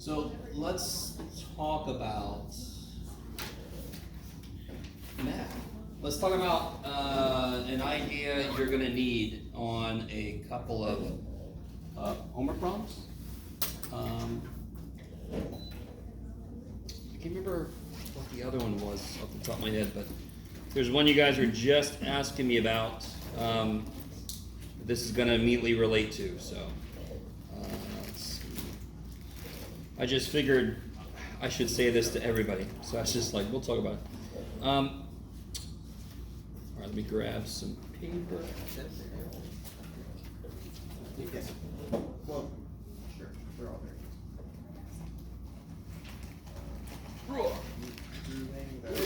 So let's talk about math. Let's talk about an idea you're going to need on a couple of homework problems. I can't remember what the other one was off the top of my head, but there's one you guys were just asking me about. This is going to immediately relate to. So let's see. I just figured I should say this to everybody. So I was just like, we'll talk about it. All right, let me grab some paper. Yes. Well, sure. We're all there. Roar.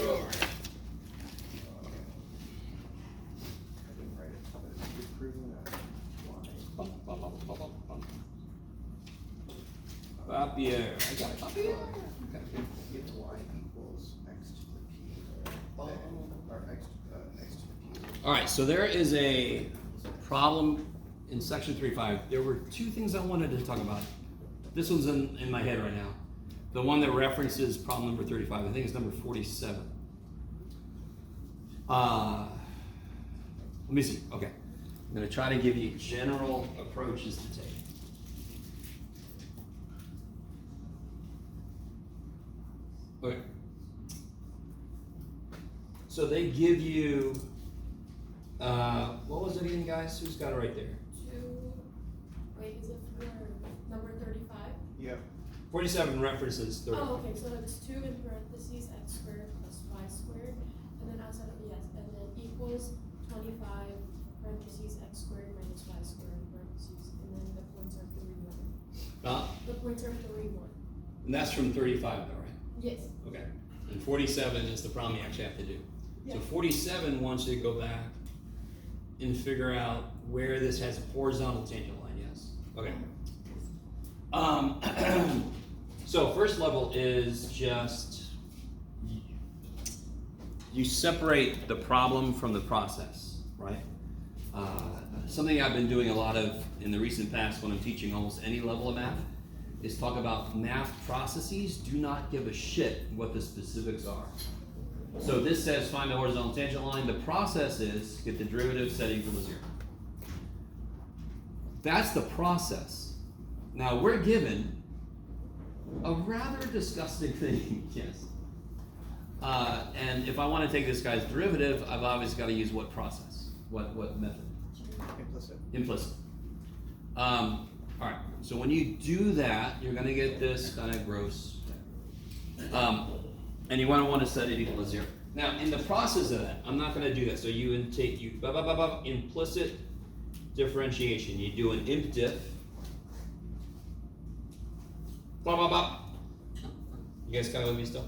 Roar. Copier. I got a copier. Okay. If y equals x to the p, then, or x to the p. All right, so there is a problem in section 3.5. There were two things I wanted to talk about. This one's in my head right now. The one that references problem number 35. I think it's number 47. Let me see. Okay. I'm going to try to give you general approaches to take. Okay. So they give you, what was it again, guys? Who's got it right there? Wait, is it for number 35? Yep. 47 references 35. Oh, okay, so it's 2 in parentheses x squared plus y squared, and then outside of yes, and then equals 25 parentheses x squared minus y squared parentheses, and then the points are 3, 1. The points are 3, 1. And that's from 35 though, right? Yes. Okay. And 47 is the problem you actually have to do. Yeah. So 47 wants you to go back and figure out where this has a horizontal tangent line, yes? Okay. So first level is just, you separate the problem from the process, right? Something I've been doing a lot of in the recent past when I'm teaching almost any level of math is talk about math processes. Do not give a shit what the specifics are. So this says find the horizontal tangent line. The process is get the derivative set equal to 0. That's the process. Now we're given a rather disgusting thing, yes. And if I want to take this guy's derivative, I've obviously got to use what process? What method? Implicit. Implicit. All right, so when you do that, you're going to get this kind of gross. And you want to set it equal to 0. Now, in the process of that, I'm not going to do that. So you implicit differentiation. You do an imp diff. You guys kind of with me still?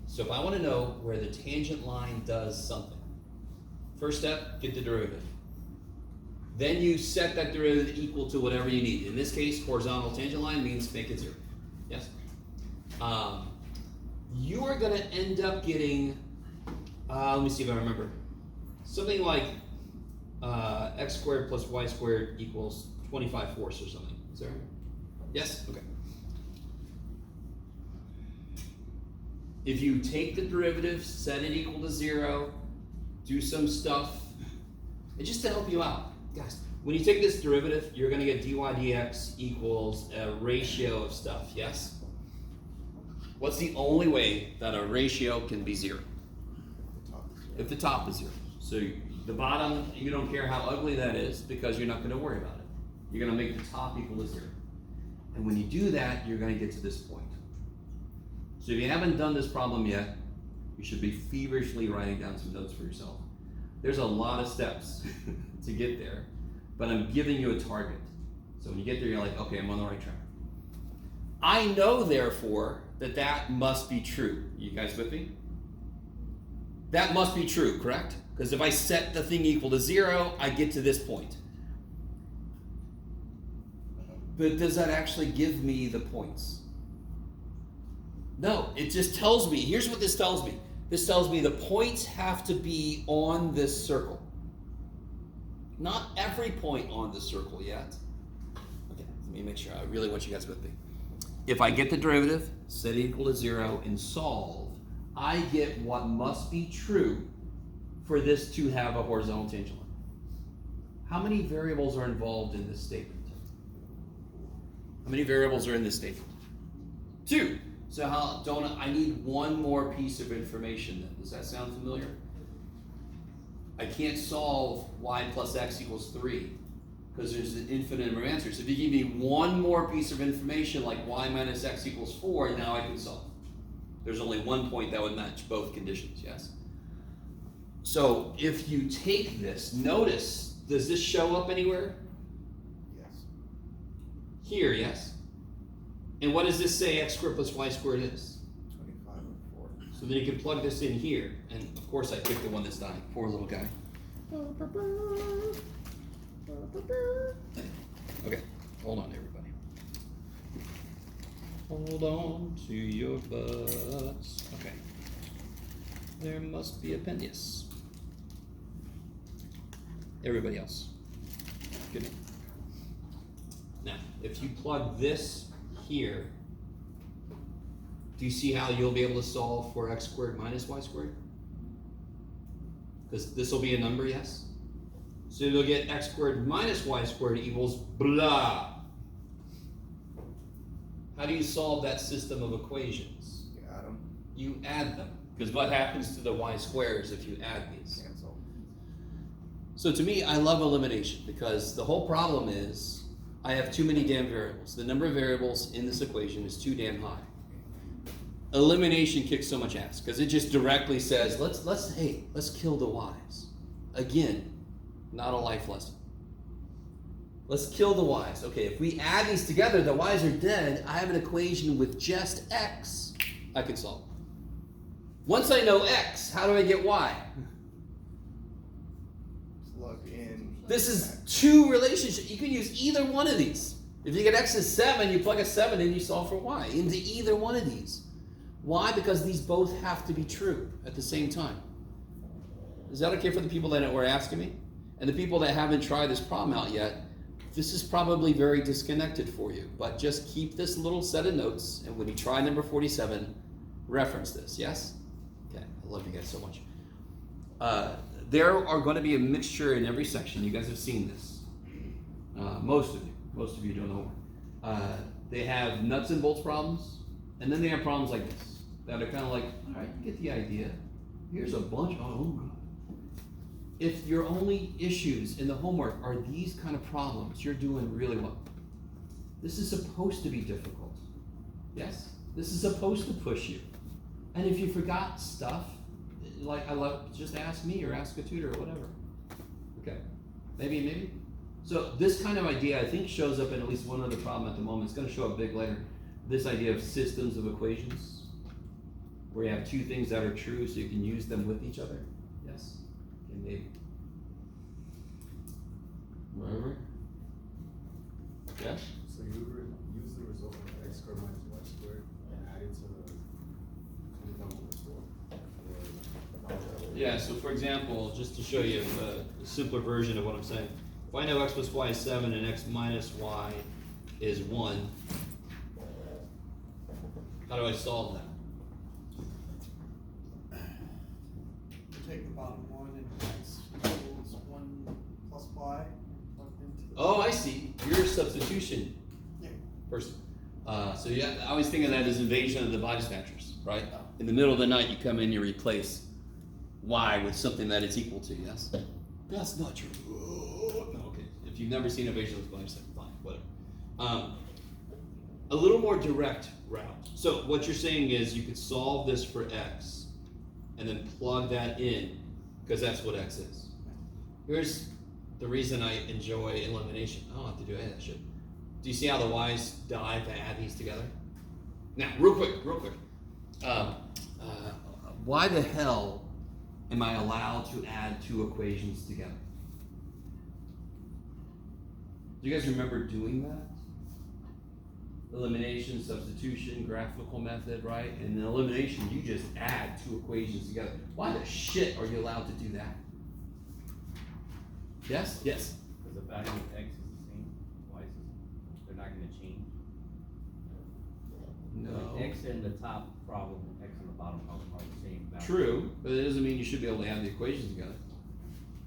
So if I want to know where the tangent line does something, first step, get the derivative. Then you set that derivative equal to whatever you need. In this case, horizontal tangent line means make it 0. Yes? You are going to end up getting, let me see if I remember, something like x squared plus y squared equals 25 fourths or something. Is there? Yes? Okay. If you take the derivative, set it equal to 0, do some stuff, and just to help you out, guys, when you take this derivative, you're going to get dy dx equals a ratio of stuff, yes? What's the only way that a ratio can be 0? If the top is 0. So the bottom, you don't care how ugly that is because you're not going to worry about it. You're going to make the top equal to 0. And when you do that, you're going to get to this point. So if you haven't done this problem yet, you should be feverishly writing down some notes for yourself. There's a lot of steps to get there, but I'm giving you a target. So when you get there, you're like, okay, I'm on the right track. I know, therefore, that must be true. You guys with me? That must be true, correct? Because if I set the thing equal to 0, I get to this point. But does that actually give me the points? No, it just tells me, here's what this tells me. This tells me the points have to be on this circle. Not every point on the circle yet. Okay, let me make sure. I really want you guys with me. if I get the derivative, set it equal to 0, and solve, I get what must be true for this to have a horizontal tangent line. How many variables are involved in this statement? How many variables are in this statement? 2. So I need one more piece of information then. Does that sound familiar? I can't solve y plus x equals 3 because there's an infinite number of answers. If you give me one more piece of information like y minus x equals 4, now I can solve. There's only one point that would match both conditions, yes? So if you take this, notice, does this show up anywhere? Yes. Here, yes? And what does this say x squared plus y squared is? 25 and 4. So then you can plug this in here. And of course I picked the one that's dying. Poor little guy. Okay, hold on everybody. Hold on to your butts. Okay. There must be a pen, yes. Everybody else. Good. Now, if you plug this here, do you see how you'll be able to solve for x squared minus y squared? Because this will be a number, yes? So you'll get x squared minus y squared equals blah. How do you solve that system of equations? You add them. You add them. Because what happens to the y squares if you add these? Cancel. So to me, I love elimination because the whole problem is I have too many damn variables. The number of variables in this equation is too damn high. Elimination kicks so much ass because it just directly says, let's kill the y's. Again, not a life lesson. Let's kill the y's. Okay, if we add these together, the y's are dead. I have an equation with just x. I can solve. Once I know x, how do I get y? Plug in. This is two relationships. You can use either one of these. If you get x is 7, you plug a 7 in, you solve for y into either one of these. Why? Because these both have to be true at the same time. Is that okay for the people that were asking me? And the people that haven't tried this problem out yet, this is probably very disconnected for you. But just keep this little set of notes, and when you try number 47, reference this, yes? Okay, I love you guys so much. There are going to be a mixture in every section. You guys have seen this. Most of you don't know. They have nuts and bolts problems, and then they have problems like this that are kind of like, all right, you get the idea. Here's a bunch. Oh God. If your only issues in the homework are these kind of problems, you're doing really well. This is supposed to be difficult. Yes? This is supposed to push you. And if you forgot stuff, like just ask me or ask a tutor or whatever. Okay. Maybe. So this kind of idea I think shows up in at least one other problem at the moment. It's going to show up big later. This idea of systems of equations, where you have two things that are true so you can use them with each other. Yes? Okay, maybe. Whatever. Yes? So you would use the result of x squared minus y squared and add it to the number before. Yeah, so for example, just to show you a simpler version of what I'm saying. If I know x plus y is 7 and x minus y is 1, how do I solve that? Take the bottom one and x equals 1 plus y. Plugged into the Oh, I see. You're a substitution Yeah. person. So yeah, I always think of that as invasion of the body snatchers, right? In the middle of the night, you come in, you replace y with something that it's equal to, yes? That's not true. No, okay. If you've never seen invasion of the body snatchers, fine, whatever. A little more direct route. So what you're saying is you could solve this for x and then plug that in, because that's what x is. Here's the reason I enjoy elimination. I don't have to do any of that shit. Do you see how the y's die if I add these together? Now, real quick. Why the hell am I allowed to add two equations together? Do you guys remember doing that? Elimination, substitution, graphical method, right? And in elimination, you just add two equations together. Why the shit are you allowed to do that? Yes? Yes. Because the value of x is the same, y is they're not going to change. No. X in the top problem, X in the bottom problem are the same value. True, but it doesn't mean you should be able to add the equations together.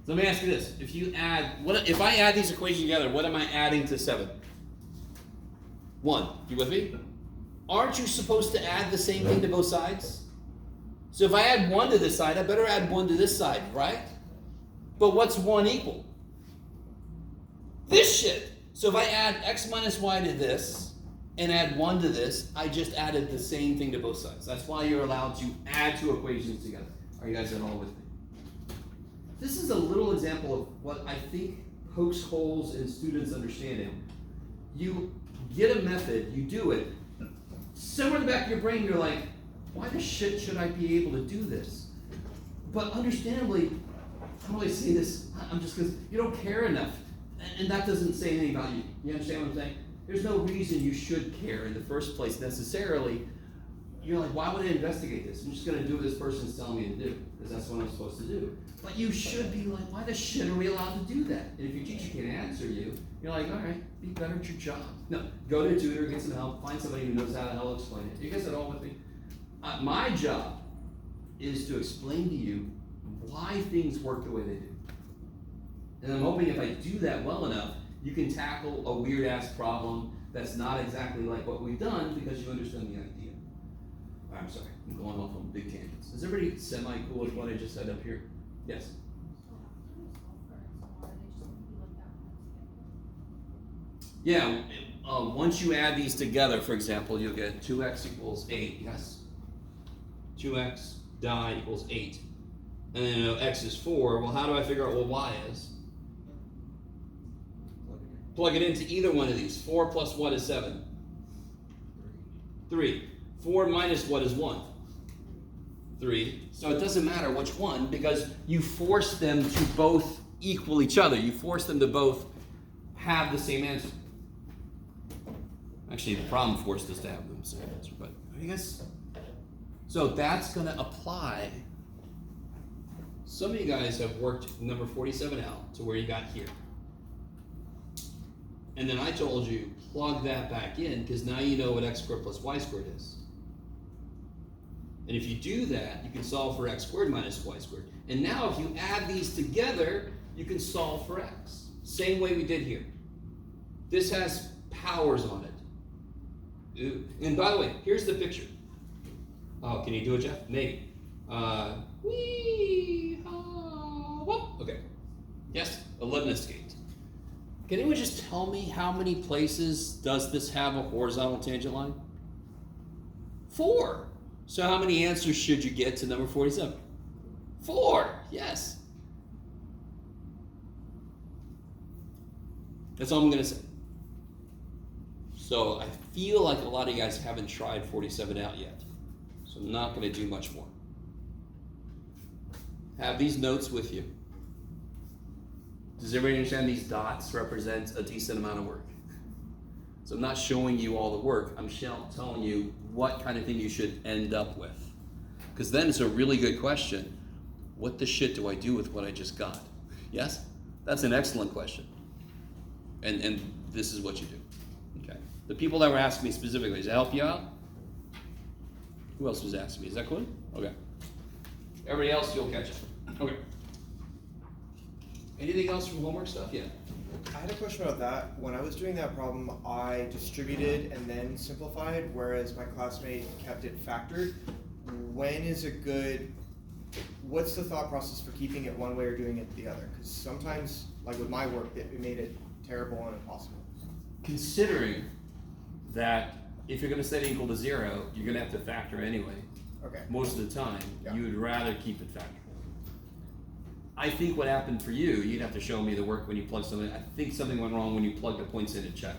So let me ask you this: if you add, if I add these equations together, what am I adding to 7? 1. You with me? Aren't you supposed to add the same thing to both sides? So if I add 1 to this side, I better add 1 to this side, right? But what's 1 equal? This shit. So if I add x minus y to this and add 1 to this, I just added the same thing to both sides. That's why you're allowed to add 2 equations together. Are you guys at all with me? This is a little example of what I think pokes holes in students' understanding. You get a method, you do it. Somewhere in the back of your brain, you're like, why the shit should I be able to do this? But understandably, how do I say this? I'm just because you don't care enough. And that doesn't say anything about you. You understand what I'm saying? There's no reason you should care in the first place necessarily. You're like, why would I investigate this? I'm just going to do what this person's telling me to do because that's what I'm supposed to do. But you should be like, why the shit are we allowed to do that? And if your teacher can't answer you, you're like, all right, be better at your job. No, go to a tutor, get some help, find somebody who knows how to hell explain it. You guys are all with me? My job is to explain to you why things work the way they do. And I'm hoping if I do that well enough, you can tackle a weird-ass problem that's not exactly like what we've done because you understand the idea. I'm sorry, I'm going off on big tangents. Is everybody semi-cool with what I just said up here? Yes? Yeah, once you add these together, for example, you'll get 2x equals 8, yes? 2x die equals 8. And then x is 4. Well, how do I figure out what y is? Plug it into either one of these. 4 plus what is 7? 3. 4 minus what is 1? 3. So it doesn't matter which one because you force them to both equal each other. You force them to both have the same answer. Actually, the problem forced us to have the same answer, but I guess. So that's going to apply. Some of you guys have worked number 47 out to where you got here. And then I told you, plug that back in, because now you know what x squared plus y squared is. And if you do that, you can solve for x squared minus y squared. And now if you add these together, you can solve for x. Same way we did here. This has powers on it. And by the way, here's the picture. Oh, can you do it, Jeff? Maybe. Okay. Yes, a Leibniz gate. Can anyone just tell me how many places does this have a horizontal tangent line? 4. So how many answers should you get to number 47? 4. Yes. That's all I'm going to say. So I feel like a lot of you guys haven't tried 47 out yet. So I'm not going to do much more. Have these notes with you. Does everybody understand these dots represent a decent amount of work? So I'm not showing you all the work. I'm telling you what kind of thing you should end up with. Because then it's a really good question. What the shit do I do with what I just got? Yes? That's an excellent question. And this is what you do. Okay. The people that were asking me specifically, does that help you out? Who else was asking me? Is that cool? Okay. Everybody else, you'll catch up. Okay. Anything else from homework stuff? Yeah. I had a question about that. When I was doing that problem, I distributed and then simplified, whereas my classmate kept it factored. When is a good, what's the thought process for keeping it one way or doing it the other? Because sometimes, like with my work, it made it terrible and impossible. Considering That if you're going to set it equal to 0, you're going to have to factor anyway. Okay. Most of the time, Yeah. you would rather keep it factored. I think what happened for you, you'd have to show me the work when you plug something. I think something went wrong when you plugged the points in and check.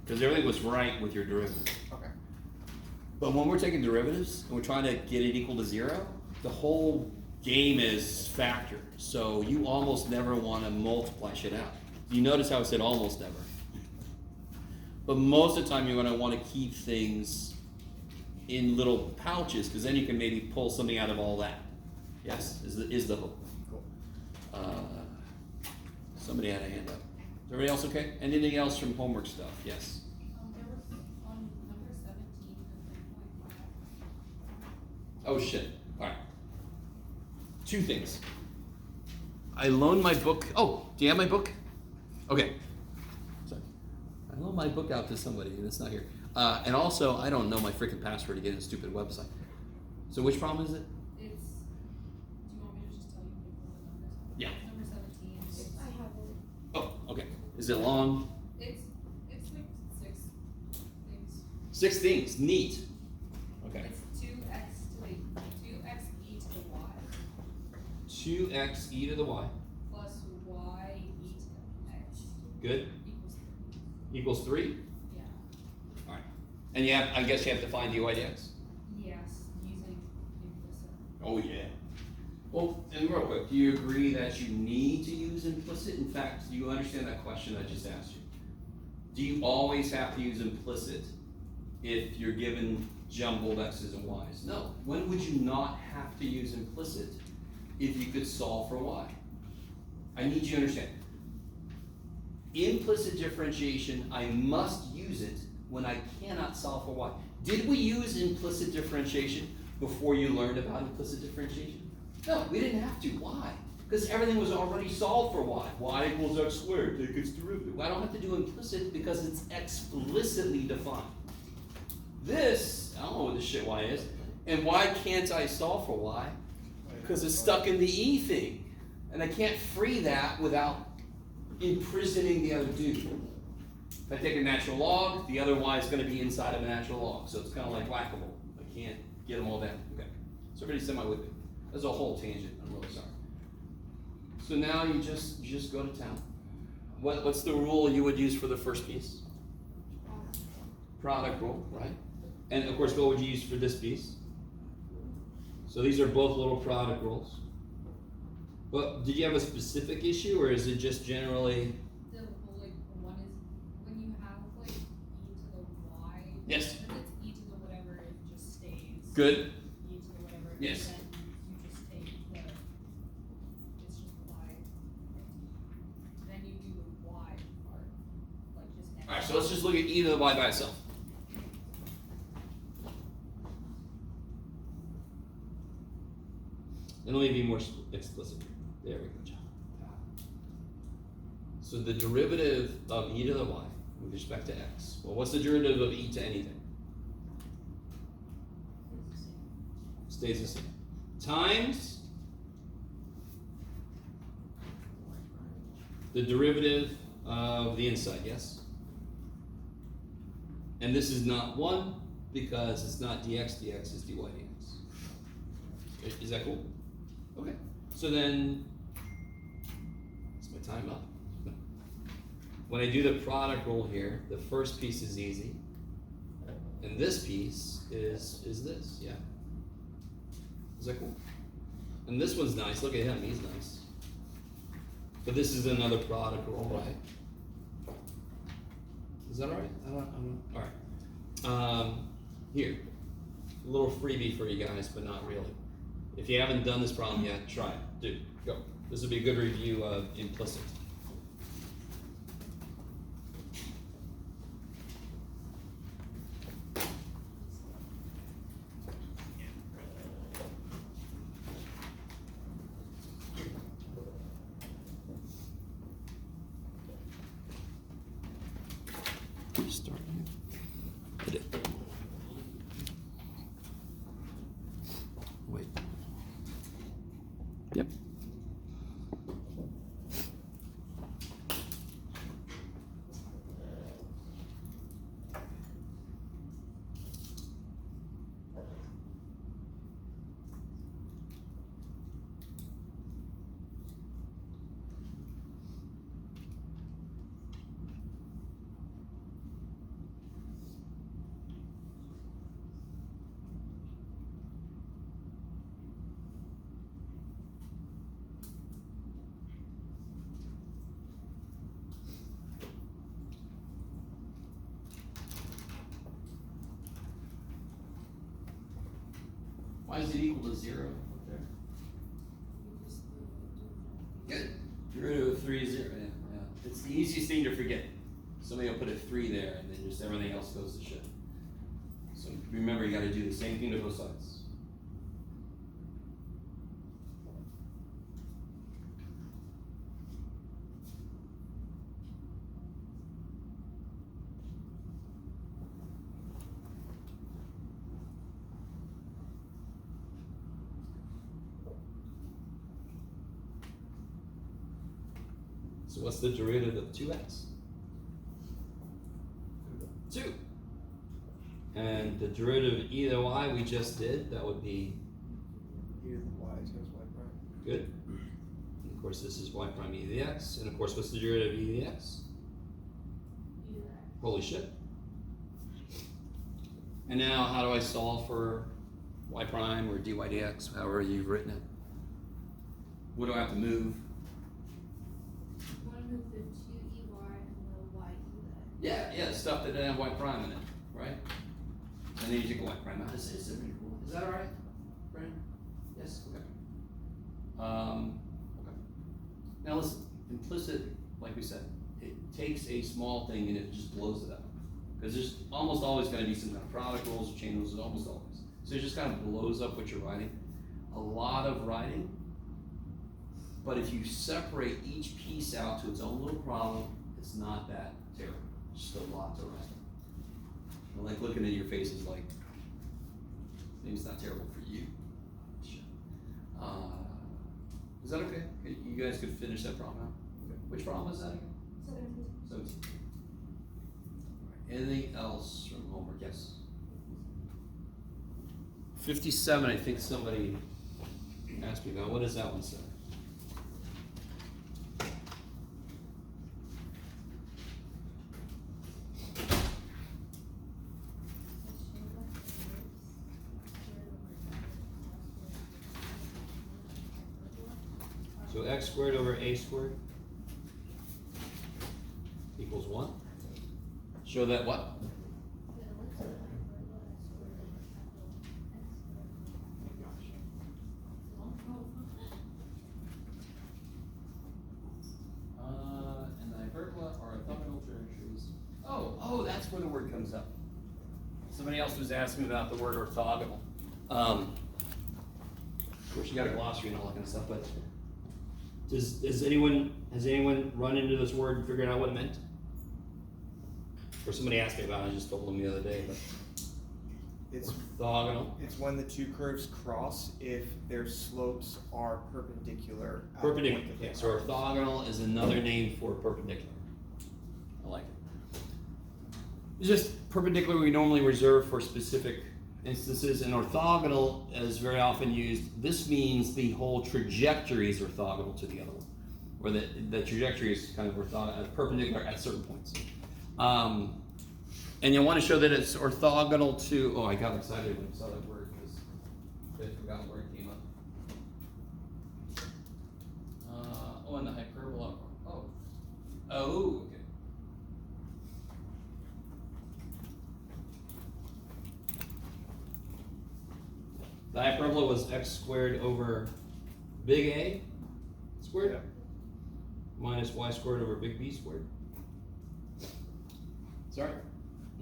Because everything was right with your derivative. Okay. But when we're taking derivatives and we're trying to get it equal to 0, the whole game is factored. So you almost never want to multiply shit out. You notice how I said almost never. But most of the time you're going to want to keep things in little pouches because then you can maybe pull something out of all that. Yes, is the hope. Cool. Somebody had a hand up. Is everybody else okay? Anything else from homework stuff? Yes. There was on number 17, Oh shit. Alright. Two things. I loaned my book. Oh, do you have my book? Okay. Sorry. I loaned my book out to somebody and it's not here. And also, I don't know my freaking password to get in a stupid website. So which problem is it? It's, do you want me to just tell you the numbers? Yeah. Number 17. I have it. Oh, okay. Is it long? It's like 6 things. 6 things. Neat. Okay. It's 2x e to the y 2x e to the y. plus y e to the x Good. equals 3. Equals 3? Yeah. Alright. And you have, I guess you have to find dy dx? Yes, using implicit. Oh yeah. Well, and real quick, do you agree that you need to use implicit? In fact, do you understand that question I just asked you? Do you always have to use implicit if you're given jumbled x's and y's? No. When would you not have to use implicit if you could solve for y? I need you to understand. Implicit differentiation, I must use it when I cannot solve for y. Did we use implicit differentiation before you learned about implicit differentiation? No, we didn't have to. Why? Because everything was already solved for y. Y equals x squared, take its derivative. I don't have to do implicit because it's explicitly defined. This, I don't know what this shit y is. And why can't I solve for y? Because it's stuck in the e thing. And I can't free that without imprisoning the other dude. If I take a natural log, the other y is going to be inside of a natural log. So it's kind of like whack-a-mole. I can't get them all down. Okay. So everybody semi with me. That's a whole tangent. I'm really sorry. So now you just go to town. What's the rule you would use for the first piece? Product rule, right? And of course, what would you use for this piece? So these are both little product rules. But did you have a specific issue, or is it just generally? The like one is when you have like e to the y. Yes. Because it's e to the whatever, it just stays. Good. E to the whatever. Yes. And then you just take the. It's just y. Then you do the y part, like just. All right. So let's just look at e to the y by itself. And let me be more explicit. There we go, John. So the derivative of e to the y with respect to x. Well, what's the derivative of e to anything? Stays the same. Times the derivative of the inside, yes? And this is not 1 because it's not dx dx, it's dy dx. Is that cool? Okay. So then, it's my time up. When I do the product rule here, the first piece is easy. And this piece is this, yeah. Is that cool? And this one's nice. Look at him, he's nice. But this is another product rule, right? Is that all right? All right. Here, a little freebie for you guys, but not really. If you haven't done this problem yet, try it. Do. Go. This will be a good review of implicit. Start here. Hit it. Wait. Yep. Why is it equal to 0 up there? Good. Derivative of 3 is 0. Yeah, yeah. It's the easiest thing to forget. Somebody will put a 3 there, and then just everything else goes to shit. So remember, you got to do the same thing to both sides. So what's the derivative of 2x? 2. And the derivative of e to the y we just did, that would be E to the y times y prime. good. And of course, this is y prime e to the x. And of course, what's the derivative of e to the x? Holy shit. And now, how do I solve for y prime or dy dx, however you've written it? What do I have to move? You wanna move the two EY and the Y to the. Yeah, stuff that didn't have y prime in it, right? And then you take a y prime out. Is pretty cool. Is that all right, Brandon? Yes. Okay. Okay. Now listen, implicit, like we said, it takes a small thing and it just blows it up. Because there's almost always going to be some kind of product rules or chain rules, almost always. So it just kind of blows up what you're writing. A lot of writing, but if you separate each piece out to its own little problem, it's not that terrible. It's just a lot to write. I like looking at your faces like, maybe it's not terrible for you. Is that okay? You guys could finish that problem out? Okay. Which problem is that again? 17. Anything else from homework? Yes. 57, I think somebody asked me about. What does that one say? So x squared over a squared equals 1. Show that what? And the hyperbola are orthogonal trajectories. Oh, that's where the word comes up. Somebody else was asking me about the word orthogonal. Of course, you got a glossary and all that kind of stuff, but has anyone run into this word and figured out what it meant? Or somebody asked me about it, I just told them the other day, but It's orthogonal. It's when the two curves cross if their slopes are perpendicular. at the Perpendicular, point that they yeah, so cross. orthogonal is another name for perpendicular. I like it. It's just perpendicular we normally reserve for specific instances, and orthogonal is very often used. This means the whole trajectory is orthogonal to the other one, or the trajectory is kind of perpendicular at certain points. And you want to show that it's orthogonal to, oh, I got excited when I saw that word because I forgot where it came up. And the hyperbola, okay. The hyperbola was x squared over big A squared minus y squared over big B squared. Sorry?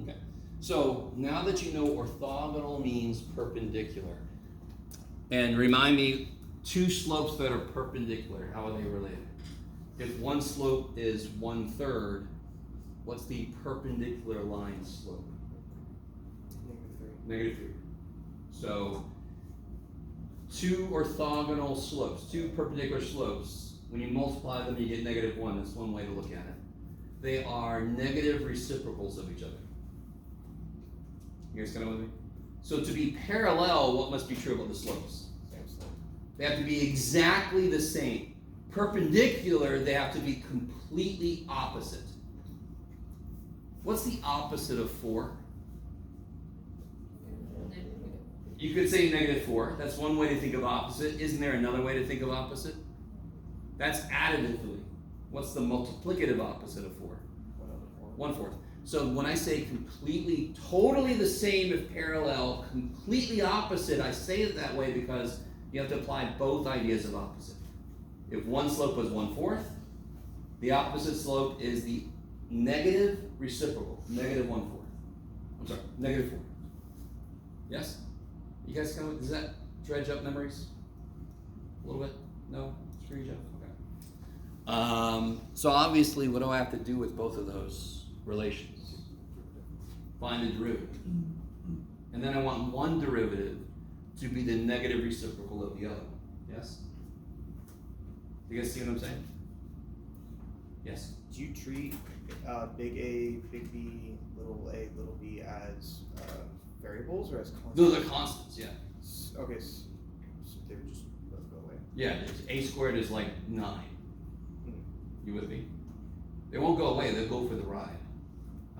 Okay. So now that you know orthogonal means perpendicular, and remind me, two slopes that are perpendicular, how are they related? If one slope is 1/3, what's the perpendicular line slope? -3. -3. So two orthogonal slopes, two perpendicular slopes, when you multiply them, you get -1. That's one way to look at it. They are negative reciprocals of each other. You guys kind of with me? So to be parallel, what must be true about the slopes? Same slope. They have to be exactly the same. Perpendicular, they have to be completely opposite. What's the opposite of 4? You could say -4. That's one way to think of opposite. Isn't there another way to think of opposite? That's additively. What's the multiplicative opposite of 4? 1/4. So when I say completely, totally the same if parallel, completely opposite, I say it that way because you have to apply both ideas of opposite. If one slope was 1/4, the opposite slope is the negative reciprocal, -1/4. I'm sorry, -4. Yes? You guys kind of, does that dredge up memories? A little bit? No? Screw you, okay. So obviously, what do I have to do with both of those relations? Find the derivative. And then I want one derivative to be the negative reciprocal of the other one. Yes? You guys see what I'm saying? Yes. Do you treat big A, big B, little b as variables or as constants? Those are constants, yeah. Okay, so they would just both go away. Yeah, a squared is like 9. Hmm. You with me? They won't go away, they'll go for the ride.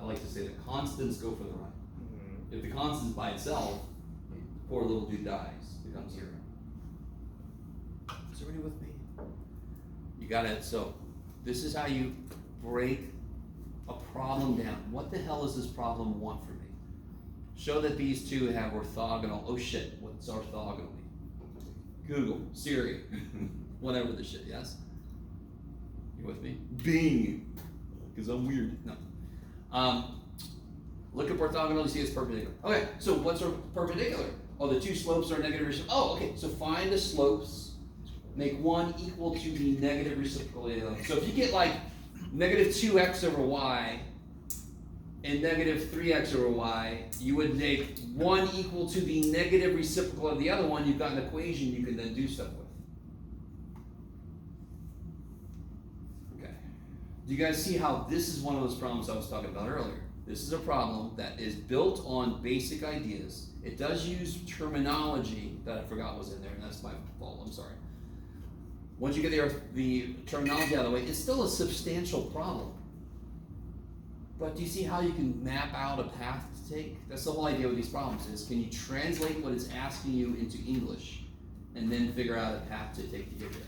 I like to say the constants go for the ride. Mhm. If the constant's by itself, the poor little dude dies, becomes 0. Is everybody with me? You got it. So this is how you break a problem down. What the hell does this problem want from me? Show that these two have orthogonal. Oh shit, what's orthogonal mean? Google, Siri, whatever the shit, yes? You with me? Bing, because I'm weird. No. Look at orthogonal, you see it's perpendicular. Okay, so what's perpendicular? Oh, the two slopes are negative reciprocal. Oh, okay, so find the slopes, make one equal to the negative reciprocal of the other. So if you get like negative 2x over y and negative 3x over y, you would make one equal to the negative reciprocal of the other one. You've got an equation you can then do stuff with. Okay. Do you guys see how this is one of those problems I was talking about earlier? This is a problem that is built on basic ideas. It does use terminology that I forgot was in there, and that's my fault, I'm sorry. Once you get the terminology out of the way, it's still a substantial problem. But do you see how you can map out a path to take? That's the whole idea with these problems is, can you translate what it's asking you into English and then figure out a path to take to get there?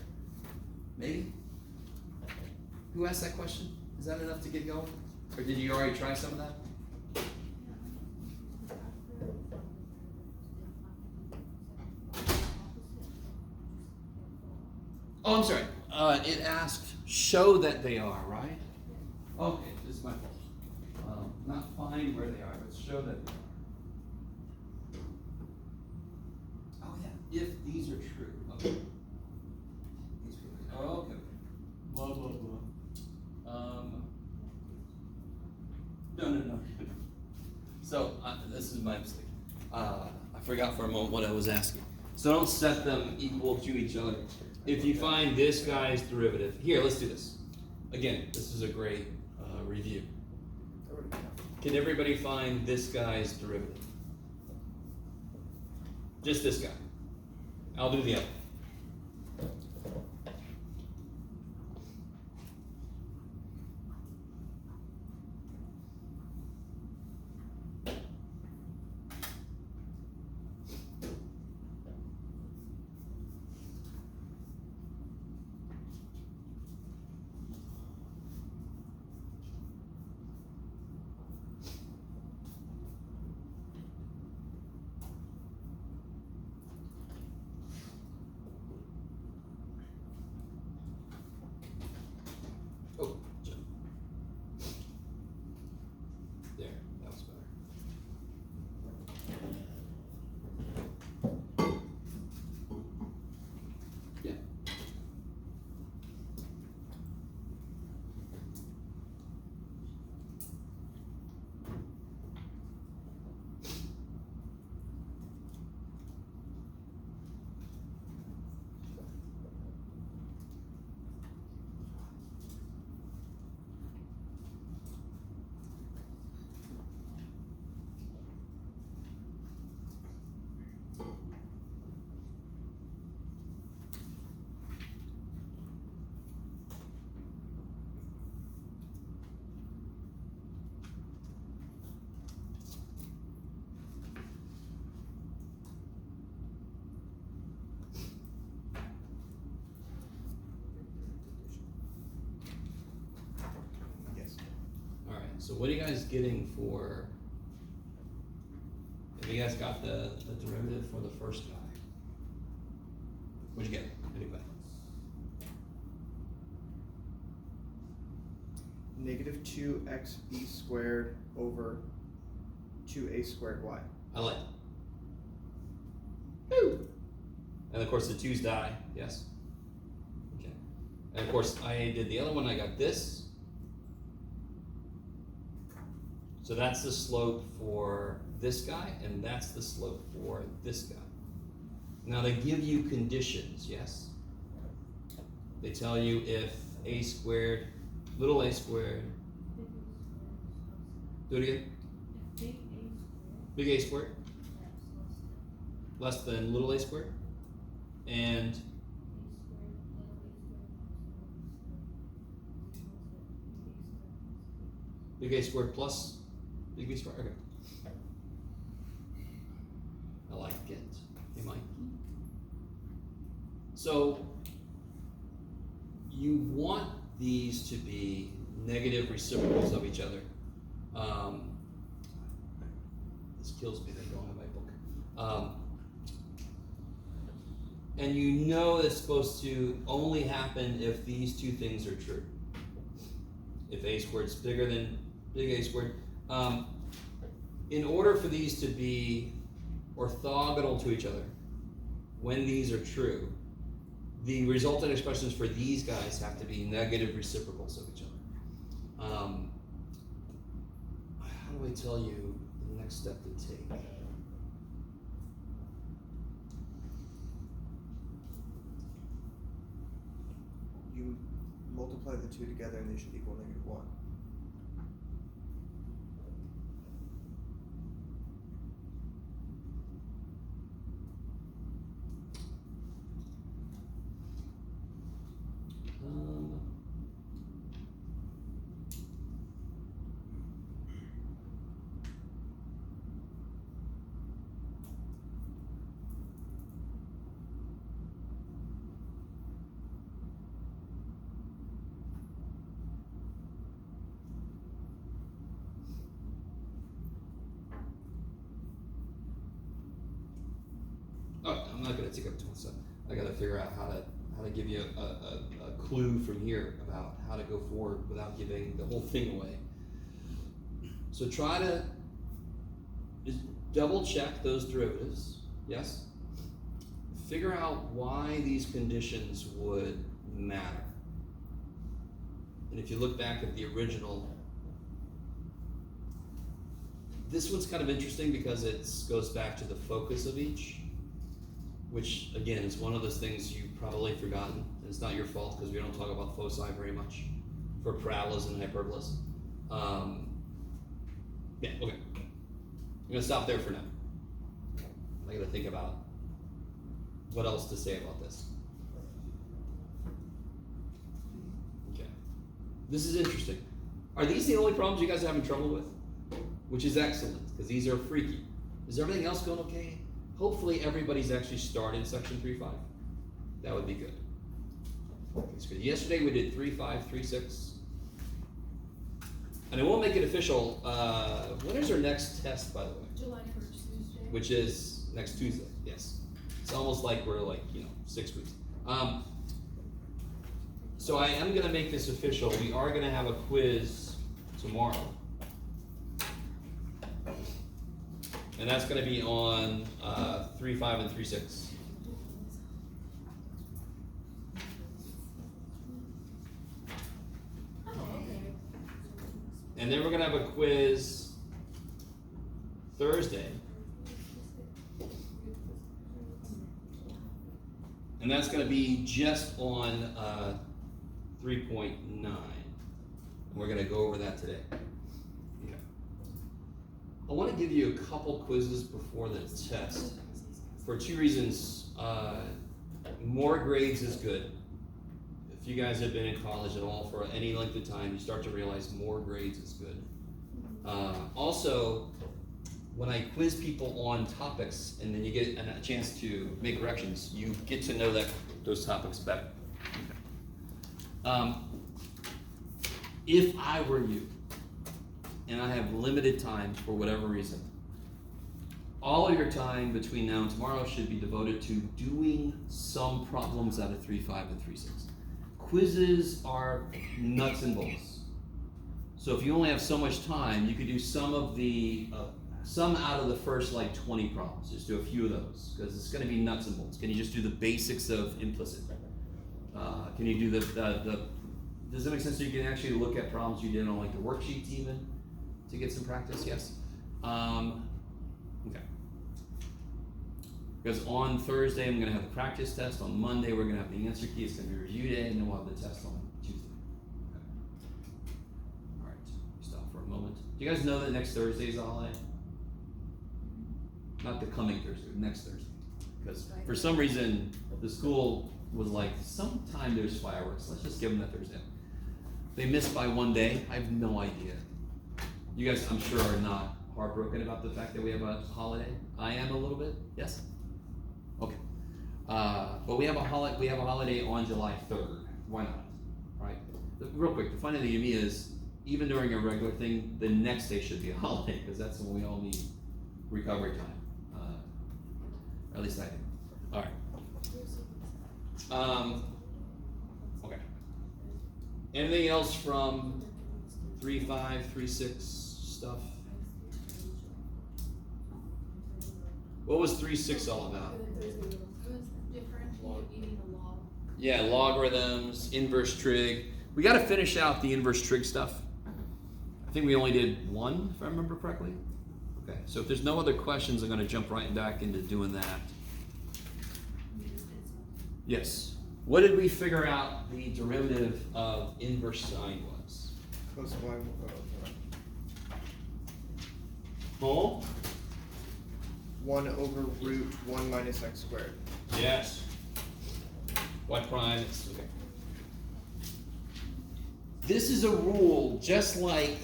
Maybe? Who asked that question? Is that enough to get going? Or did you already try some of that? Oh, I'm sorry. It asked, show that they are, right? Okay, this is my fault. Not find where they are, but show that they are. Oh yeah, if these are true. Okay. These are, oh, okay. Blah, blah, blah. No. So, this is my mistake. I forgot for a moment what I was asking. So don't set them equal to each other. If you find this guy's derivative, here, let's do this. Again, this is a great review. Can everybody find this guy's derivative? Just this guy. I'll do the other. Oh, jump. There, that was better. Yeah. Yes. All right. So what are you guys getting for? Have you guys got the derivative for the first guy? What'd you get? Anybody? Negative 2xb squared over 2a squared y. I like it. Woo! And of course the 2's die, yes? Okay. And of course I did the other one, I got this. So that's the slope for this guy, and that's the slope for this guy. Now they give you conditions, yes? They tell you if a squared little a squared. Do it again. Big A squared less than little a squared, and big A squared plus big B squared. Okay. I like it. Hey, Mike. So you want these to be negative reciprocals of each other. This kills me. They don't have my book. And you know it's supposed to only happen if these two things are true. If a squared is bigger than big A squared. In order for these to be orthogonal to each other, when these are true, the resultant expressions for these guys have to be negative reciprocals of each other. How do I tell you the next step to take? You multiply the two together and they should equal -1. I'm not going to take up too much time. I got to figure out how to give you a clue from here about how to go forward without giving the whole thing away. So try to just double check those derivatives. Yes. Figure out why these conditions would matter. And if you look back at the original, this one's kind of interesting because it goes back to the focus of each, which again is one of those things you've probably forgotten. And it's not your fault because we don't talk about foci very much for parabolas and hyperbolas. Yeah, okay. I'm gonna stop there for now. I gotta think about what else to say about this. Okay. This is interesting. Are these the only problems you guys are having trouble with? Which is excellent, because these are freaky. Is everything else going okay? Hopefully everybody's actually started section 3.5. That would be good. That's good. Yesterday we did 3.5, 3.6. And I won't make it official. When is our next test, by the way? July 1st, Tuesday. Which is next Tuesday, yes. It's almost like we're 6 weeks. So I am gonna make this official. We are gonna have a quiz tomorrow. And that's gonna be on 3.5 and 3.6. Oh, okay. And then we're gonna have a quiz Thursday. And that's gonna be just on 3.9. And we're gonna go over that today. Okay. I wanna give you a couple quizzes before the test for two reasons. More grades is good. If you guys have been in college at all for any length of time, you start to realize more grades is good. Also, when I quiz people on topics and then you get a chance to make corrections, you get to know those topics better. If I were you, and I have limited time for whatever reason, all of your time between now and tomorrow should be devoted to doing some problems out of 3.5 and 3.6. Quizzes are nuts and bolts. So if you only have so much time, you could do some of the some out of the first 20 problems. Just do a few of those because it's going to be nuts and bolts. Can you just do the basics of implicit? Can you do the does it make sense so you can actually look at problems you did on the worksheets even to get some practice? Yes. Okay. Because on Thursday I'm going to have the practice test. On Monday we're going to have the answer key. It's going to be review day, and then we'll have the test on Tuesday. Okay. Do you guys know that next Thursday is a holiday? Not the coming Thursday, next Thursday. Because for some reason, the school was like, sometime there's fireworks, let's just give them that Thursday. They missed by one day, I have no idea. You guys, I'm sure, are not heartbroken about the fact that we have a holiday. I am a little bit, yes? Okay. But we have a holiday on July 3rd. Why not? Right? Real quick, the funny thing to me is, even during a regular thing, the next day should be a holiday, because that's when we all need recovery time. Or at least I do. All right. Okay. Anything else from 3.5, 3.6 stuff? What was 3.6 all about? It was differentiating the log. Yeah, logarithms, inverse trig. We got to finish out the inverse trig stuff. I think we only did one, if I remember correctly. Okay, so if there's no other questions, I'm going to jump right back into doing that. Yes. What did we figure out the derivative of inverse sine was? Close one. Oh? 1 over root 1 minus x squared. Yes. Y prime, it's okay. This is a rule just like,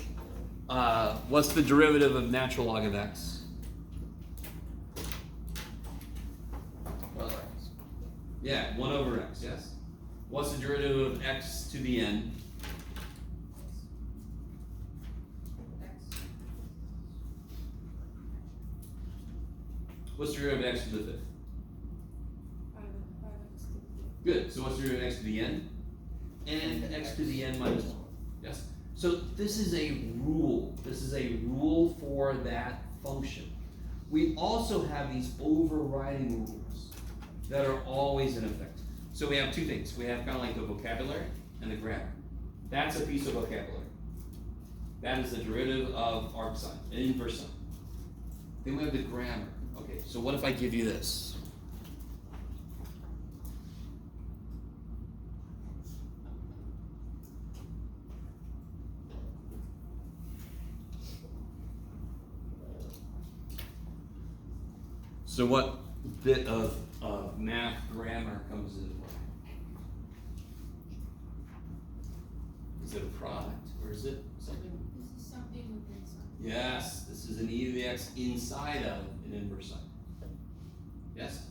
what's the derivative of natural log of x? Yeah, 1 over x, yes? What's the derivative of x to the n? What's the derivative of x to the fifth? 5x. Good, so what's the derivative of x to the n? And x to the n minus 1, yes? So this is a rule. This is a rule for that function. We also have these overriding rules that are always in effect. So we have two things. We have kind of like the vocabulary and the grammar. That's a piece of vocabulary. That is the derivative of arc sine, an inverse sine. Then we have the grammar. Okay, so what if I give you this? So what bit of math grammar comes into play? Is it a product or is it something? This is something within something. Yes, this is an e to the x inside of an inverse sine. Yes?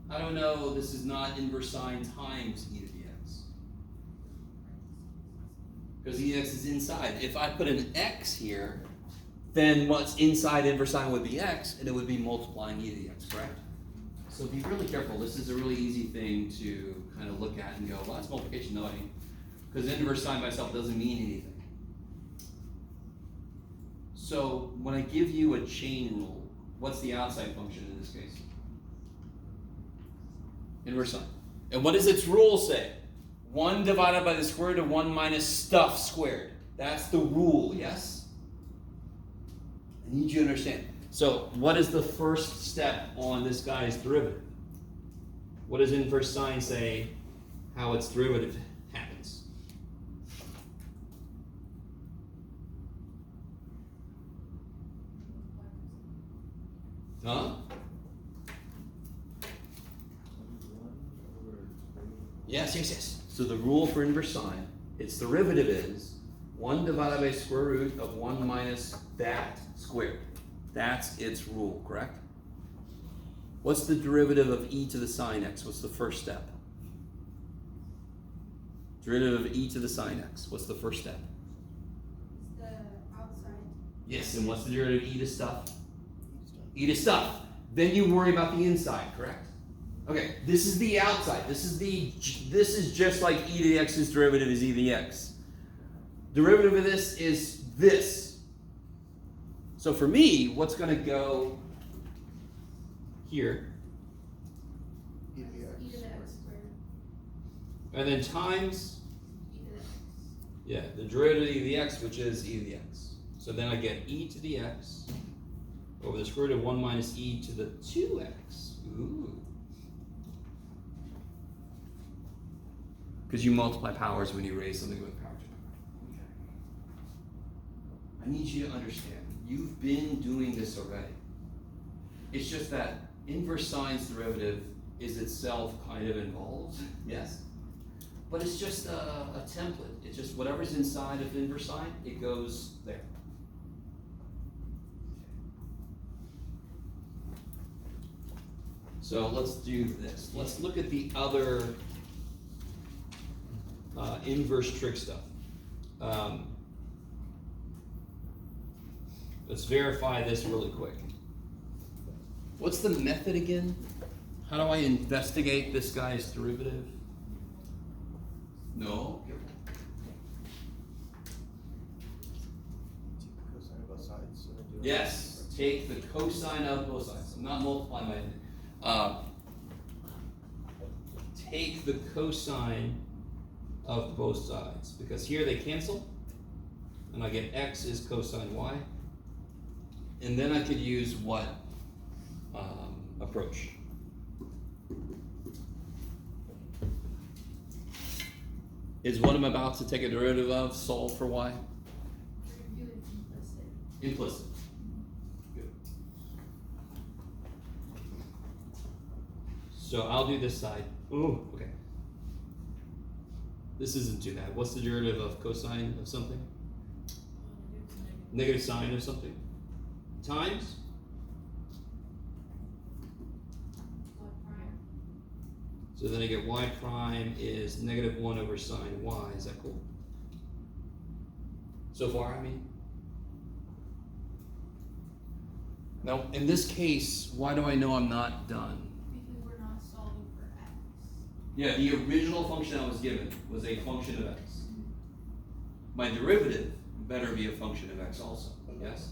How do I know this is not inverse sine times e to the x? Because e to the x is inside. If I put an x here, then what's inside inverse sine would be x, and it would be multiplying e to the x, correct? So be really careful. This is a really easy thing to kind of look at and go, well, that's multiplication. No, I mean, because inverse sine by itself doesn't mean anything. So when I give you a chain rule, what's the outside function in this case? Inverse sine. And what does its rule say? 1 divided by the square root of 1 minus stuff squared. That's the rule, yes? I need you to understand. So what is the first step on this guy's derivative? What does inverse sine say how its derivative happens? Huh? Yes. So the rule for inverse sine, its derivative is 1 divided by square root of 1 minus that squared. That's its rule, correct? What's the derivative of e to the sine x? What's the first step? Derivative of e to the sine x. What's the first step? The outside. Yes, and what's the derivative of e to stuff? E to stuff. Then you worry about the inside, correct? Okay, this is the outside. This is just like e to the x's derivative is e to the x. Derivative of this is this. So for me, what's going to go here? E to the x. E to the x squared. And then times, E to the x. yeah, the derivative of e to the x, which is e to the x. So then I get e to the x over the square root of 1 minus e to the 2x. Ooh. Because you multiply powers when you raise something with power to I need you to understand, you've been doing this already. It's just that inverse sine's derivative is itself kind of involved, yes? But it's just a template. It's just whatever's inside of inverse sine, it goes there. So let's do this. Let's look at the other inverse trig stuff. Let's verify this really quick. What's the method again? How do I investigate this guy's derivative? No. Cosine of both sides. So then do it. Yes. Take the cosine of both sides. I'm not multiplying my. Take the cosine of both sides, because here they cancel, and I get x is cosine y, and then I could use what approach? Is what I'm about to take a derivative of solve for y? Do it implicit. Implicit. Good. So I'll do this side. Ooh, okay. This isn't too bad. What's the derivative of cosine of something? Negative sine of something? Times? Y prime. So then I get y prime is negative 1 over sine y. Is that cool? So far, I mean? Now, in this case, why do I know I'm not done? Because we're not solving for x. Yeah, the original function I was given was a function of x. My derivative better be a function of x also, yes?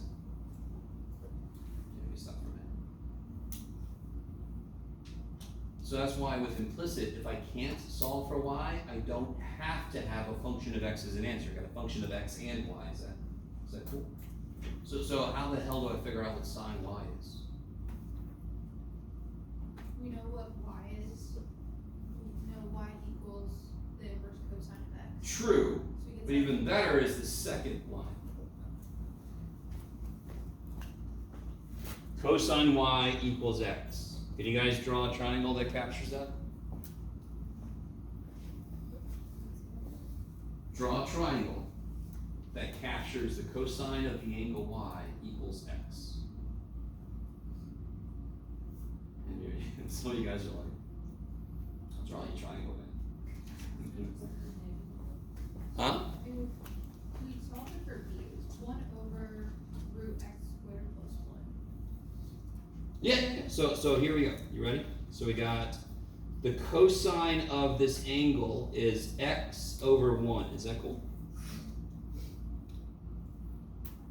Let me stop for a minute. So that's why with implicit, if I can't solve for y, I don't have to have a function of x as an answer. I got a function of x and y. Is that cool? So how the hell do I figure out what sine y is? We know what y is. We know y equals the inverse cosine of x. True, So we get but even better is the second line. Cosine y equals x. Can you guys draw a triangle that captures that? Draw a triangle that captures the cosine of the angle y equals x. And some of you guys are like, I'll draw you a triangle then. Huh? And we solve it for b. It's 1 over root x squared plus 1. Yeah, so here we go. You ready? So we got the cosine of this angle is x over 1. Is that cool?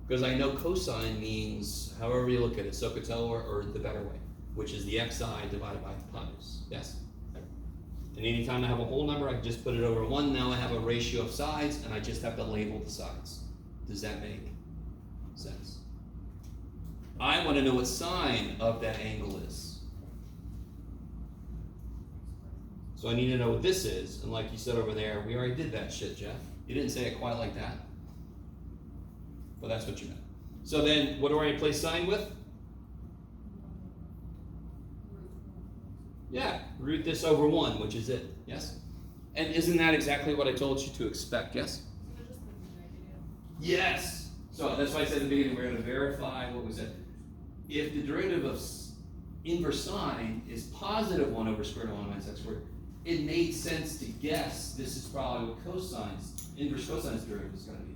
Because I know cosine means however you look at it, SOHCAHTOA or the better way, which is the xi divided by hypotenuse. Yes? And anytime I have a whole number, I can just put it over 1. Now I have a ratio of sides, and I just have to label the sides. Does that make sense? I want to know what sine of that angle is. So I need to know what this is, and like you said over there, we already did that shit, Jeff. You didn't say it quite like that. But that's what you meant. So then, what do I replace sine with? Yeah, root this over 1, which is it, yes? And isn't that exactly what I told you to expect, yes? So just the negative. Yes! So that's why I said at the beginning, we're gonna verify what we said. If the derivative of inverse sine is positive 1 over square root of 1 minus x squared, it made sense to guess this is probably what inverse cosine's derivative is gonna be.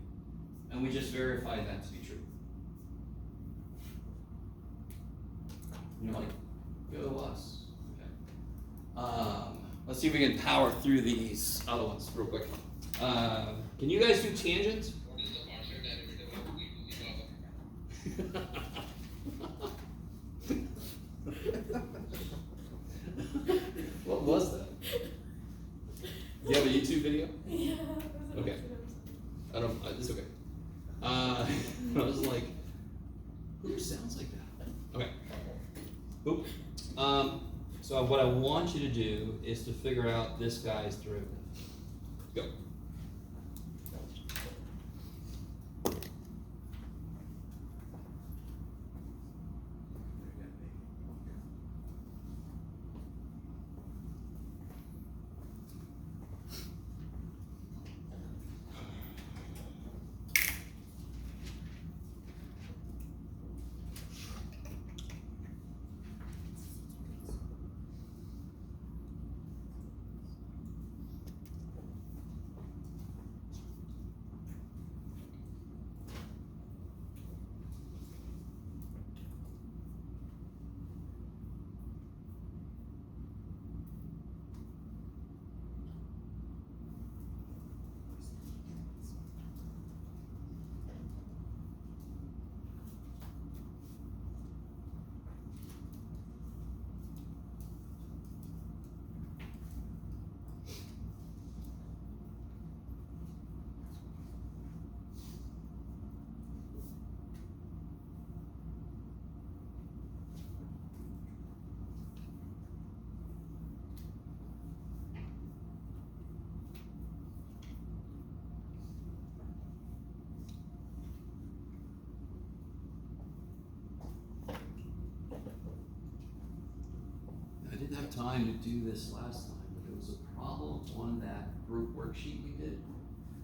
And we just verified that to be true. And you're like, go us. Okay. Let's see if we can power through these other ones real quick. Can you guys do tangents? What was that? Do you have a YouTube video? Yeah. Okay. It's okay. I was like, who sounds like that? Okay. Oop. So what I want you to do is to figure out this guy's derivative. Go. time to do this last time, but there was a problem on that group worksheet we did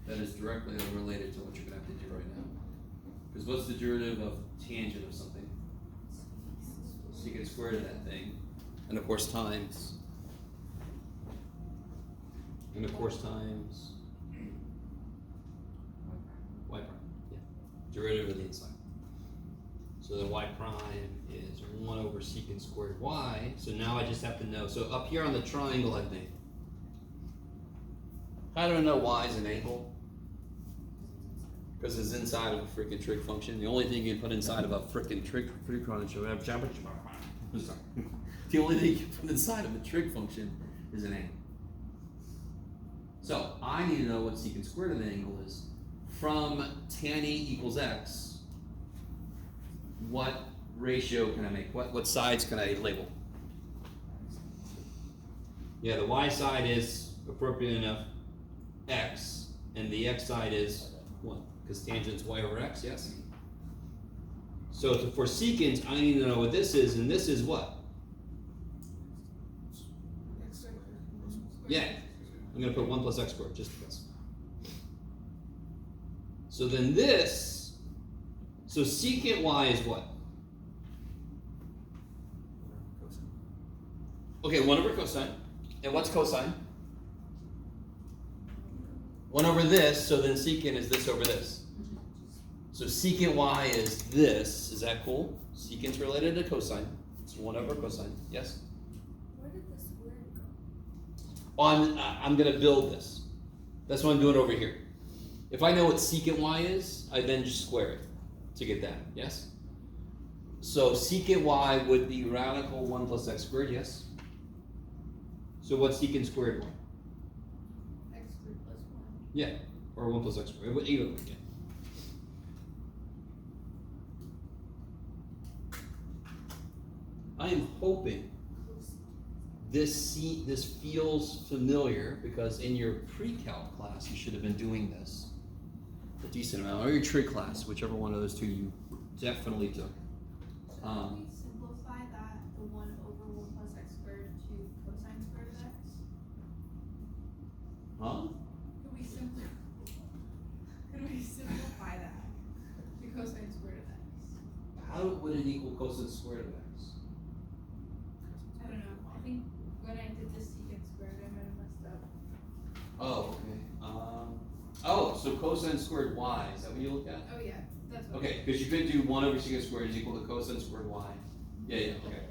that is directly related to what you're gonna have to do right now. Because what's the derivative of tangent of something? Secant squared of that thing, and of course times, and of course times y prime, yeah, derivative of the inside. So then y prime is 1 over secant squared y, so now I just have to know, so up here on the triangle I've made, how do I know y is an angle? Because it's inside of a freaking trig function. The only thing you can put inside of a freaking trig function, the only thing you can put inside of a trig function is an angle. So I need to know what secant squared of the angle is. From tan e equals x, what ratio can I make? What sides can I label? Yeah, the y side is appropriate enough x, and the x side is 1, because tangent's y over x, yes? So for secant, I need to know what this is, and this is what? Yeah, I'm gonna put 1 plus x squared, just because. So then this, so secant y is what? Okay, 1 over cosine. And what's cosine? 1 over this, so then secant is this over this. So secant y is this, is that cool? Secant's related to cosine. It's 1 over cosine, yes? Where did the square go? I'm gonna build this. That's why I'm doing it over here. If I know what secant y is, I then just square it to get that, yes? So secant y would be radical 1 plus x squared, yes? So what's secant squared y? X squared plus 1. Yeah, or 1 plus x squared, either way, yeah. I am hoping this feels familiar, because in your pre-calc class you should have been doing this a decent amount, or your trig class, whichever one of those two you definitely took. So can we simplify that, the 1 over 1 plus x squared to cosine squared of x? Huh? Could we simplify that to cosine squared of x? How would it equal cosine squared of x? I don't know, I think when I did the secant squared, I might have messed up. Oh, okay. So cosine squared y, is that what you look at? Oh yeah, that's what. Okay, because you could do 1 over secant squared is equal to cosine squared y. Yeah, okay.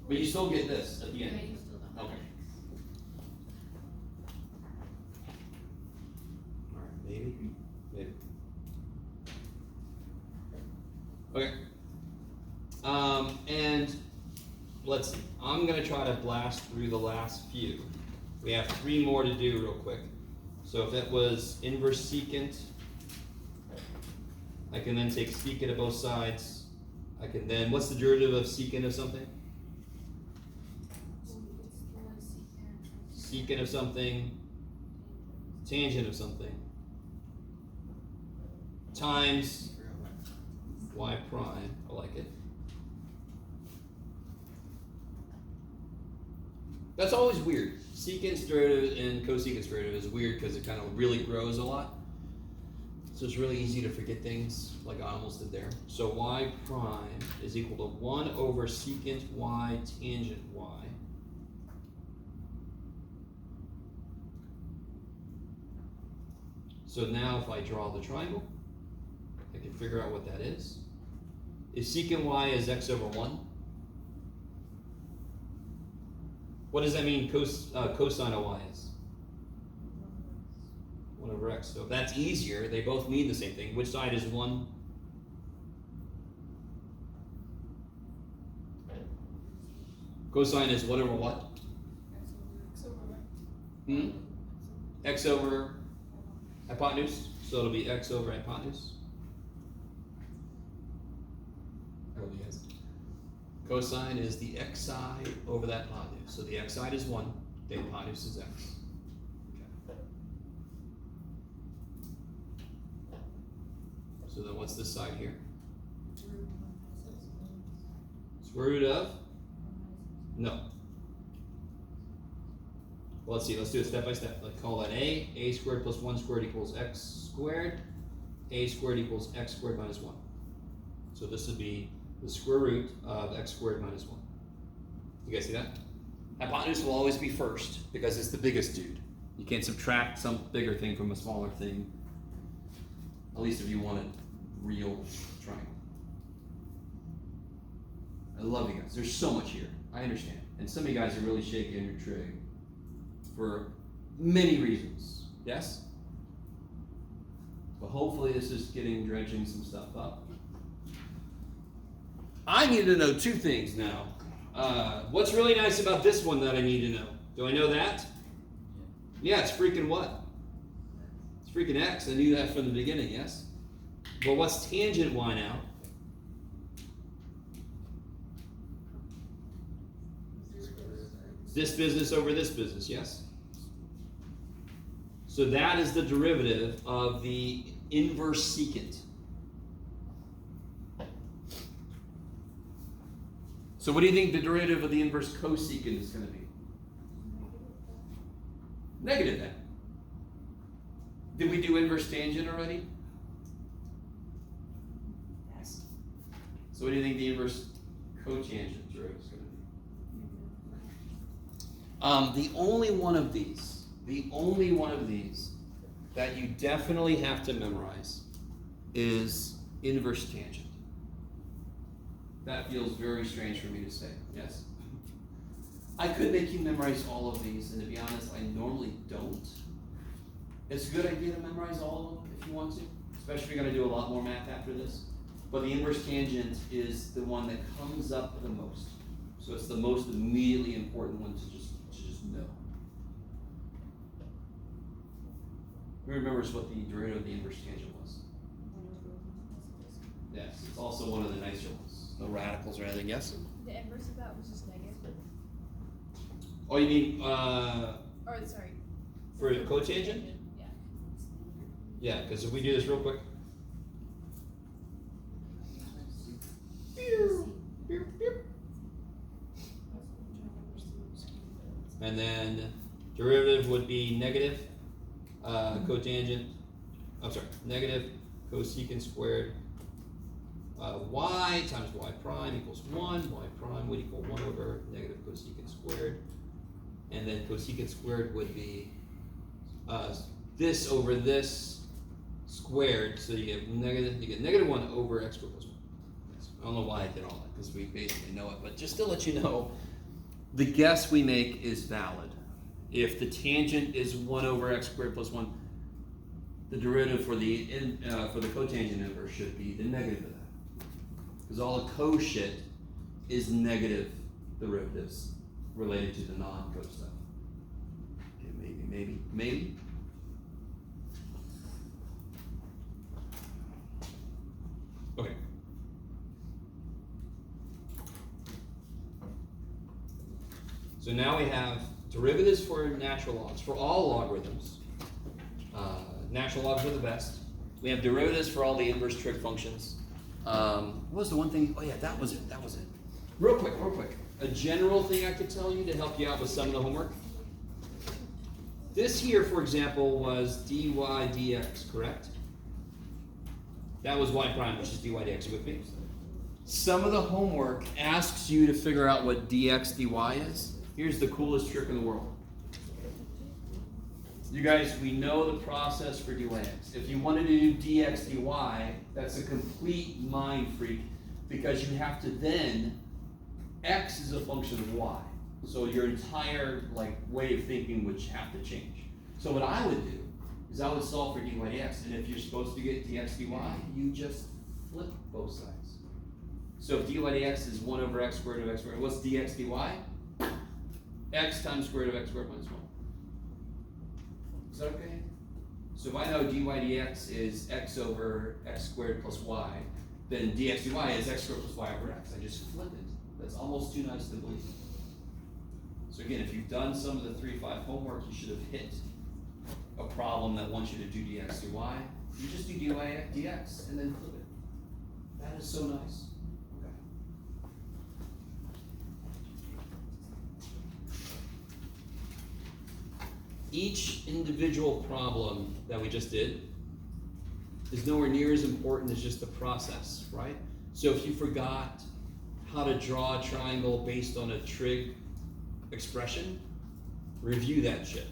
But you still get this at the Yeah, end. you still don't. Okay. Alright, maybe. Okay. And let's see. I'm gonna try to blast through the last few. We have 3 more to do real quick. So if that was inverse secant, I can then take secant of both sides. I can then, what's the derivative of secant of something? Secant of something, tangent of something, times y prime, I like it. That's always weird. Secant's derivative and cosecant's derivative is weird because it kind of really grows a lot. So it's really easy to forget things like I almost did there. So y prime is equal to 1 over secant y tangent y. So now if I draw the triangle, I can figure out what that is. If secant y is x over 1, what does that mean cosine of y is? 1 over x. So if that's easier, they both mean the same thing. Which side is 1? Cosine is 1 over what? X over hypotenuse. So it'll be x over hypotenuse. Oh, yes. Cosine is the x side over that hypotenuse. So the x side is 1, the hypotenuse is x. Okay. So then what's this side here? Square root of? No. Well, let's see, let's do it step by step. Let's call that a squared plus 1 squared equals x squared, a squared equals x squared minus 1. So this would be the square root of x squared minus 1. You guys see that? Hypotenuse will always be first because it's the biggest dude. You can't subtract some bigger thing from a smaller thing, at least if you want a real triangle. I love you guys. There's so much here. I understand. And some of you guys are really shaking your trig for many reasons. Yes? But hopefully this is dredging some stuff up. I need to know two things now. What's really nice about this one that I need to know? Do I know that? Yeah, it's freaking what? It's freaking x. I knew that from the beginning, yes? Well, what's tangent y now? This business over this business, yes? So that is the derivative of the inverse secant. So what do you think the derivative of the inverse cosecant is going to be? Negative then. Did we do inverse tangent already? Yes. So what do you think the inverse cotangent derivative is going to be? The only one of these that you definitely have to memorize is inverse tangent. That feels very strange for me to say, yes? I could make you memorize all of these, and to be honest, I normally don't. It's a good idea to memorize all of them if you want to, especially if you're going to do a lot more math after this. But the inverse tangent is the one that comes up the most. So it's the most immediately important one to just know. Who remembers what the derivative of the inverse tangent was? Yes, it's also one of the nicer ones. No radicals or anything, yes? The inverse of that was just negative. Oh, you mean, Or, sorry. for the cotangent? Yeah. Yeah, because if we do this real quick. And then derivative would be negative cotangent, I'm sorry, negative cosecant squared y times y prime equals 1. Y prime would equal 1 over negative cosecant squared. And then cosecant squared would be this over this squared, so you get negative 1 over x squared plus 1. I don't know why I did all that, because we basically know it, but just to let you know, the guess we make is valid. If the tangent is 1 over x squared plus 1, the derivative for the cotangent inverse should be the negative of that. Because all the co-shit is negative derivatives related to the non-co stuff. Okay, maybe. Okay. So now we have derivatives for natural logs, for all logarithms. Natural logs are the best. We have derivatives for all the inverse trig functions. What was the one thing? Oh yeah, that was it. Real quick. A general thing I could tell you to help you out with some of the homework. This here, for example, was dy dx, correct? That was y prime, which is dy dx. You with me? Some of the homework asks you to figure out what dx dy is. Here's the coolest trick in the world. You guys, we know the process for dx. If you wanted to do dx dy, that's a complete mind freak because you have to then, x is a function of y. So your entire way of thinking would have to change. So what I would do is I would solve for dy dx, and if you're supposed to get dx dy, you just flip both sides. So if dy dx is 1 over x squared of x squared, what's dx dy? X times square root of x squared minus 1. Is that okay? So if I know dy dx is x over x squared plus y, then dx dy is x squared plus y over x. I just flip it. That's almost too nice to believe. So again, if you've done some of the 3-5 homework, you should have hit a problem that wants you to do dx dy. You just do dy dx and then flip it. That is so nice. Okay. each individual problem that we just did is nowhere near as important as just the process, right? So if you forgot how to draw a triangle based on a trig expression, review that shit.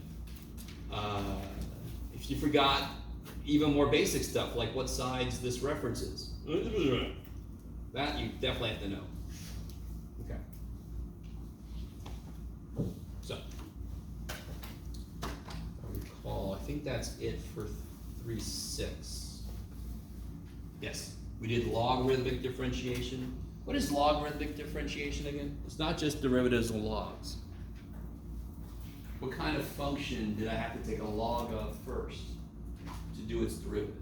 If you forgot even more basic stuff, like what sides this references, that you definitely have to know. Okay. So, I recall, I think that's it for 3.6. Yes, we did logarithmic differentiation. What is logarithmic differentiation again? It's not just derivatives and logs. What kind of function did I have to take a log of first to do its derivative?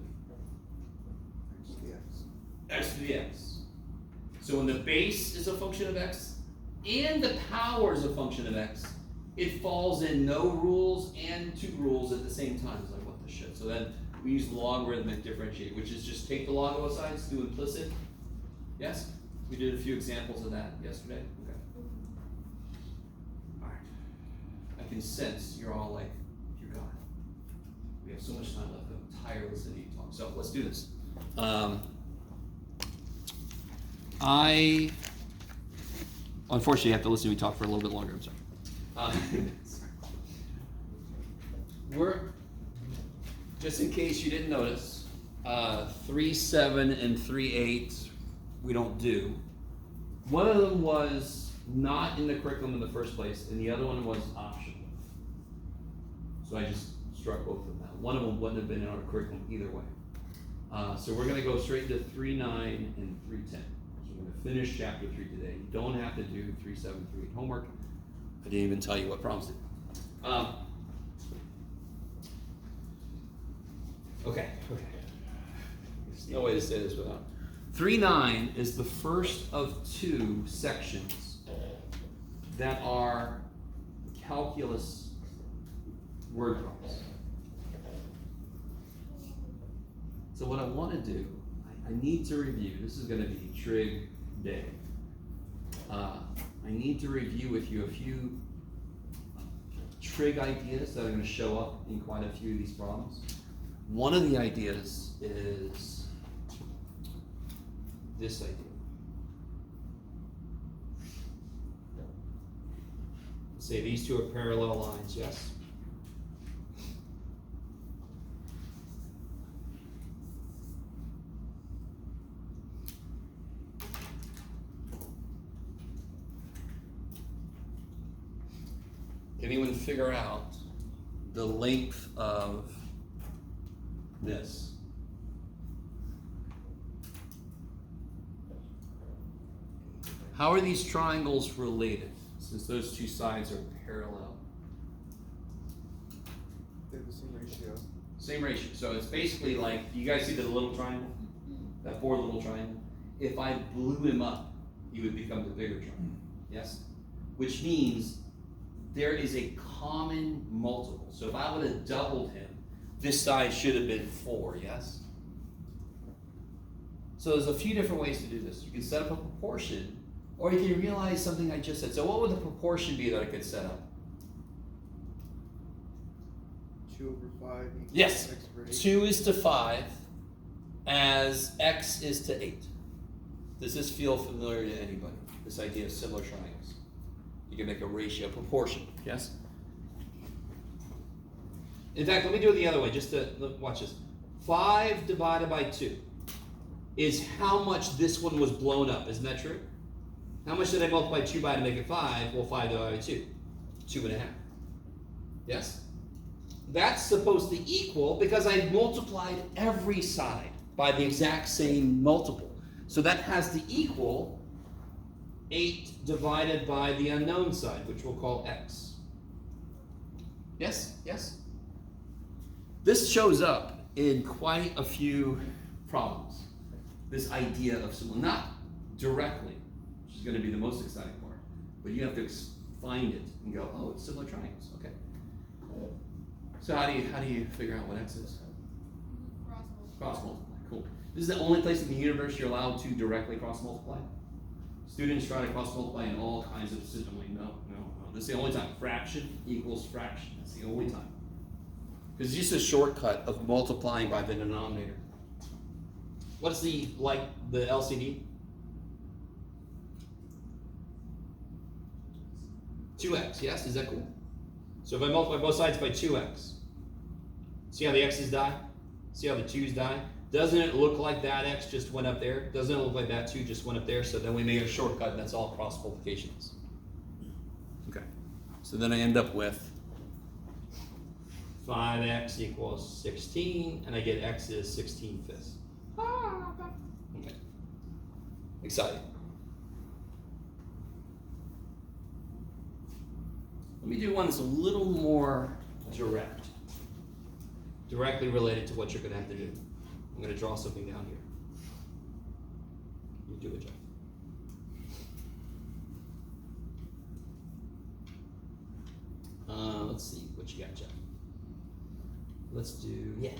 X to the x. So when the base is a function of x and the power is a function of x, it falls in no rules and two rules at the same time. It's like, what the shit? So then we use logarithmic differentiate, which is just take the log of both sides, do implicit. Yes? We did a few examples of that yesterday. Okay. All right. I can sense you're all like, dear God, we have so much time left. I'm tireless in talk. So let's do this. I unfortunately have to listen to me talk for a little bit longer. I'm sorry. We're just in case you didn't notice, 3.7 and 3.8 we don't do. One of them was not in the curriculum in the first place, and the other one was optional. So I just struck both of them out. One of them wouldn't have been in our curriculum either way. So we're going to go straight to 3.9 and 3.10. So we're going to finish chapter 3 today. You don't have to do 3.7, 3.8 homework. I didn't even tell you what problems did. Okay. There's no way to say this without. 3.9 is the first of two sections that are calculus word problems. So what I want to do, I need to review. This is going to be trig day. I need to review with you a few trig ideas that are going to show up in quite a few of these problems. One of the ideas is this idea. Let's say these two are parallel lines, yes? Can anyone figure out the length of this? How are these triangles related, since those two sides are parallel? They're the same ratio. Same ratio. So it's basically like, you guys see the little triangle? That four little triangle? If I blew him up, he would become the bigger triangle. Yes? Which means there is a common multiple. So if I would have doubled him, this side should have been 4, yes? So there's a few different ways to do this. You can set up a proportion, or you can realize something I just said. So what would the proportion be that I could set up? 2/5 equals Yes, x over 8. 2 is to 5 as x is to 8. Does this feel familiar to anybody? This idea of similar triangles. You can make a ratio, proportion, yes? In fact, let me do it the other way, just to look, watch this. 5 divided by 2 is how much this one was blown up, isn't that true? How much did I multiply 2 by to make it 5? Well, 5 divided by 2, 2.5. Yes? That's supposed to equal, because I multiplied every side by the exact same multiple. So that has to equal 8 divided by the unknown side, which we'll call x. Yes? Yes? This shows up in quite a few problems. This idea of similar, not directly, which is going to be the most exciting part, but you have to find it and go, oh, it's similar triangles. Okay. So how do you figure out what x is? Cross multiply. Cool. This is the only place in the universe you're allowed to directly cross multiply. Students try to cross multiply in all kinds of systems. Like, no. This is the only time. Fraction equals fraction. That's the only time. Because it's just a shortcut of multiplying by the denominator. What's the LCD? 2x, yes? Is that cool? So if I multiply both sides by 2x, see how the x's die? See how the 2's die? Doesn't it look like that x just went up there? Doesn't it look like that 2 just went up there? So then we made a shortcut, and that's all cross multiplications. Okay. So then I end up with 5x equals 16, and I get x is 16/5. Okay. Exciting. Let me do one that's a little more direct. Directly related to what you're going to have to do. I'm going to draw something down here. You do it, Jeff. Let's see what you got, Jeff. Let's do, yeah.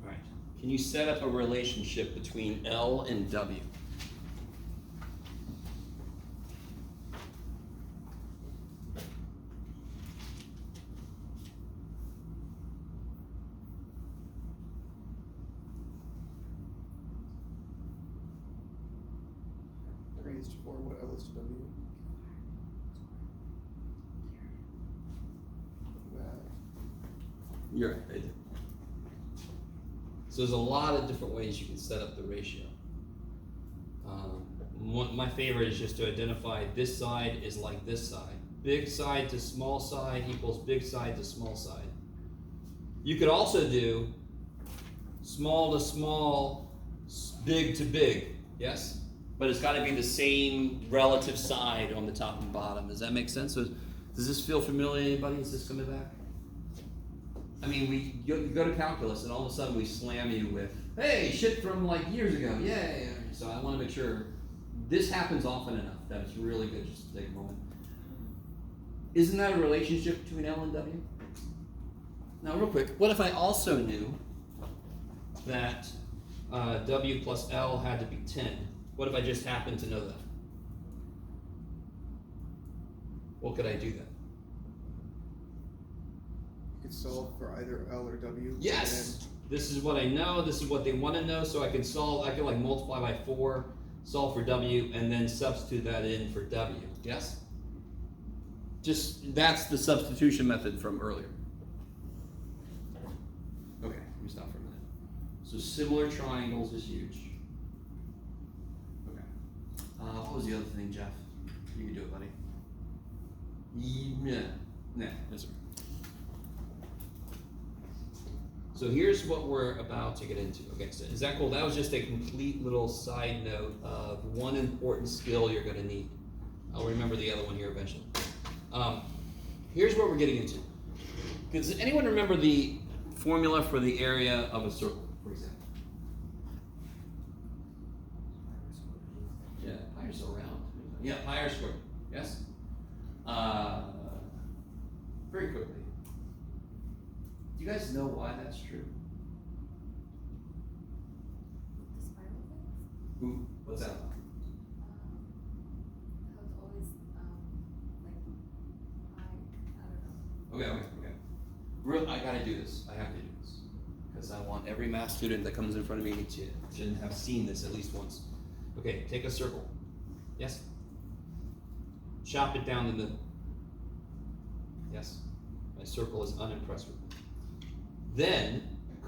All right. Can you set up a relationship between L and W? Raised for what L is to W. You're right. So there's a lot of different ways you can set up the ratio. My favorite is just to identify this side is like this side. Big side to small side equals big side to small side. You could also do small to small, big to big, yes? But it's got to be the same relative side on the top and bottom. Does that make sense? So does this feel familiar to anybody? Is this coming back? I mean, you go to calculus and all of a sudden we slam you with, hey, shit from like years ago, yay. So I want to make sure this happens often enough that it's really good just to take a moment. Isn't that a relationship between L and W? Now real quick, what if I also knew that W plus L had to be 10? What if I just happened to know that? What could I do then? You could solve for either L or W. Yes! This is what I know, this is what they want to know, so I can solve, I can like multiply by 4, solve for W, and then substitute that in for W. Yes? Just, that's the substitution method from earlier. Okay, let me stop for a minute. So similar triangles is huge. Okay. What was the other thing, Jeff? You can do it, buddy. Yeah. Nah, that's right. So here's what we're about to get into. Okay, so is that cool? That was just a complete little side note of one important skill you're going to need. I'll remember the other one here eventually. Here's what we're getting into. Does anyone remember the formula for the area of a circle, for example? Yeah, pi r so round. Yeah, pi r squared. Yes? Very quickly. Do you guys know why that's true? The spiral things? Ooh, what's that about? How it's always, I don't know. Okay. I gotta do this. I have to do this. Because I want every math student that comes in front of me to have seen this at least once. Okay, take a circle. Yes? Chop it down the middle. Yes? My circle is unimpressed with me. Then,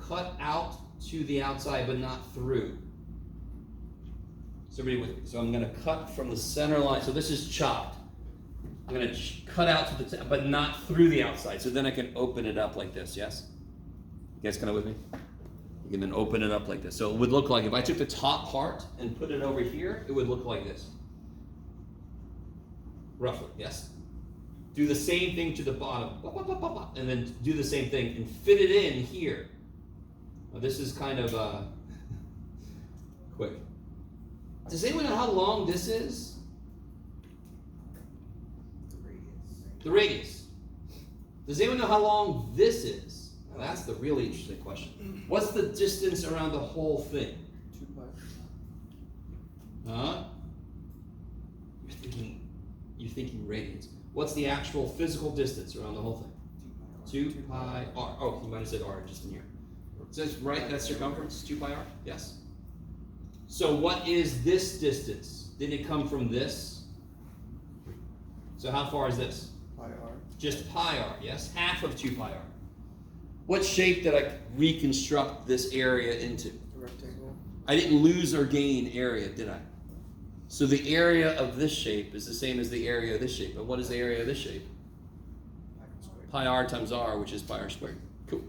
cut out to the outside but not through. So everybody with me. So I'm gonna cut from the center line. So this is chopped. I'm gonna cut out to the but not through the outside. So then I can open it up like this, yes? You guys kind of with me? You can then open it up like this. So it would look like, if I took the top part and put it over here, it would look like this. Roughly, yes? Do the same thing to the bottom, and then do the same thing and fit it in here. Now this is kind of quick. Does anyone know how long this is? The radius. Does anyone know how long this is? Now that's the really interesting question. What's the distance around the whole thing? 2 pi. Huh? You're thinking thinking radians. What's the actual physical distance around the whole thing? 2 pi r. Oh, you might have said r just in here. So that's right, that's circumference, 2 pi r? Yes. So what is this distance? Did it come from this? So how far is this? Pi r. Just pi r, yes? Half of 2 pi r. What shape did I reconstruct this area into? A rectangle. I didn't lose or gain area, did I? So the area of this shape is the same as the area of this shape. But what is the area of this shape? Pi squared. Pi r times r, which is pi r squared. Cool.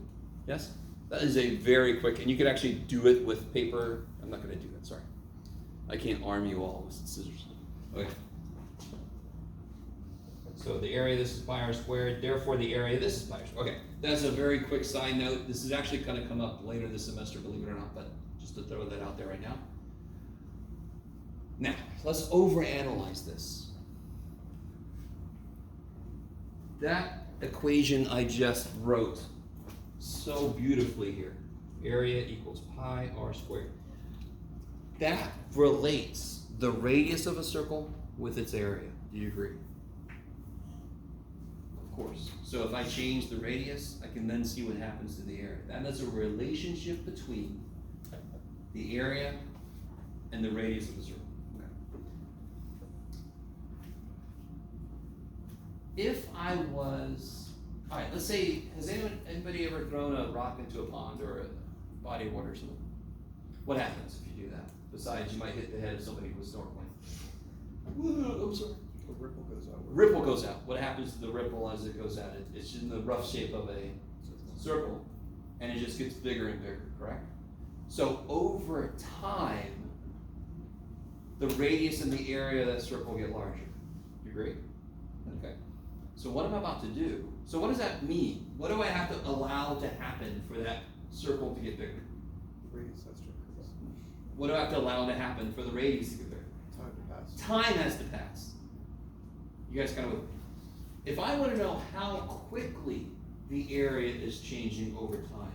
Yes? That is a very quick, and you could actually do it with paper. I'm not going to do that, sorry. I can't arm you all with scissors. Okay. So the area of this is pi r squared, therefore the area of this is pi r squared. Okay, that's a very quick side note. This is actually going to come up later this semester, believe it or not, but just to throw that out there right now. Now, let's overanalyze this. That equation I just wrote so beautifully here, area equals pi r squared. That relates the radius of a circle with its area. Do you agree? Of course. So if I change the radius, I can then see what happens to the area. That is a relationship between the area and the radius of the circle. If I was, all right, let's say, has anybody ever thrown a rock into a pond or a body of water or something? What happens if you do that? Besides, you might hit the head of somebody who was snorkeling. I'm sorry. A ripple goes out. Ripple goes out. What happens to the ripple as it goes out? It's in the rough shape of a circle, and it just gets bigger and bigger, correct? So over time, the radius and the area of that circle get larger. You agree? Okay. So what I'm about to do, so what does that mean? What do I have to allow to happen for that circle to get bigger? Radius has to increase. What do I have to allow to happen for the radius to get bigger? Time to pass. Time has to pass. You guys kind of, if I want to know how quickly the area is changing over time,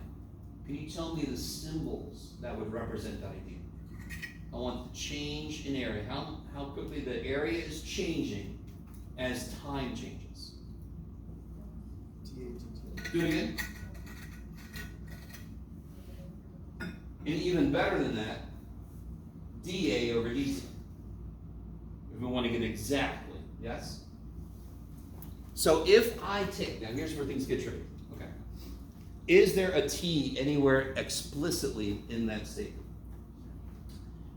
can you tell me the symbols that would represent that idea? I want the change in area, how quickly the area is changing as time changes. TATT. Do it again. And even better than that, dA over dt. If we want to get exactly, yes? So if I take, now here's where things get tricky, okay? Is there a t anywhere explicitly in that statement?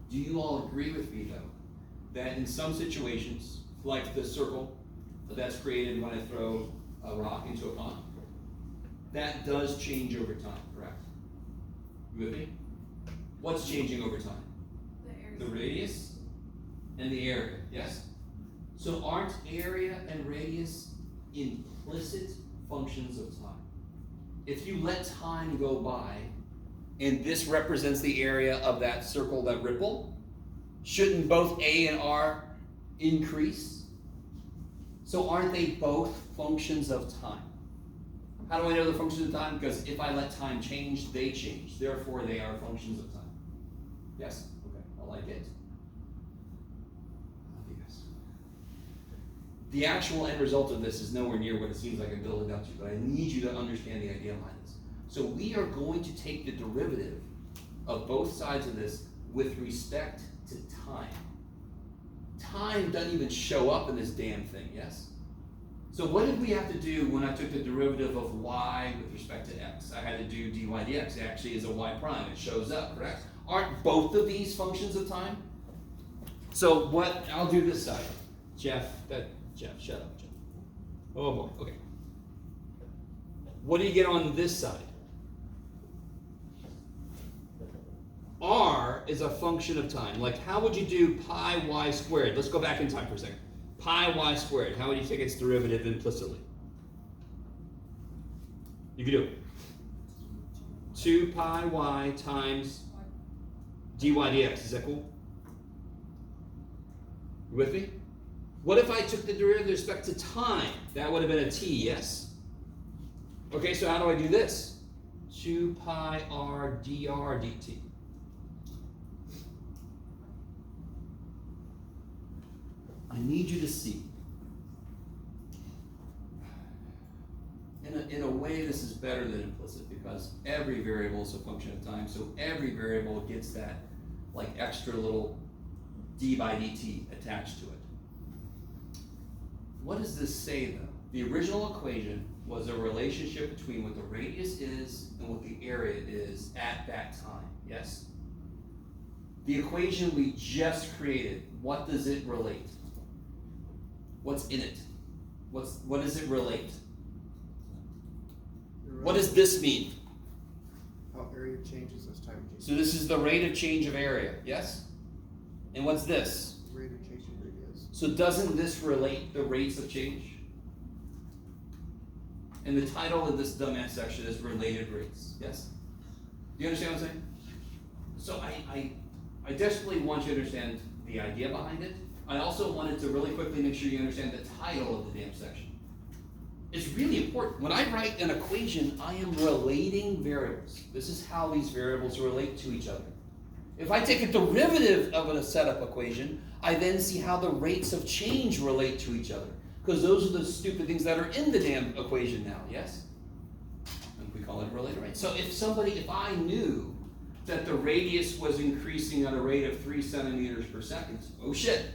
Do you all agree with me though, that in some situations, like the circle that's created when I throw a rock into a pond, that does change over time, correct? You with me? What's changing over time? The radius and the area, yes? So aren't area and radius implicit functions of time? If you let time go by, and this represents the area of that circle, that ripple, shouldn't both A and R increase? So aren't they both functions of time? How do I know the functions of time? Because if I let time change, they change. Therefore, they are functions of time. Yes? Okay, I like it. Love you guys. The actual end result of this is nowhere near what it seems like I'm building up to, but I need you to understand the idea behind this. So we are going to take the derivative of both sides of this with respect to time. Time doesn't even show up in this damn thing, yes? So what did we have to do when I took the derivative of y with respect to x? I had to do dy dx. It actually is a y prime. It shows up, correct? Aren't both of these functions of time? So what, I'll do this side. Jeff, shut up, Jeff. Oh boy, okay. What do you get on this side? R is a function of time. Like, how would you do pi y squared? Let's go back in time for a second. Pi y squared, how would you take its derivative implicitly? You could do it. 2 pi y times dy dx. Is that cool? You with me? What if I took the derivative with respect to time? That would have been a t, yes? Okay, so how do I do this? 2 pi r dr dt. I need you to see in a way, this is better than implicit because every variable is a function of time, so every variable gets that like extra little d by dt attached to it. What does this say though? The original equation was a relationship between what the radius is and what the area is at that time, yes? The equation we just created, what does it relate? What's in it? What does it relate? What does this mean? How area changes as time changes. So this is the rate of change of area, yes? And what's this? Rate of change in radius. So doesn't this relate the rates of change? And the title of this dumbass section is related rates, yes? Do you understand what I'm saying? So I desperately want you to understand the idea behind it. I also wanted to really quickly make sure you understand the title of the damn section. It's really important. When I write an equation, I am relating variables. This is how these variables relate to each other. If I take a derivative of a setup equation, I then see how the rates of change relate to each other. Because those are the stupid things that are in the damn equation now, yes? And we call it related rate. So if I knew that the radius was increasing at a rate of 3 centimeters per second, oh shit.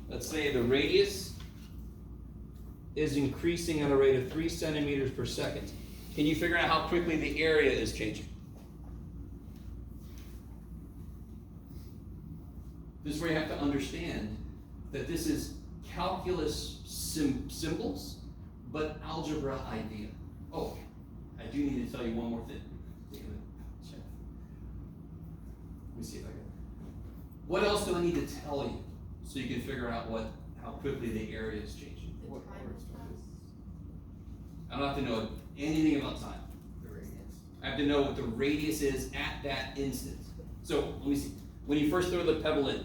Let's say the radius is increasing at a rate of 3 centimeters per second. Can you figure out how quickly the area is changing? This is where you have to understand that this is calculus symbols, but algebra idea. Oh, I do need to tell you one more thing. Damn it. Check. Let me see if I can. What else do I need to tell you so you can figure out how quickly the area is changing? The What time order is I don't have to know anything about time. the radius? I have to know what the radius is at that instant. So let me see. When you first throw the pebble in,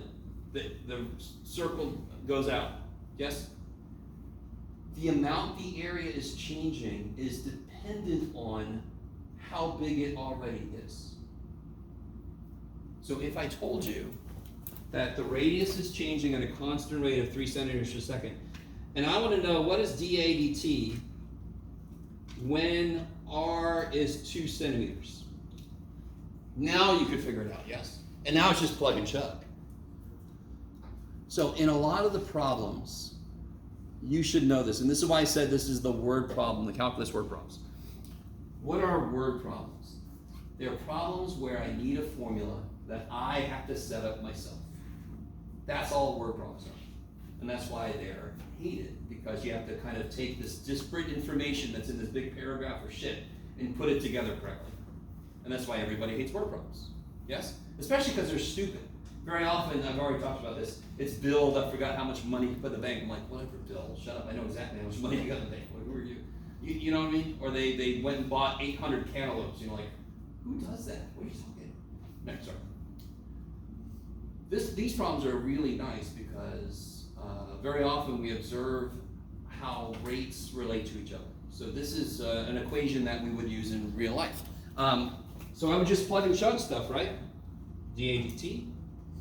the circle goes out. Yes? The amount the area is changing is dependent on how big it already is. So if I told you that the radius is changing at a constant rate of 3 centimeters per second, and I want to know what is dA dt when r is 2 centimeters. Now you could figure it out, yes? And now it's just plug and chug. So in a lot of the problems, you should know this, and this is why I said this is the word problem, the calculus word problems. What are word problems? They're problems where I need a formula that I have to set up myself. That's all word problems are. And that's why they're hated, because you have to kind of take this disparate information that's in this big paragraph or shit and put it together correctly. And that's why everybody hates word problems. Yes? Especially because they're stupid. Very often, I've already talked about this, it's Bill, I forgot how much money you put in the bank. I'm like, whatever, Bill, shut up. I know exactly how much money you got in the bank. Like, who are you? You know what I mean? Or they went and bought 800 cantaloupes. You know, like, who does that? What are you talking? Next, sorry. These problems are really nice because very often we observe how rates relate to each other. So this is an equation that we would use in real life. So I would just plug and chug stuff, right? dA dt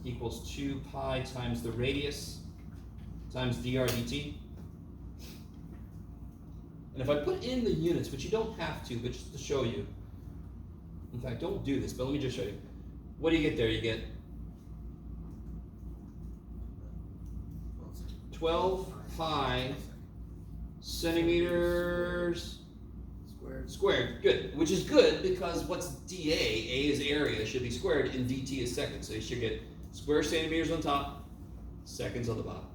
equals 2 pi times the radius times dr dt. And if I put in the units, which you don't have to, but just to show you, in fact, don't do this, but let me just show you. What do you get there? You get 12 pi centimeters squared. Good. Which is good because what's dA? A is area, should be squared, and dt is seconds. So you should get square centimeters on top, seconds on the bottom.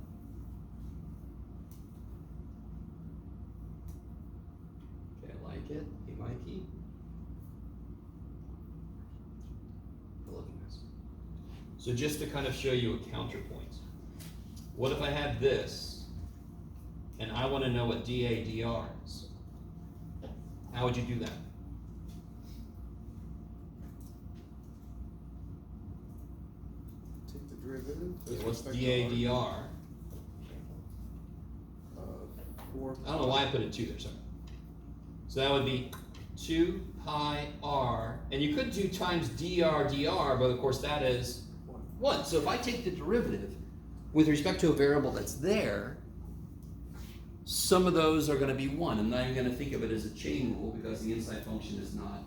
Okay, I like it. Hey, Mikey. I love you guys. So just to kind of show you a counterpoint. What if I had this, and I want to know what dA dr is? How would you do that? Take the derivative. Okay, what's dA dr? 4 I don't know why I put a 2 there, sorry. So that would be 2 pi r, and you could do times dr, but of course that is 1. So if I take the derivative with respect to a variable that's there, Some of those are gonna be 1. I'm not even gonna think of it as a chain rule because the inside function is not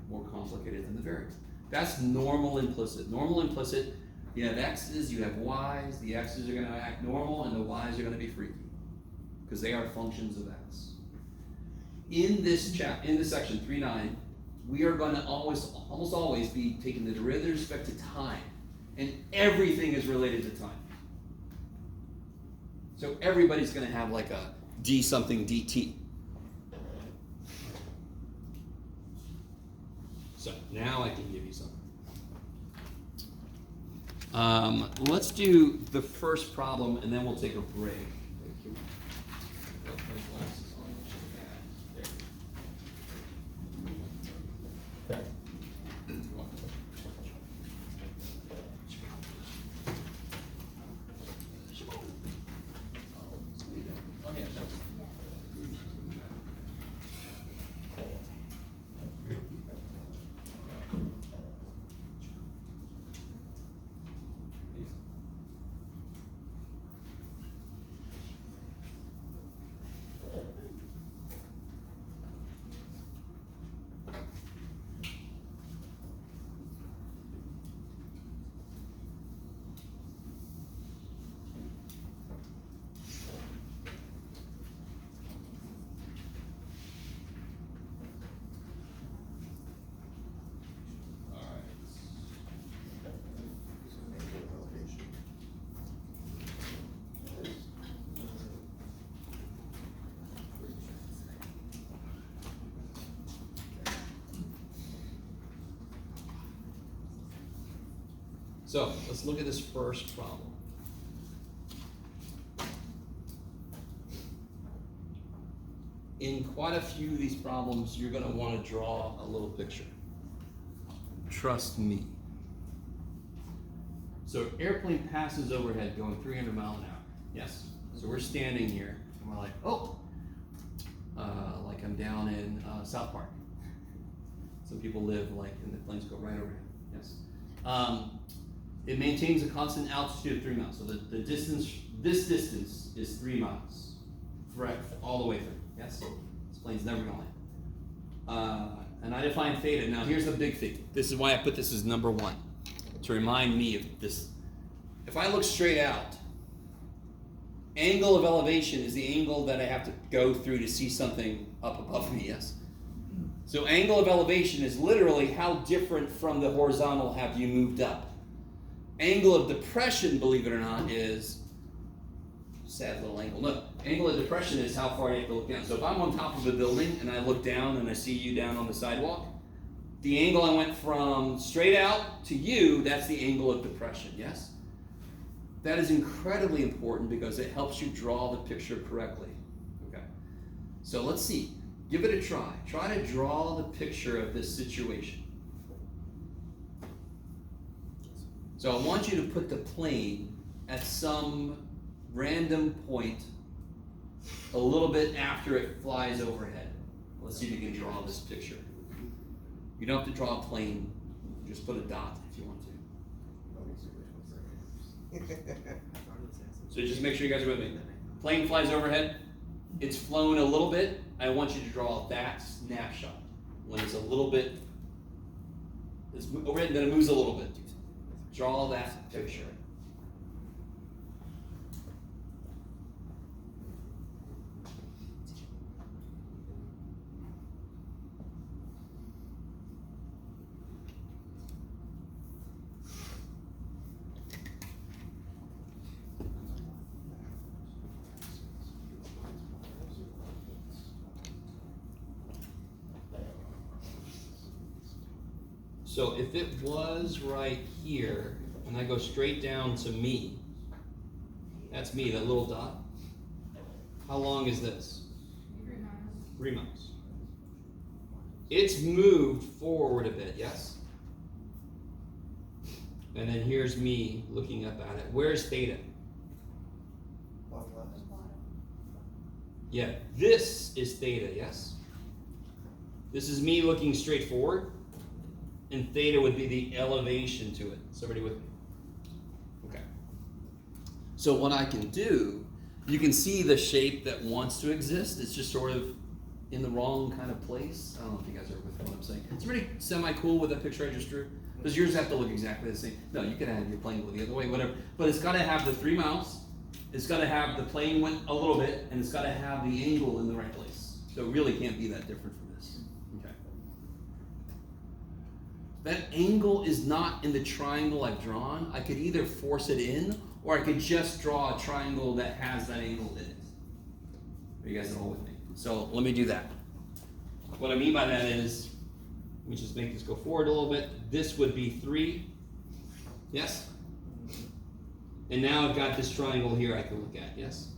more complicated than the variable. That's normal implicit. Normal implicit, you have x's, you have y's, the x's are gonna act normal and the y's are gonna be freaky because they are functions of x. In this section 3.9, we are gonna almost always be taking the derivative with respect to time, and everything is related to time. So everybody's gonna have like a d something dt. So now I can give you something. Let's do the first problem and then we'll take a break. So let's look at this first problem. In quite a few of these problems, you're going to want to draw a little picture. Trust me. So airplane passes overhead going 300 miles an hour. Yes. So we're standing here and we're like, oh, like I'm down in South Park. Some people live like, and the planes go right overhead. Yes. It maintains a constant altitude of 3 miles. So the distance, this distance is 3 miles, all the way through. Yes? This plane's never gonna land. And I define theta. Now here's the big thing. This is why I put this as number 1, to remind me of this. If I look straight out, angle of elevation is the angle that I have to go through to see something up above me, yes? So angle of elevation is literally how different from the horizontal have you moved up. Angle of depression, believe it or not, is sad little angle. No, angle of depression is how far you have to look down. So if I'm on top of a building and I look down and I see you down on the sidewalk, the angle I went from straight out to you, that's the angle of depression, yes? That is incredibly important because it helps you draw the picture correctly. Okay. So let's see. Give it a try. Try to draw the picture of this situation. So I want you to put the plane at some random point a little bit after it flies overhead. Let's see if you can draw this picture. You don't have to draw a plane, just put a dot if you want to. So just make sure you guys are with me. Plane flies overhead, it's flown a little bit. I want you to draw that snapshot when it's a little bit, it's overhead, then it moves a little bit. Draw that picture. So if it was right here, and I go straight down to me, that's me, that little dot. How long is this? 3 miles. 3 miles. It's moved forward a bit, yes? And then here's me looking up at it. Where's theta? Yeah, this is theta, yes? This is me looking straight forward, and theta would be the elevation to it. Is everybody with me? Okay. So what I can do You can see the shape that wants to exist. It's just sort of in the wrong kind of place. I don't know if you guys are with what I'm saying. It's pretty semi-cool with that picture I just drew. Does yours have to look exactly the same? No, you can have your plane go the other way, whatever. But it's got to have the 3 miles. It's got to have the plane went a little bit, and it's got to have the angle in the right place. So it really can't be that different from this. Okay. That angle is not in the triangle I've drawn. I could either force it in, or I could just draw a triangle that has that angle in it. Are you guys all with me? So let me do that. What I mean by that is, let me just make this go forward a little bit. This would be 3. Yes? And now I've got this triangle here I can look at. Yes?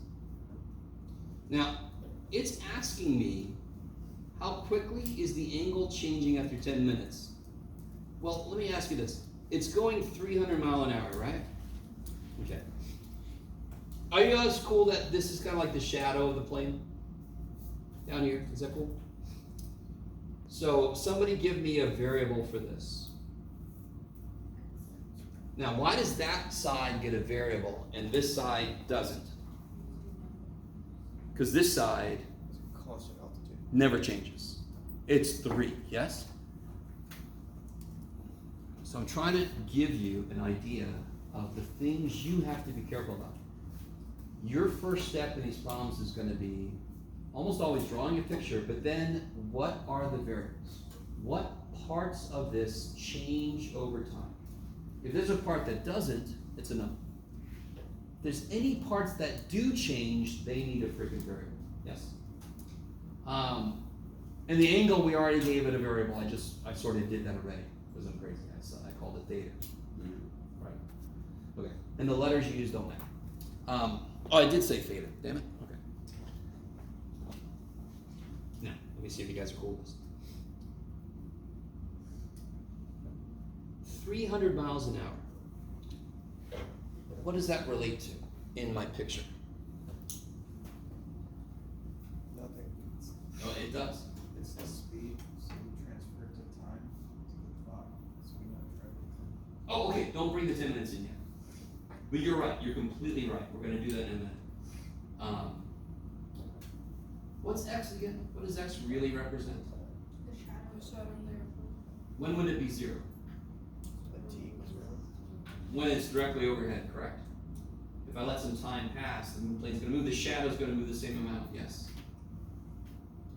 Now, it's asking me, how quickly is the angle changing after 10 minutes? Well, let me ask you this. It's going 300 miles an hour, right? Okay. Are you guys cool that this is kind of like the shadow of the plane? Down here, is that cool? So somebody give me a variable for this. Now, why does that side get a variable and this side doesn't? Because this side Constant altitude. never changes. It's 3, yes? So I'm trying to give you an idea of the things you have to be careful about. Your first step in these problems is going to be almost always drawing a picture, but then what are the variables? What parts of this change over time? If there's a part that doesn't, it's a no. If there's any parts that do change, they need a freaking variable. Yes? And the angle, we already gave it a variable. I sort of did that already because I'm crazy. I called it theta. Right? Okay. And the letters you use don't matter. Oh, I did say theta. Damn it. Okay. Now, let me see if you guys are cool with this. 300 miles an hour. What does that relate to in my picture? Nothing. Oh, it does. It's the speed, so we transfer it to time to the clock, so we know it's right. Oh, okay. Don't bring the 10 minutes in yet. But you're right. You're completely right. We're going to do that in a minute. What's x again? What does x really represent? The shadow there. When would it be 0? A T was wrong. When it's directly overhead, correct? If I let some time pass, the plane's going to move. The shadow's going to move the same amount, yes?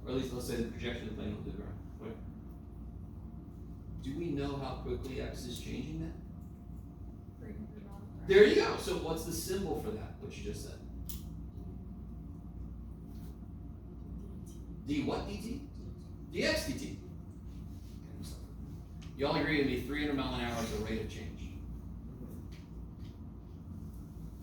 Or at least let's say the projection of the plane will do right. Wait. Do we know how quickly x is changing that? 300 miles an hour. There you go. So what's the symbol for that, what you just said? D what dt? dx dt. You all agree with me, 300 miles an hour is the rate of change.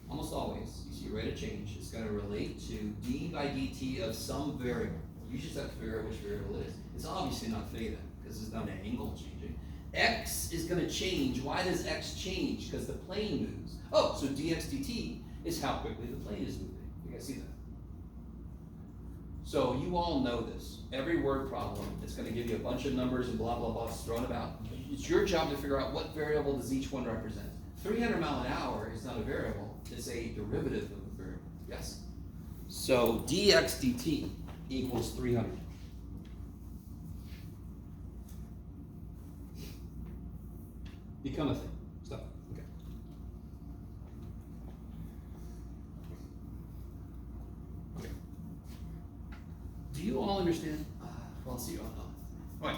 Almost always, you see rate of change. It's going to relate to d by dt of some variable. You just have to figure out which variable it is. It's obviously not theta, because it's not an angle changing. X is going to change. Why does x change? Because the plane moves. Oh, so dx dt is how quickly the plane is moving. You guys see that? So you all know this. Every word problem, it's going to give you a bunch of numbers and blah, blah, blah thrown about. It's your job to figure out what variable does each one represent. 300 miles an hour is not a variable. It's a derivative of a variable. Yes? So dx dt equals 300. Become a thing. Stop. Okay. Okay. Do you all understand? Well, let's see. All right.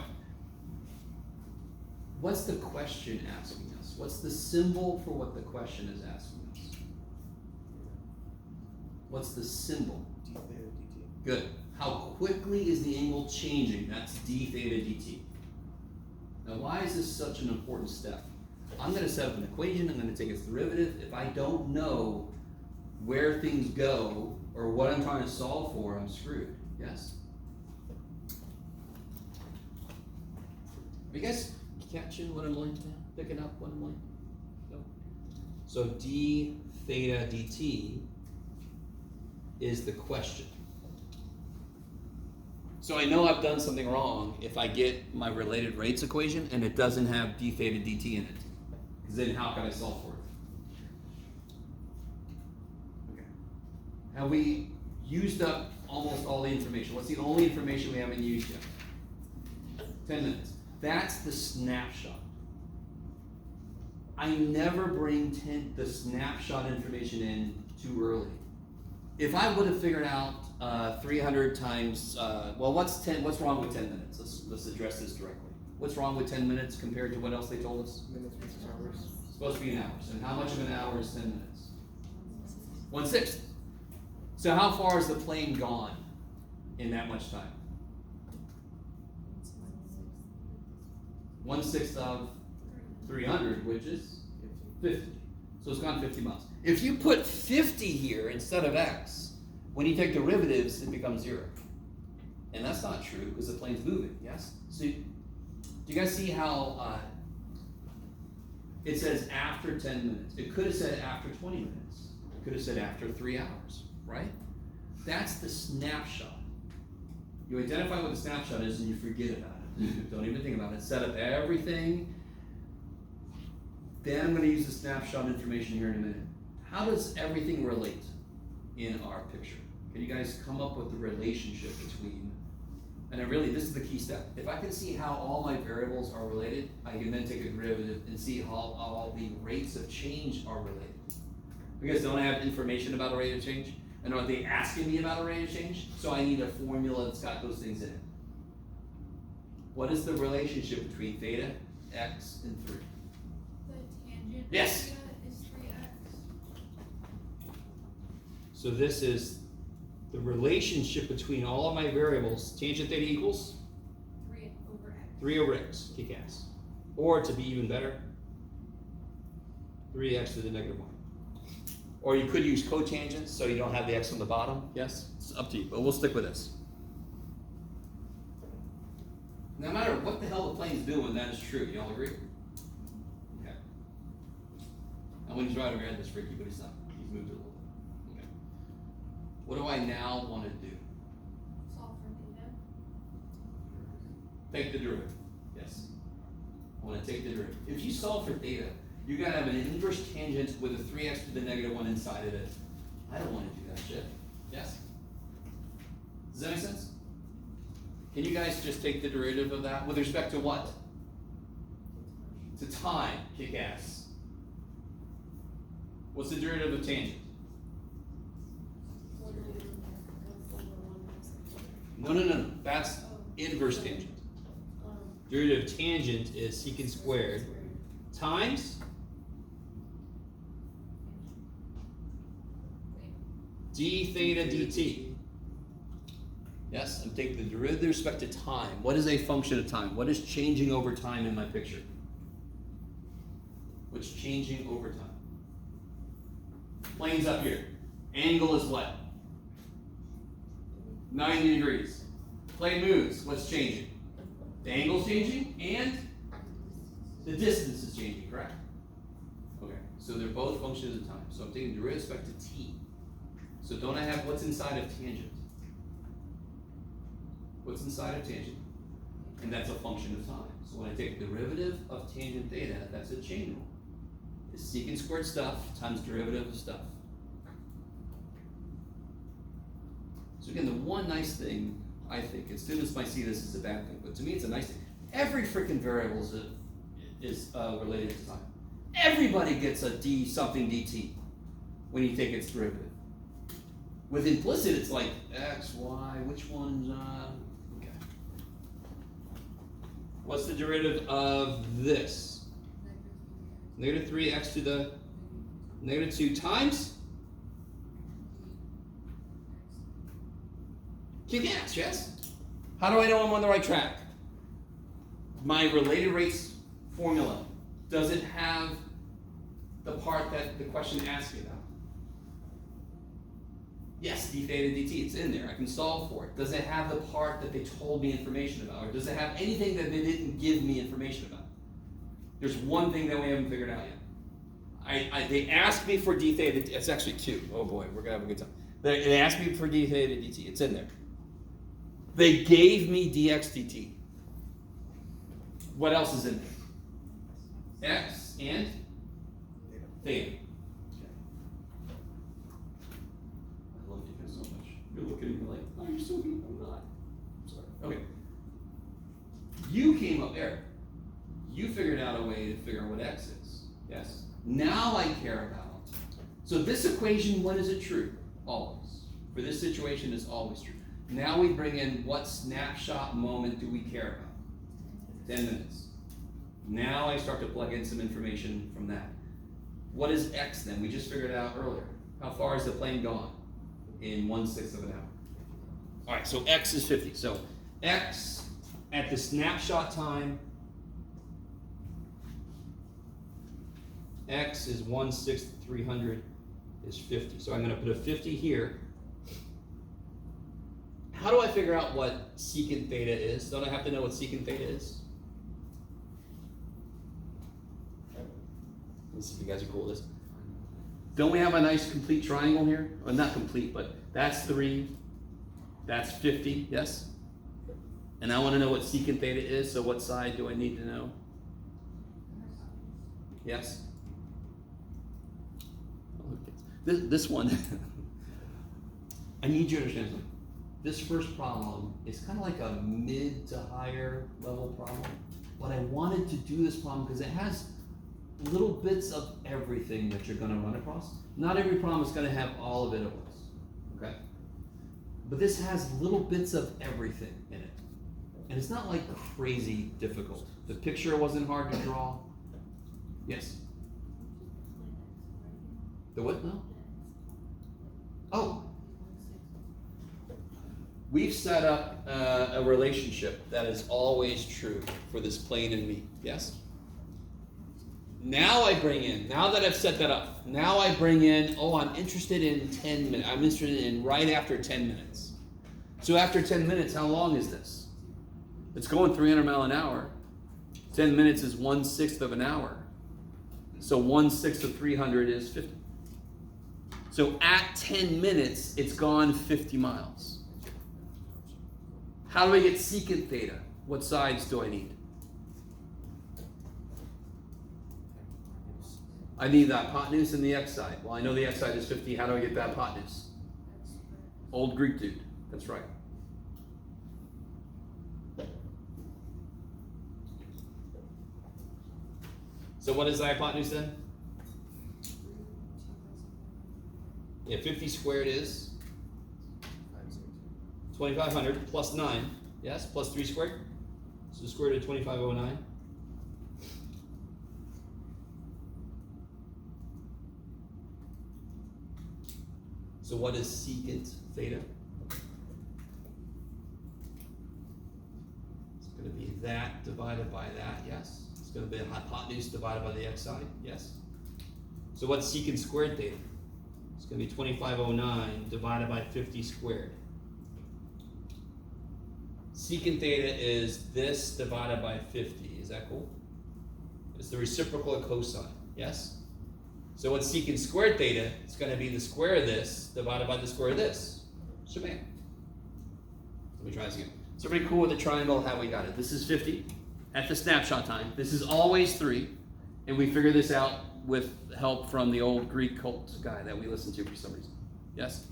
What's the question asking us? What's the symbol for what the question is asking us? What's the symbol? D theta dt. Good. How quickly is the angle changing? That's d theta dt. Now, why is this such an important step? I'm going to set up an equation. I'm going to take its derivative. If I don't know where things go or what I'm trying to solve for, I'm screwed. Yes? Are you guys catching what I'm laying down? Picking up what I'm laying? No? So d theta dt is the question. So I know I've done something wrong if I get my related rates equation and it doesn't have d theta dt in it. Because then how can I solve for it? Okay. Have we used up almost all the information? What's the only information we haven't used yet? 10 minutes. That's the snapshot. I never bring the snapshot information in too early. If I would have figured out 300 times, well, what's wrong with 10 minutes? Let's address this directly. What's wrong with 10 minutes compared to what else they told us? Minutes versus hours. It's supposed to be in hours. And how much of an hour is 10 minutes? 1/6. So how far is the plane gone in that much time? 1/6 of 300, which is 50. So it's gone 50 miles. If you put 50 here instead of x, when you take derivatives, it becomes 0. And that's not true because the plane's moving, yes? So do you guys see how it says after 10 minutes? It could have said after 20 minutes. It could have said after 3 hours, right? That's the snapshot. You identify what the snapshot is and you forget about it. Don't even think about it. Set up everything. Then I'm going to use the snapshot information here in a minute. How does everything relate in our picture? Can you guys come up with the relationship between, and really this is the key step. If I can see how all my variables are related, I can then take a derivative and see how all the rates of change are related. You guys don't have information about a rate of change? And are they asking me about a rate of change? So I need a formula that's got those things in it. What is the relationship between theta, x, and 3? The tangent Yes. theta is 3x. So this is the relationship between all of my variables. Tangent theta equals 3 over x. 3 over x, kick ass. Or to be even better, 3x to the negative 1. Or you could use cotangents so you don't have the x on the bottom. Yes, it's up to you, but we'll stick with this. No matter what the hell the plane's doing, that is true. You all agree? Okay. And when he's right overhead, that's freaky, but he's not. He's moved it a little bit. Okay. What do I now want to do? Solve for theta. Take the derivative. Yes. I want to take the derivative. If you solve for theta, you gotta have an inverse tangent with a 3x to the negative 1 inside of it. I don't want to do that shit. Yes? Does that make sense? Can you guys just take the derivative of that with respect to what? To time, kick ass. What's the derivative of tangent? No. That's inverse tangent. Derivative of tangent is secant squared times d theta dt. Yes, I'm taking the derivative with respect to time. What is a function of time? What is changing over time in my picture? What's changing over time? Plane's up here. Angle is what? 90 degrees. Plane moves. What's changing? The angle's changing and the distance is changing, correct? Okay, so they're both functions of time. So I'm taking derivative with respect to t. So don't I have what's inside of tangent? What's inside of tangent? And that's a function of time. So when I take the derivative of tangent theta, that's a chain rule. It's secant squared stuff times derivative of stuff. So again, the one nice thing, I think, and students might see this as a bad thing, but to me it's a nice thing. Every freaking variable is related to time. Everybody gets a d something dt when you take its derivative. With implicit, it's like x, y, which one's okay. What's the derivative of this? Negative 3x to the negative 2 times? Kick ass, yes? How do I know I'm on the right track? My related rates formula, does it have the part that the question asked me about? Yes, d theta dt, it's in there. I can solve for it. Does it have the part that they told me information about? Or does it have anything that they didn't give me information about? There's one thing that we haven't figured out yet. They asked me for d theta, it's actually 2. Oh boy, we're gonna have a good time. They asked me for d theta dt, it's in there. They gave me dx dt. What else is in there? X and theta. I love you You're looking at me like, oh, you're so mean. I'm not. I'm sorry. Okay. You came up there. You figured out a way to figure out what x is. Yes? Now I care about. So this equation, when is it true? Always. For this situation, it's always true. Now we bring in what snapshot moment do we care about? 10 minutes. Now I start to plug in some information from that. What is x then? We just figured it out earlier. How far is the plane gone? In 1/6 of an hour. All right, so x is 50. So x at the snapshot time, x is 1/6 of 300 is 50. So I'm going to put a 50 here. How do I figure out what secant theta is? Don't I have to know what secant theta is? Let me see if you guys are cool with this. Don't we have a nice complete triangle here? Well, not complete, but that's 3, that's 50, yes? And I want to know what secant theta is, so what side do I need to know? Yes? This one, I need you to understand something. This first problem is kind of like a mid to higher level problem, but I wanted to do this problem because it has little bits of everything that you're going to run across. Not every problem is going to have all of it at once, okay? But this has little bits of everything in it. And it's not like crazy difficult. The picture wasn't hard to draw. Yes? The what now? Oh. We've set up a relationship that is always true for this plane and me, yes? Now I bring in, now that I've set that up, now I bring in, oh, I'm interested in 10 minutes. I'm interested in right after 10 minutes. So after 10 minutes, how long is this? It's going 300 miles an hour. 10 minutes is 1/6 of an hour. So 1/6 of 300 is 50. So at 10 minutes, it's gone 50 miles. How do I get secant theta? What sides do I need? I need the hypotenuse and the x side. Well, I know the x side is 50. How do I get the hypotenuse? Old Greek dude. That's right. So what is the hypotenuse then? Yeah, 50 squared is 2,500 plus 9. Yes, plus 3 squared. So square root of 2,509. So what is secant theta? It's going to be that divided by that, yes. It's going to be the hypotenuse divided by the x side, yes. So what's secant squared theta? It's going to be 2,509 divided by 50 squared. Secant theta is this divided by 50. Is that cool? It's the reciprocal of cosine, yes? So what's secant squared theta? It's going to be the square of this divided by the square of this. So bam. Let me try this again. Is everybody cool with the triangle, how we got it? This is 50 at the snapshot time. This is always 3. And we figure this out with help from the old Greek cult guy that we listen to for some reason. Yes?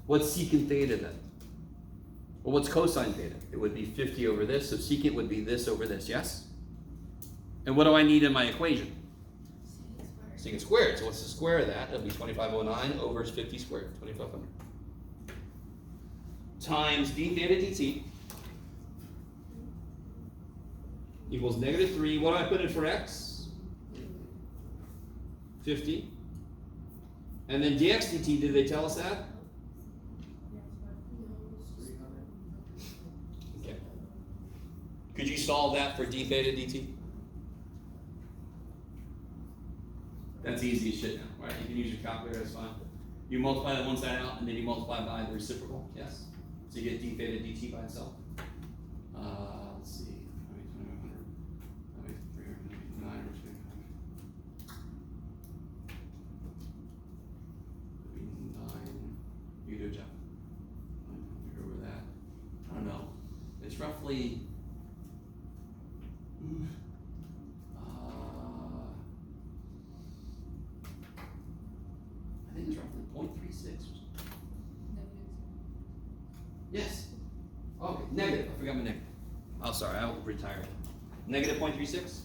What's secant theta then? Well, what's cosine theta? It would be 50 over this, so secant would be this over this, yes? And what do I need in my equation? Secant squared. So what's the square of that? It'll be 2,509 over 50 squared, 2,500. Times d theta dt equals -3. What do I put in for x? 50. And then dx dt, did they tell us that? Okay. Could you solve that for d theta dt? That's easy as shit now, right? You can use your calculator, that's fine. You multiply that one side out, and then you multiply by the reciprocal, yes? So you get d theta dt by itself. Let's see. 309 or 9. You do a job. Figure over that. I don't know. It's roughly. I think it's roughly 0.36 or something. negative. I forgot my negative. Oh, sorry, I retired. Negative 0.36.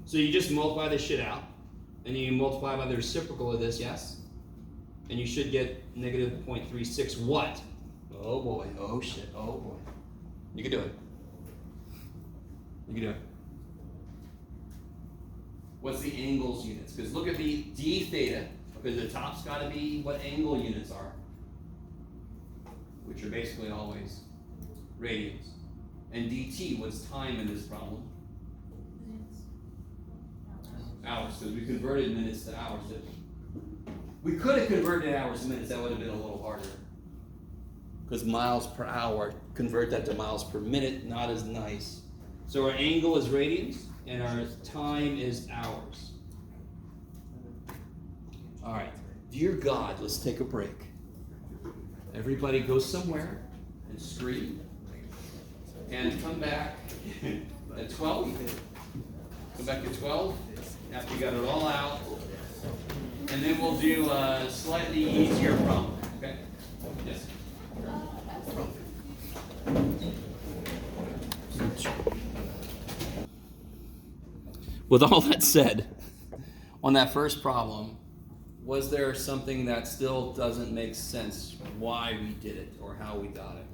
So you just multiply this shit out, and you multiply by the reciprocal of this, yes? And you should get negative 0.36 what? Oh boy, oh shit, oh boy. You can do it. You can do it. What's the angles units? Because look at the d theta, because the top's got to be what angle units are, which are basically always radians. And dt, what's time in this problem? Hours, because we converted minutes to hours, didn't we? We could have converted hours to minutes, that would have been a little harder. Because miles per hour, convert that to miles per minute, not as nice. So our angle is radians, and our time is hours. All right, dear God, let's take a break. Everybody go somewhere and scream, and come back at 12. Come back at 12, after you got it all out, and then we'll do a slightly easier problem, okay? Yes? With all that said, on that first problem, was there something that still doesn't make sense why we did it or how we got it?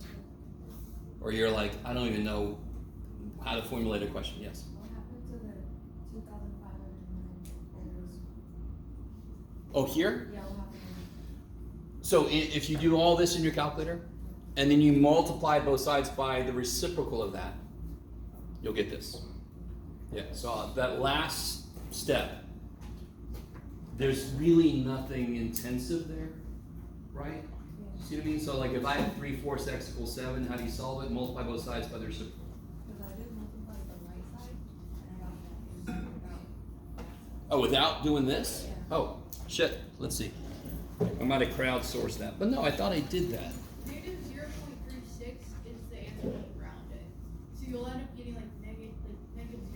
Or you're like, I don't even know how to formulate a question. Yes? What happened to the 2,509? Oh, here? Yeah, what happened? So if you do all this in your calculator, and then you multiply both sides by the reciprocal of that, you'll get this. Yeah, so that last step, there's really nothing intensive there, right? See what I mean? So like if I have 3/4 x equals 7, how do you solve it? Multiply both sides by the reciprocal. Because I did multiply the right side, and I got that. Oh, without doing this? Yeah. Oh, shit. Let's see. I might have crowdsourced that. But no, I thought I did that. Negative 0.36 is the answer when you round it. So you'll end up getting like negative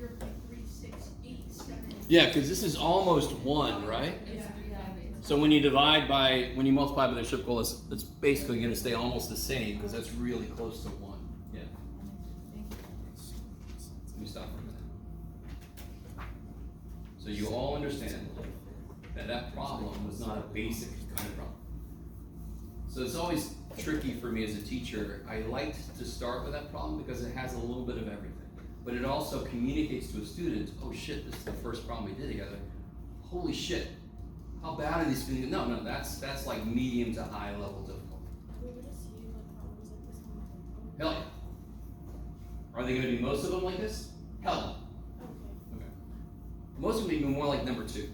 0.3687. Yeah, because this is almost 1, right? Yeah. So when you divide by, when you multiply by the reciprocal, it's basically going to stay almost the same because that's really close to 1. Yeah. Let me stop for a minute. So you all understand that that problem was not a basic kind of problem. So it's always tricky for me as a teacher. I liked to start with that problem because it has a little bit of everything. But it also communicates to a student, oh shit, this is the first problem we did together. Holy shit. How bad are these things? No, that's like medium to high level difficulty. Are we gonna see like problems like this on the Hell yeah. Are they going to be most of them like this? Hell no. Okay. Okay. Most of them even more like number 2.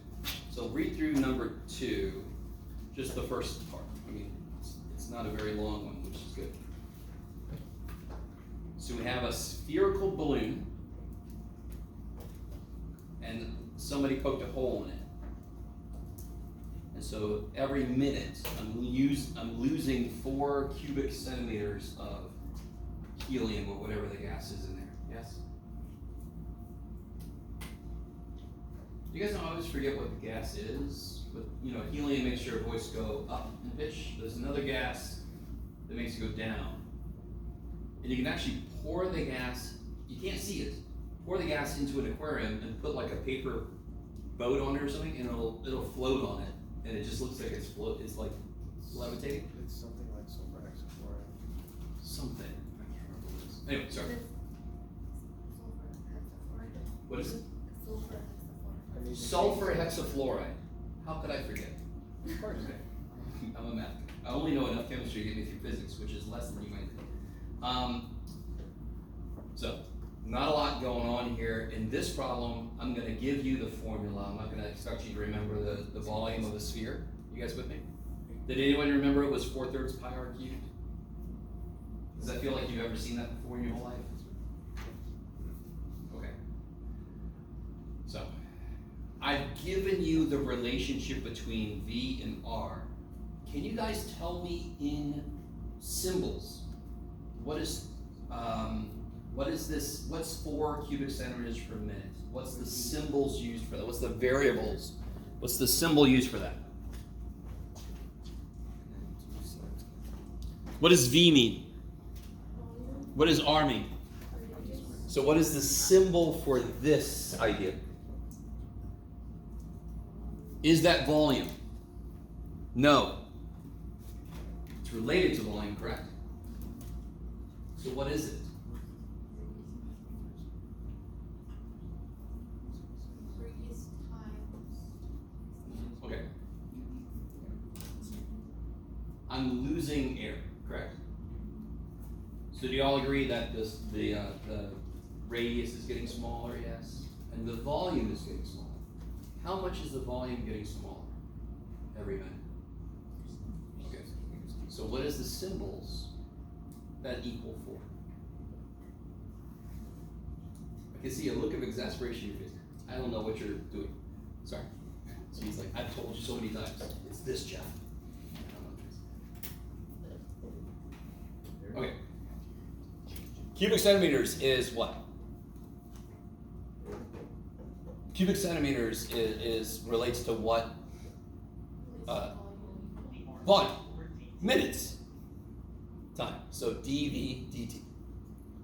So read through number 2, just the first part. I mean, it's not a very long one, which is good. So we have a spherical balloon, and somebody poked a hole in it. And so every minute, I'm losing 4 cubic centimeters of helium or whatever the gas is in there. Yes? You guys know I always forget what the gas is. But helium makes your voice go up in pitch. There's another gas that makes it go down. And you can actually pour the gas, you can't see it, pour the gas into an aquarium and put like a paper boat on it or something, and it'll float on it. And it just looks like it's like levitating. It's something like sulfur hexafluoride. Something. I can't remember what it is. Anyway, sorry. What is it? Sulfur hexafluoride. How could I forget? Of course. I'm a math guy. I only know enough chemistry to get me through physics, which is less than you might think. So, not a lot going on here. In this problem, I'm going to give you the formula. I'm not going to expect you to remember the volume of a sphere. You guys with me? Did anyone remember it was 4/3 pi r cubed? Does that feel like you've ever seen that before in your whole life? Okay. So, I've given you the relationship between V and R. Can you guys tell me in symbols, what is this, what's 4 cubic centimeters per minute? What's the symbols used for that? What's the variables? What's the symbol used for that? What does V mean? Volume, What does R mean? radius, So what is the symbol for this idea? Is that volume? No. It's related to volume, correct? So what is it? Radius times. Okay. I'm losing air, correct? So do you all agree that the radius is getting smaller, yes? And the volume is getting smaller. How much is the volume getting smaller every minute? Okay. So what is the symbols that equal for? I can see a look of exasperation in your face. I don't know what you're doing. Sorry. So he's like, I've told you so many times. It's this, Jeff. I don't know what it is. Okay. Cubic centimeters is what? Cubic centimeters is relates to what? Volume. Minutes. Time. So dV dt.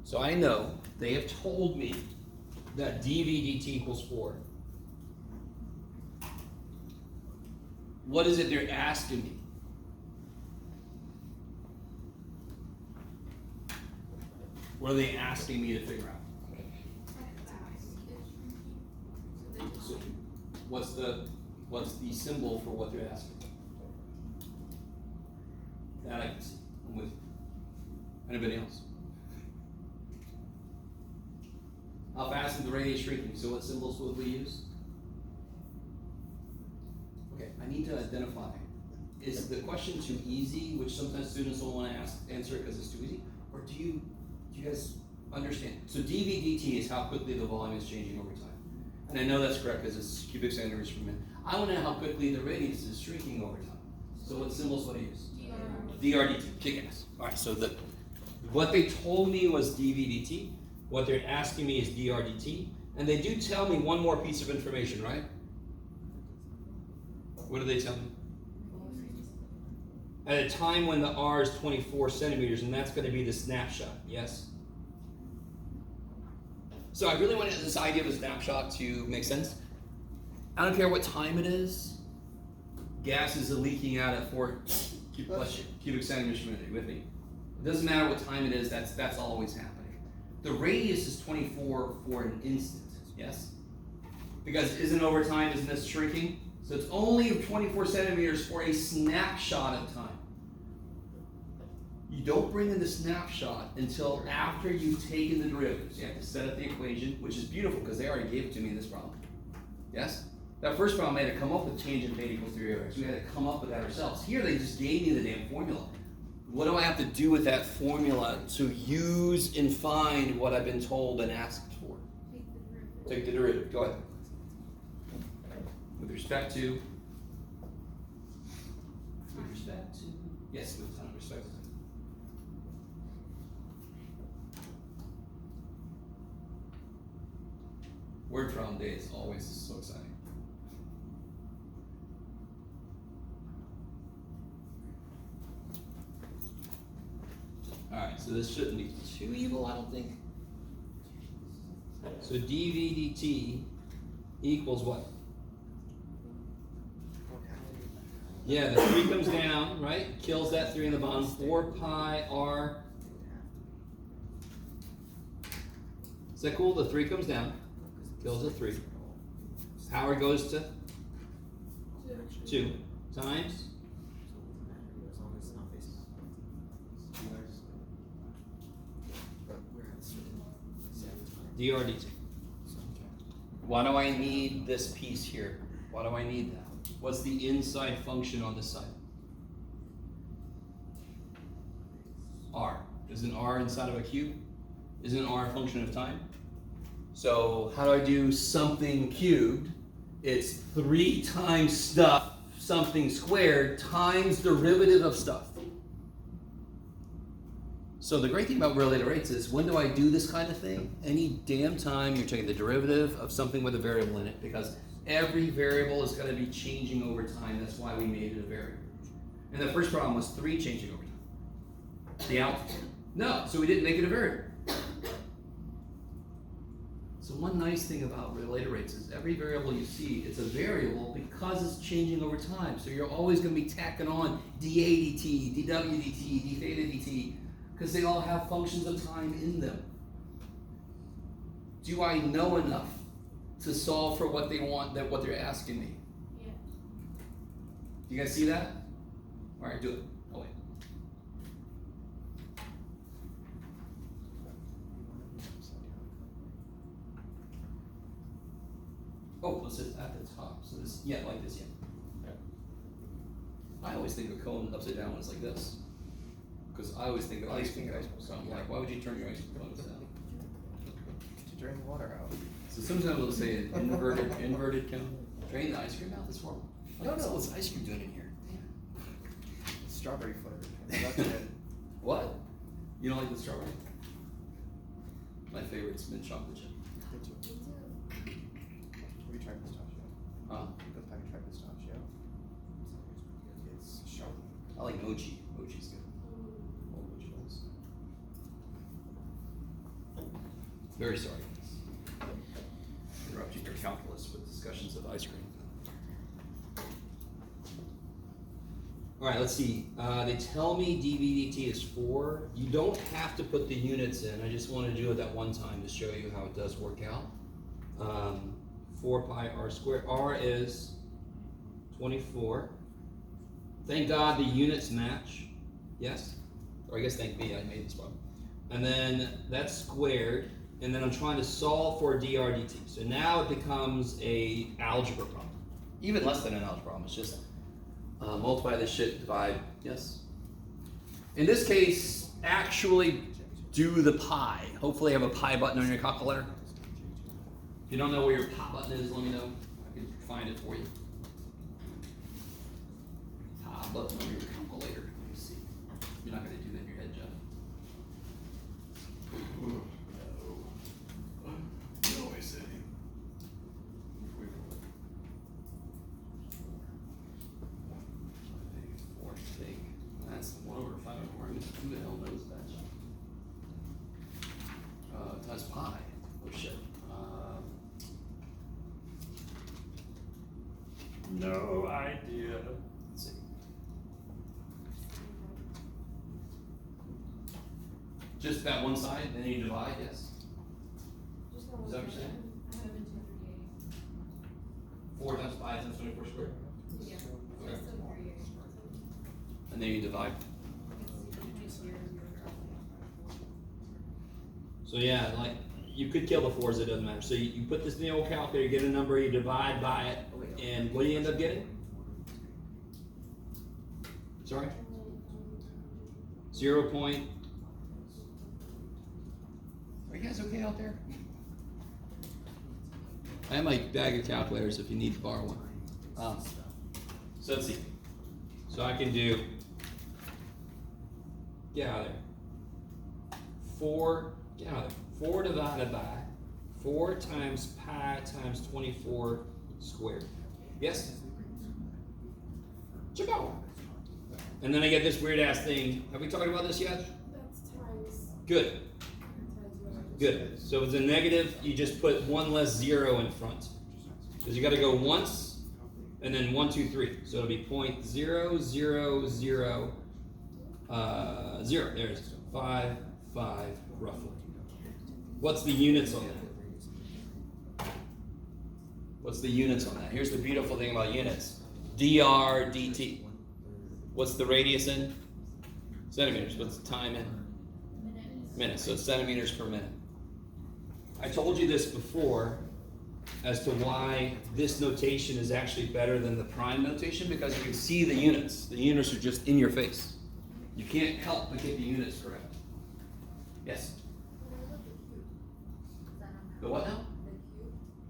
So I know they have told me that dV dt equals 4. What is it they're asking me? What are they asking me to figure out? So what's the symbol for what they're asking? That I can see. I'm with you. Anybody else? How fast is the radius shrinking? So what symbols will we use? Okay, I need to identify. Is the question too easy, which sometimes students don't want to answer it because it's too easy? Or do you guys understand? So dV dt is how quickly the volume is changing over time. And I know that's correct because it's cubic centimeters per minute. I want to know how quickly the radius is shrinking over time. So what symbols would I use? dr dt. Kick ass. All right, so what they told me was dV dt. What they're asking me is dr dt. And they do tell me one more piece of information, right? What do they tell me? At a time when the R is 24 centimeters, and that's going to be the snapshot, yes? So I really wanted this idea of a snapshot to make sense. I don't care what time it is. Gases are leaking out at 4 cubic centimeters per minute. Are you with me? It doesn't matter what time it is, that's always happening. The radius is 24 for an instant, yes? Because isn't over time, isn't this shrinking? So it's only 24 centimeters for a snapshot of time. You don't bring in the snapshot until after you've taken the derivatives. You have to set up the equation, which is beautiful because they already gave it to me in this problem. Yes? That first problem, I had to come up with tangent theta equals 3x. We had to come up with that ourselves. Here, they just gave me the damn formula. What do I have to do with that formula to use and find what I've been told and asked for? Take the derivative. Go ahead. With respect to? Yes, with respect to. Word problem day is always so exciting. Alright, so this shouldn't be too evil, I don't think. So dV dt equals what? Yeah, the 3 comes down, right? Kills that 3 in the bottom. 4 pi r. Is that cool? The 3 comes down. Kills the 3. Power goes to 2 times dr dt. Why do I need this piece here? Why do I need that? What's the inside function on this side? R. Isn't R inside of a cube? Isn't R a function of time? So how do I do something cubed? It's 3 times stuff, something squared, times derivative of stuff. So the great thing about related rates is, when do I do this kind of thing? Any damn time you're taking the derivative of something with a variable in it, because every variable is going to be changing over time. That's why we made it a variable. And the first problem was 3 changing over time. The altitude. No, so we didn't make it a variable. So one nice thing about related rates is every variable you see, it's a variable because it's changing over time. So you're always going to be tacking on dA dt, dw dt, d theta dt, because they all have functions of time in them. Do I know enough to solve for what they want, that what they're asking me? Yeah. You guys see that? All right, do it. Oh wait. Oh, let's sit at the top. So this, yeah, like this, yeah. I always think of a cone upside down when it's like this, because I always think of ice cream. So I'm like, why would you turn your ice cream cone upside down? To drain the water out. So sometimes we'll say an inverted cone. Drain the ice cream out. That's horrible. Like, what's all this ice cream doing in here? Strawberry flavored. That's good. What? You don't like the strawberry? My favorite's mint chocolate chip. Good too. Have you tried pistachio? Huh? Have you tried pistachio? It's sharp. I like mochi. Mochi's good. All mochi balls. Very sorry. Interrupt you for calculus with discussions of ice cream. All right, let's see. They tell me dV/dt is 4. You don't have to put the units in. I just want to do it that one time to show you how it does work out. 4 pi r squared. R is 24. Thank God the units match. Yes? Or I guess thank me, I made this problem. And then that's squared. And then I'm trying to solve for dr dt. So now it becomes a algebra problem. Even less than an algebra problem. It's just multiply this shit, divide. Yes? In this case, actually do the pi. Hopefully you have a pi button on your calculator. If you don't know where your pi button is, let me know. I can find it for you. Pi button on your calculator. Let me see. You're not going to do that in your head, Jeff. No, I say. That's 1 over 5 over. Who the hell knows that? Times pi. Oh shit. No idea. Let's see. Just that one side, then you divide, yes? Just that Is that what you're saying? 4 times pi times 24 squared. Yeah. Okay. Just 738. And then you divide. So yeah, like you could kill the 4s, it doesn't matter. So you put this in the old calculator, you get a number, you divide by it, and what do you end up getting? Sorry? 0 point. Are you guys okay out there? I have my bag of calculators if you need to borrow one. So let's see. So I can do, get out of there. 4, get out of there. 4 divided by 4 times pi times 24 squared. Yes? Chabot. And then I get this weird ass thing. Have we talked about this yet? That's times. Good. Times what I just Good. So if it's a negative, you just put 1 less 0 in front. Because you got to go once, and then 1, 2, 3. So it'll be 0.000, 0. There it is. 5, 5, roughly. What's the units on that? What's the units on that? Here's the beautiful thing about units. dr dt. What's the radius in? Centimeters. What's the time in? Minutes. So it's centimeters per minute. I told you this before as to why this notation is actually better than the prime notation, because you can see the units. The units are just in your face. You can't help but get the units correct. Yes? The what now?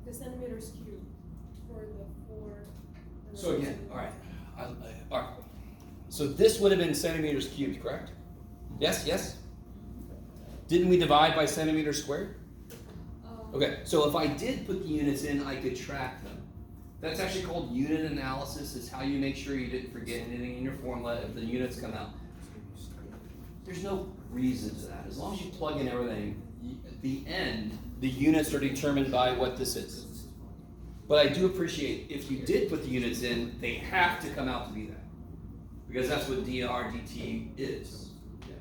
The centimeters cubed for the 4. So again, all right. All right. So this would have been centimeters cubed, correct? Yes, yes? Didn't we divide by centimeters squared? Okay, so if I did put the units in, I could track them. That's actually called unit analysis. It's how you make sure you didn't forget anything in your formula if the units come out. There's no reason to that. As long as you plug in everything, at the end, the units are determined by what this is. But I do appreciate if you did put the units in, they have to come out to be that. Because that's what dr dt is. Yeah.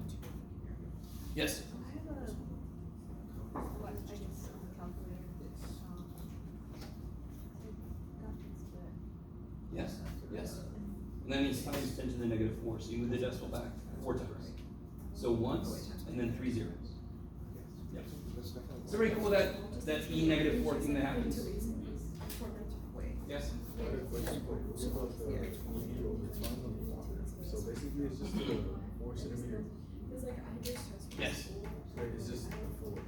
Yes? I have a, what, I guess, calculator, Yes, yes. And that means times 10 to the negative 4. So you move the decimal back 4 times. So once, and then 3 zeros. Yeah. Is everybody cool with that e negative 4 thing that happens? Yes? I had a question for you about the E over time on the water. So basically it's just the 4 centimeter, Yes. right, it's just the 4.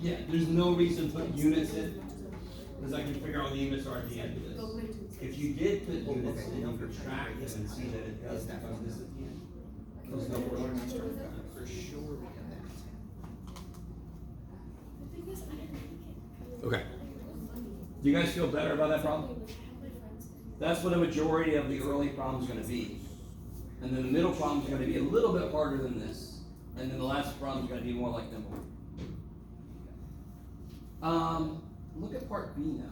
Yeah, there's no reason to put units in, because I can figure out what the units are at the end of this. If you did put units in, you could track it and see that it does become this at the end. There's no order. For sure. Okay. Do you guys feel better about that problem? That's what a majority of the early problems are going to be. And then the middle problems are going to be a little bit harder than this. And then the last problem is going to be more like number 1. Look at part B now.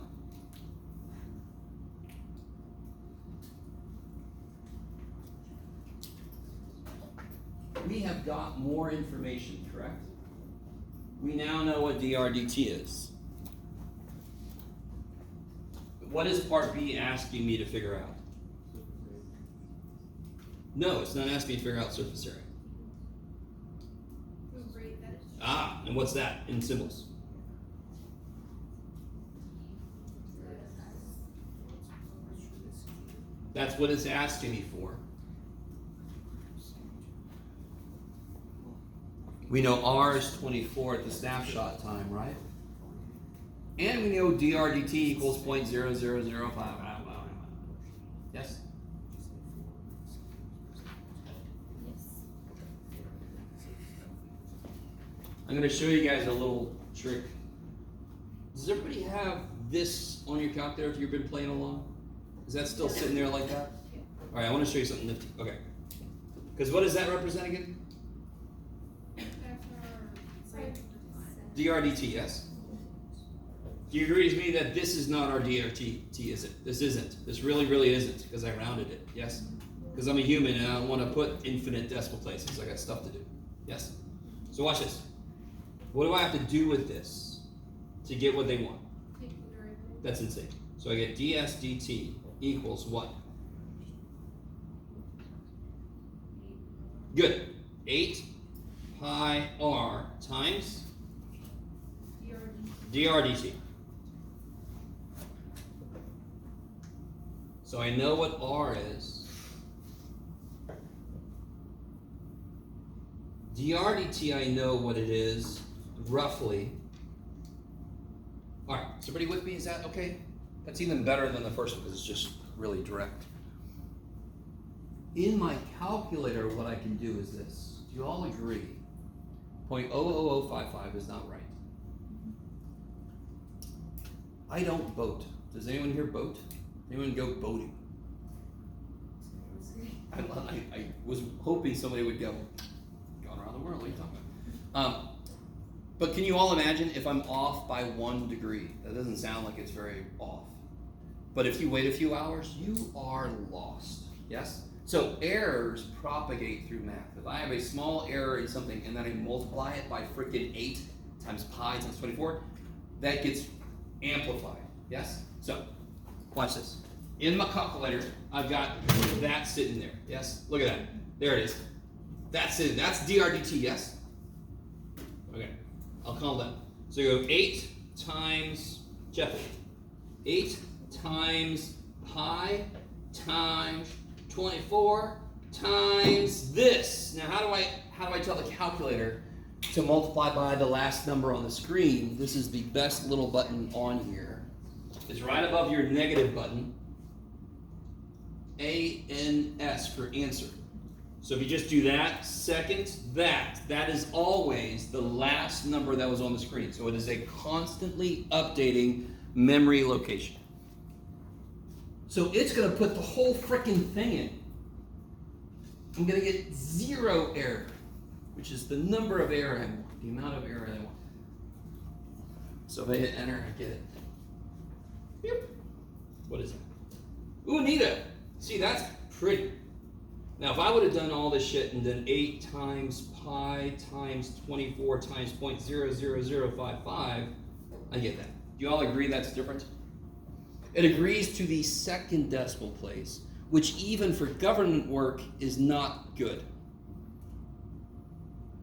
We have got more information, correct? We now know what dr dt is. What is part B asking me to figure out? No, it's not asking me to figure out surface area. Right, that is. Ah, and what's that in symbols? That's what it's asking me for. We know R is 24 at the snapshot time, right? And we know dr dt equals 0.0005. Yes? I'm going to show you guys a little trick. Does everybody have this on your calculator if you've been playing along? Is that still sitting there like that? All right, I want to show you something nifty. Okay. Because what does that represent again? dr dt, yes? Do you agree with me that this is not our drt, is it? This isn't. This really, really isn't, because I rounded it, yes? Because I'm a human and I don't want to put infinite decimal places. I got stuff to do. Yes? So watch this. What do I have to do with this to get what they want? That's insane. So I get ds dt equals what? Good. 8 pi r times dr dt. So I know what r is. dr dt, I know what it is, roughly. All right, is everybody with me? Is that okay? That's even better than the first one because it's just really direct. In my calculator, what I can do is this. Do you all agree? 0.00055 is not right. I don't boat. Does anyone here boat? Anyone go boating? I was hoping somebody would go, going around the world, what are you talking about? But can you all imagine if I'm off by 1 degree? That doesn't sound like it's very off. But if you wait a few hours, you are lost. Yes? So errors propagate through math. If I have a small error in something and then I multiply it by freaking 8 times pi times 24, that gets amplified. Yes? So, watch this. In my calculator, I've got that sitting there. Yes? Look at that. There it is. That's it. That's dr dt, yes? Okay. I'll calm down. So you go 8 times, Jeff, 8 times pi times 24 times this. Now how do I tell the calculator to multiply by the last number on the screen? This is the best little button on here. It's right above your negative button. ANS for answer. So if you just do that, second, that is always the last number that was on the screen. So it is a constantly updating memory location. So it's going to put the whole freaking thing in. I'm gonna get 0 error, which is the number of error I want, the amount of error I want. So if I hit enter, I get it. Yep. What is it? Ooh, Nita. See, that's pretty. Now, if I would have done all this shit and done 8 times pi times 24 times 0.00055, I get that. Do you all agree that's different? It agrees to the second decimal place, which even for government work is not good.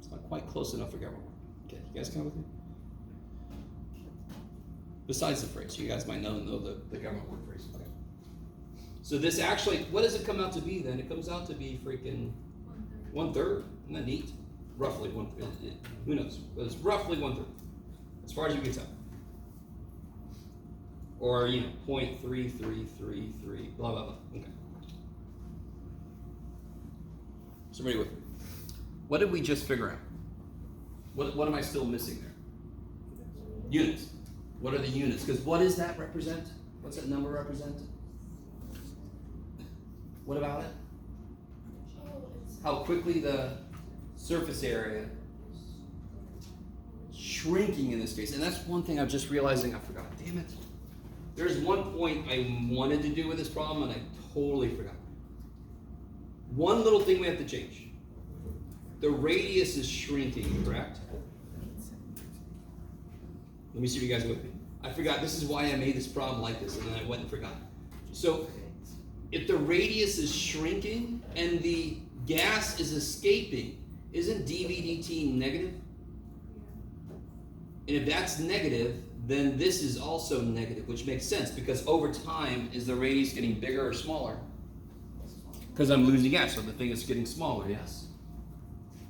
It's not quite close enough for government work. Okay, you guys come with me? Besides the phrase, you guys might know the government work phrase. Okay. So this actually, what does it come out to be then? It comes out to be freaking 1/3. Isn't that neat? Roughly 1/3. Who knows? But it's roughly 1/3, as far as you can tell. Or, 0.3333, blah, blah, blah. Okay. Somebody with me. What did we just figure out? What am I still missing there? Units. What are the units? Because what does that represent? What's that number represent? What about it? How quickly the surface area is shrinking in this case. And that's one thing I'm just realizing I forgot. Damn it. There's one point I wanted to do with this problem and I totally forgot. One little thing we have to change. The radius is shrinking, correct? Let me see if you guys are with me. I forgot, this is why I made this problem like this, and then I went and forgot. So, if the radius is shrinking and the gas is escaping, isn't dV/dt negative? And if that's negative, then this is also negative, which makes sense because over time, is the radius getting bigger or smaller? Because I'm losing gas, so the thing is getting smaller, yes.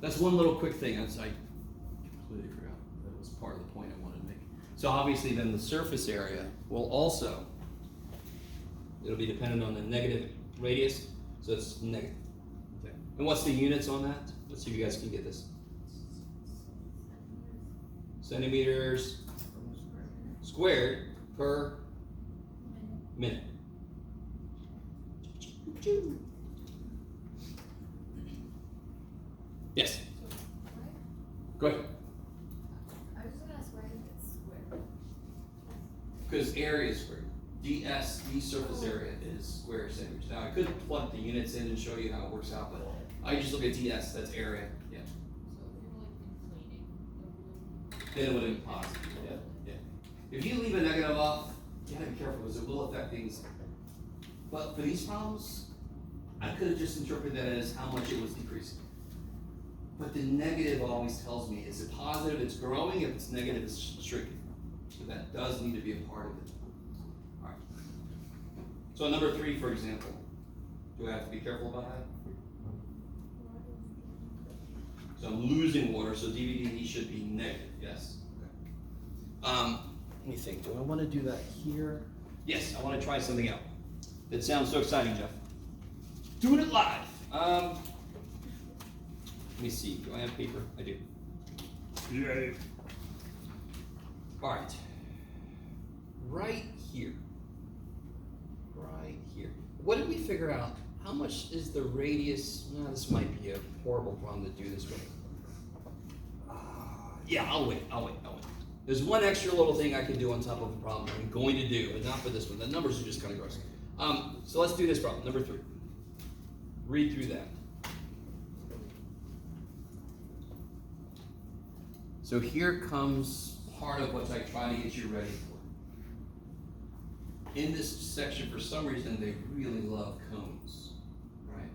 That's one little quick thing. I completely forgot. That was part of the point I wanted to make. So obviously then the surface area will also, it'll be dependent on the negative radius, so it's negative. Okay. And what's the units on that? Let's see if you guys can get this. Centimeters squared per minute. Yes. Go ahead. I was just gonna ask why it's square. Because area is squared. ds, the surface area, is square centimeters. Now I could plug the units in and show you how it works out, but I just look at ds, that's area. Yeah. So if you were like inflating the balloon. Then it would be positive. Yeah. Yeah. If you leave a negative off, you gotta be careful because it will affect things. But for these problems, I could have just interpreted that as how much it was decreasing. But the negative always tells me, is it positive, it's growing, if it's negative, it's shrinking. So that does need to be a part of it. All right. So number 3, for example, do I have to be careful about that? So I'm losing water, so dV/dt should be negative, yes? Okay. Let me think, do I want to do that here? Yes, I want to try something out. That sounds so exciting, Jeff. Doing it live. Let me see, do I have paper? I do. Yay. All right. Right here. Right here. What did we figure out? How much is the radius? Well, this might be a horrible problem to do this with. Yeah, I'll wait. There's one extra little thing I can do on top of the problem I'm going to do, but not for this one. The numbers are just kind of gross. So let's do this problem, number 3. Read through that. So here comes part of what I try to get you ready for. In this section, for some reason, they really love cones, right?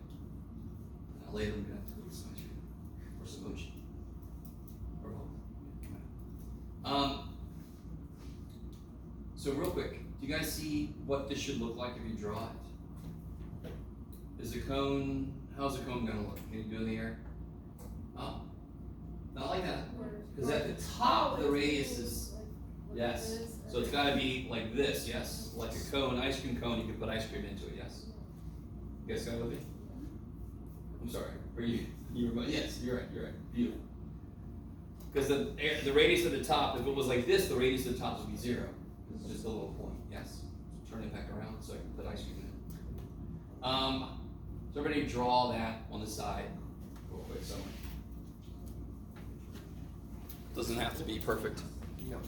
Now later, I'm going to have to do some ice cream or some mochi. Or both. So real quick, do you guys see what this should look like if you draw it? Is the cone, how's the cone going to look? Can you do it in the air? Oh, not like that. Because at the top, the radius is, yes. So it's got to be like this, yes? Like a cone, ice cream cone, you can put ice cream into it, yes? You guys got it with me? I'm sorry, were you were, yes, you're right, beautiful. Because the radius at the top, if it was like this, the radius at the top would be 0. It's just a little point, yes? Turn it back around so I can put ice cream in it. So everybody draw that on the side real quick somewhere. Doesn't have to be perfect. No.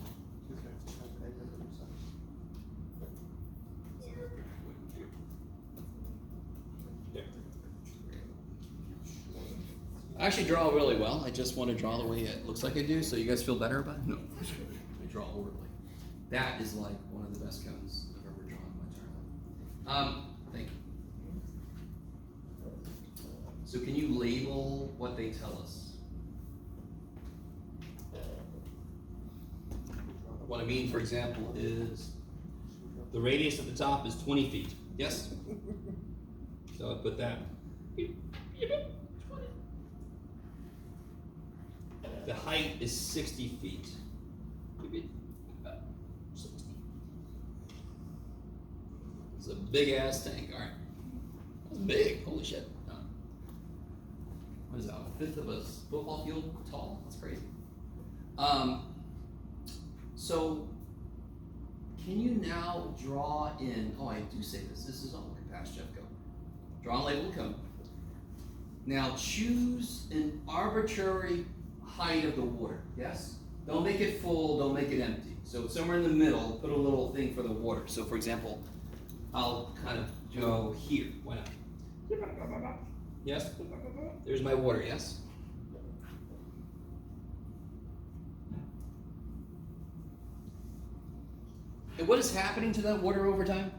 I actually draw really well. I just want to draw the way it looks like I do, so you guys feel better about it? No. I draw horribly. That is like one of the best cones I've ever drawn in my entire life. Thank you. So can you label what they tell us? What I mean, for example, is the radius at the top is 20 feet. Yes? So I put that. The height is 60 feet. 60. It's a big ass tank. All right. That's big. Holy shit. What is that? A fifth of a football field tall? That's crazy. So, can you now draw in? Oh, I do say this. This is all looking past Jeff. Go. Draw a label cone. Now choose an arbitrary height of the water. Yes? Don't make it full, don't make it empty. So somewhere in the middle, put a little thing for the water. So for example, I'll kind of go here. Why not? Yes? There's my water, yes? And what is happening to that water over time?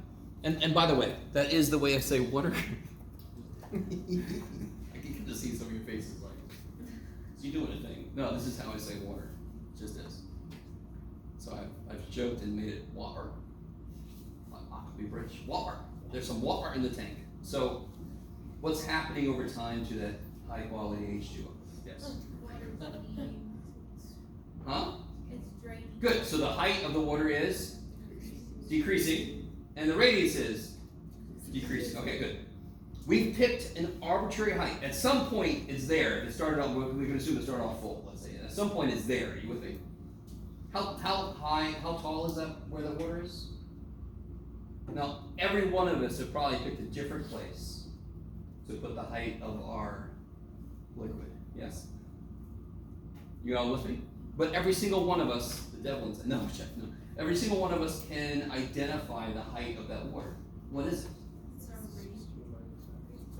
And by the way, that is the way I say water. I can just see some of your faces like, is he doing a thing? No, this is how I say water. It just is. So I've joked and made it water. I could be British. Water. There's some water in the tank. So what's happening over time to that high quality H2O? Yes. Huh? It's draining. Good. So the height of the water is decreasing, and the radius is decreasing. Okay, good. We've picked an arbitrary height. At some point, it's there. If it started off, we can assume it started off full. Let's say at some point, it's there. Are you with me? How high? How tall is that? Where the water is? Now, every one of us have probably picked a different place to put the height of our liquid. Yes. You all with me? But every single one of us, the Devlins, no. Every single one of us can identify the height of that water. What is it?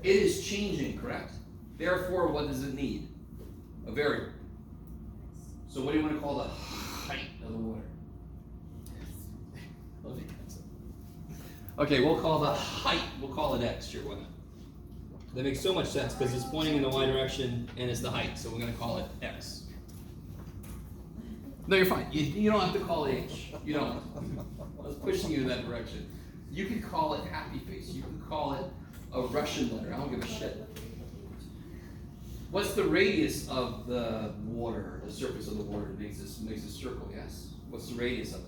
It is changing, correct? Therefore, what does it need? A variable. So what do you want to call the height of the water? Okay, we'll call the height, we'll call it x, sure, why not? That makes so much sense because it's pointing in the y direction and it's the height, so we're going to call it x. No, you're fine. You don't have to call it h. You don't. I was pushing you in that direction. You could call it happy face. You could call it a Russian letter. I don't give a shit. What's the radius of the water, the surface of the water? It makes a circle, yes? What's the radius of it?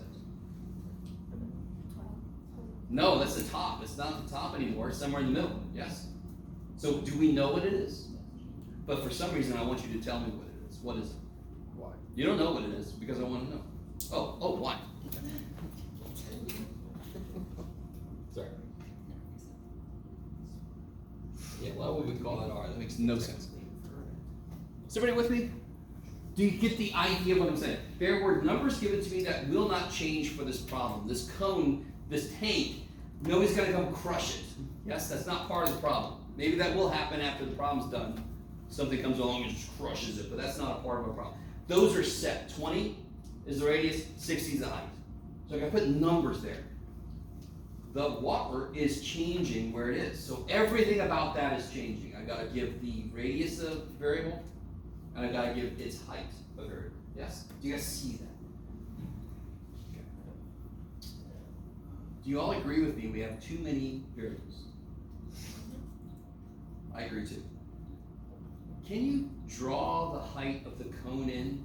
No, that's the top. It's not the top anymore. It's somewhere in the middle, yes? So do we know what it is? But for some reason, I want you to tell me what it is. What is it? Why? You don't know what it is because I want to know. Oh, why? Sorry. Yeah, why would we call that R? That makes no sense. Is everybody with me? Do you get the idea of what I'm saying? There were numbers given to me that will not change for this problem. This cone, this tank, nobody's going to come crush it. Yes, that's not part of the problem. Maybe that will happen after the problem's done. Something comes along and just crushes it, but that's not a part of our problem. Those are set. 20 is the radius, 60 is the height. So I can put numbers there. The water is changing where it is. So everything about that is changing. I gotta give the radius a variable, and I gotta give its height a variable. Yes? Do you guys see that? Okay. Do you all agree with me we have too many variables? I agree too. Can you draw the height of the cone in?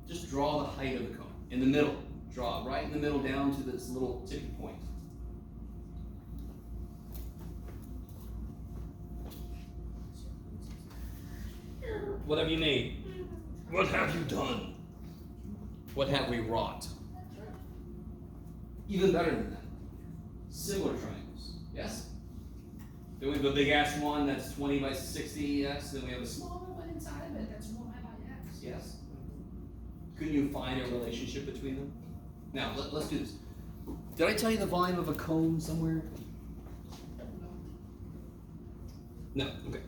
Just draw the height of the cone. In the middle. Draw it right in the middle down to this little tipping point. What have you made? What have you done? What have we wrought? Even better than that. Similar triangles. Yes? Then we have a big ass one that's 20 by 60, yes. Then we have a smaller one inside of it that's y by x, yes. Couldn't you find a relationship between them? Now, let's do this. Did I tell you the volume of a cone somewhere? No, okay.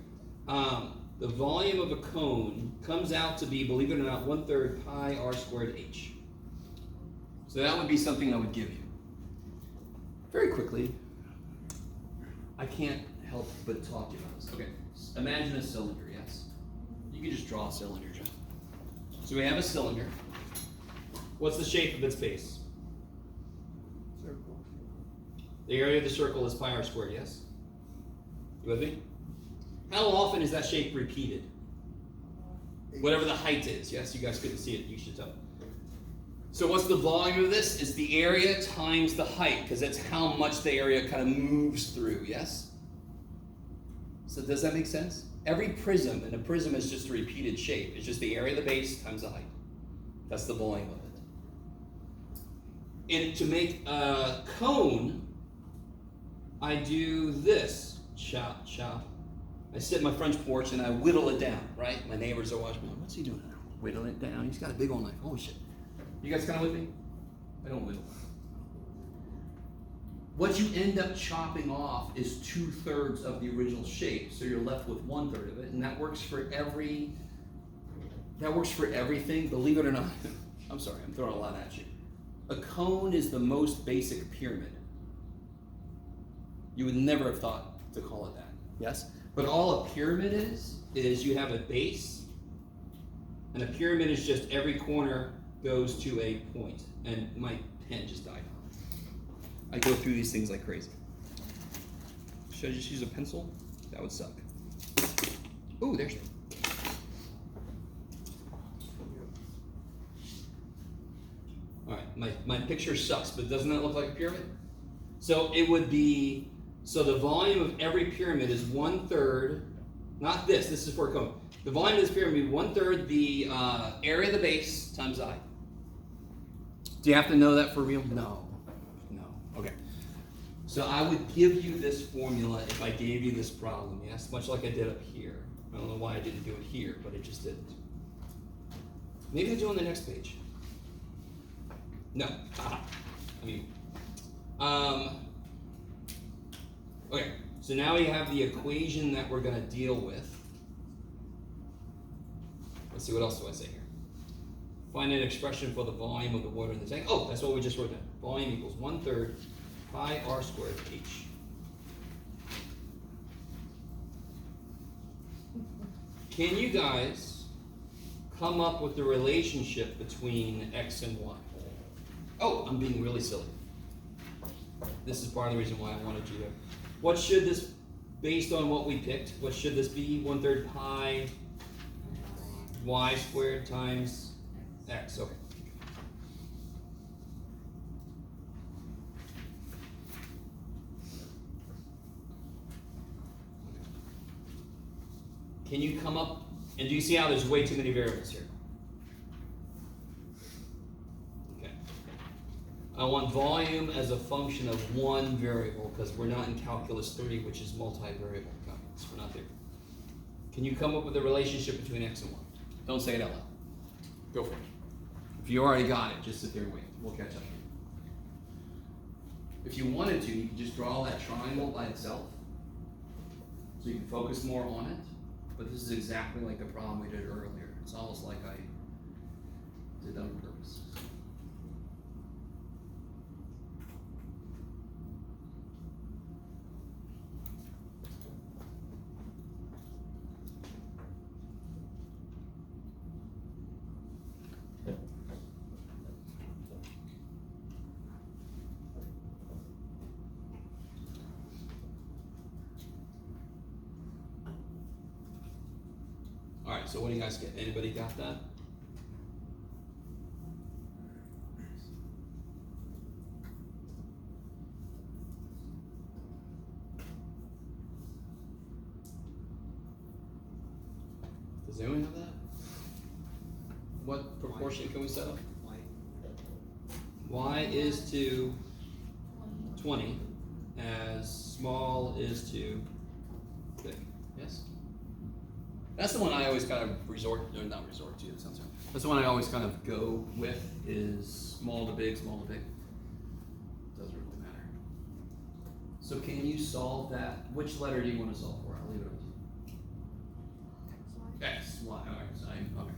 The volume of a cone comes out to be, believe it or not, 1/3 pi r squared h. So that would be something I would give you. Very quickly, I can't help but talk to you about this. Okay, imagine a cylinder, yes? You can just draw a cylinder, John. So we have a cylinder. What's the shape of its base? Circle. The area of the circle is pi r squared, yes? You with me? How often is that shape repeated? Whatever the height is, yes? You guys couldn't see it, you should tell. So what's the volume of this? It's the area times the height, because that's how much the area kind of moves through, yes? So does that make sense? Every prism, and a prism is just a repeated shape. It's just the area of the base times the height. That's the volume of it. And to make a cone, I do this. Chop, chop. I sit in my front porch and I whittle it down, right? My neighbors are watching me. What's he doing now? Whittling it down. He's got a big old knife. Holy shit. You guys kind of with me? I don't whittle. What you end up chopping off is 2/3 of the original shape, so you're left with 1/3 of it, and that works for everything. Believe it or not. I'm sorry, I'm throwing a lot at you. A cone is the most basic pyramid. You would never have thought to call it that. Yes? But all a pyramid is you have a base, and a pyramid is just every corner goes to a point. And my pen just died. I go through these things like crazy. Should I just use a pencil? That would suck. Ooh, there's. Alright, my picture sucks, but doesn't that look like a pyramid? So it would be, so the volume of every pyramid is 1/3, not this is for a cone. The volume of this pyramid would be 1/3 the area of the base times I. Do you have to know that for real? No. Okay. So I would give you this formula if I gave you this problem, yes? Much like I did up here. I don't know why I didn't do it here, but it just didn't. Maybe I'll do it on the next page. No. Okay, so now we have the equation that we're going to deal with. Let's see, what else do I say here? Find an expression for the volume of the water in the tank. Oh, that's what we just wrote down. Volume equals 1/3 pi r squared h. Can you guys come up with the relationship between x and y? Oh, I'm being really silly. This is part of the reason why I wanted you to. What should this, based on what we picked, what should this be? 1/3 pi y squared times x. Okay. Can you come up, and do you see how there's way too many variables here? Okay. I want volume as a function of one variable because we're not in calculus 3, which is multivariable calculus. We're not there. Can you come up with a relationship between x and y? Don't say it out loud. Go for it. If you already got it, just sit there and wait. We'll catch up. If you wanted to, you could just draw that triangle by itself so you can focus more on it. But this is exactly like the problem we did earlier. It's almost like I did that on purpose. Alright, so what do you guys get? Anybody got that? Does anyone have that? What proportion can we set up? Y is to 20 as small is to That's the one I always kind of not resort to, that sounds right. That's the one I always kind of go with, is small to big, small to big. Doesn't really matter. So can you solve that? Which letter do you want to solve for? I'll leave it up to you. X, Y, alright, so okay.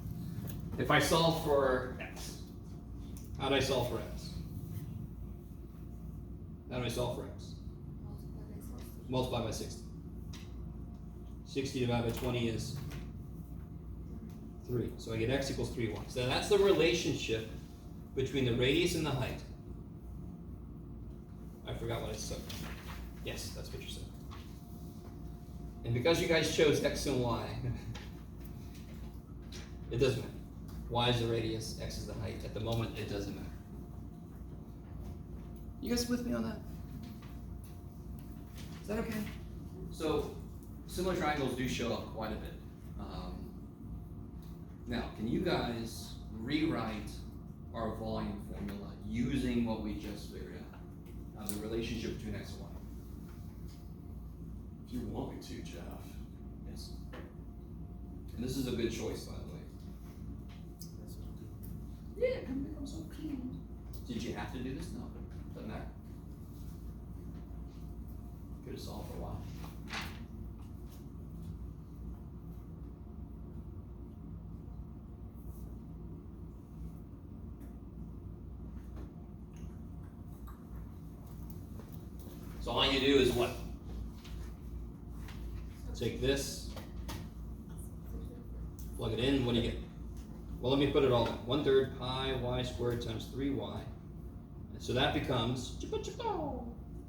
If I solve for X, how do I solve for X? How do I solve for X? Multiply by 60. 60 divided by 20 is 3. So I get X equals 3y. So that's the relationship between the radius and the height. I forgot what I said. Yes, that's what you said. And because you guys chose X and Y, it doesn't matter. Y is the radius, X is the height. At the moment, it doesn't matter. You guys with me on that? Is that okay? So, similar triangles do show up quite a bit. Now, can you guys rewrite our volume formula using what we just figured out? The relationship between X and Y. If you want me to, Jeff. Yes. And this is a good choice, by the way. Yeah, come become so clean. Did you have to do this? No, doesn't matter. Could have solved for a while. So all you do is what? Take this, plug it in, what do you get? Well, let me put it all in. 1/3 pi y squared times 3y. And so that becomes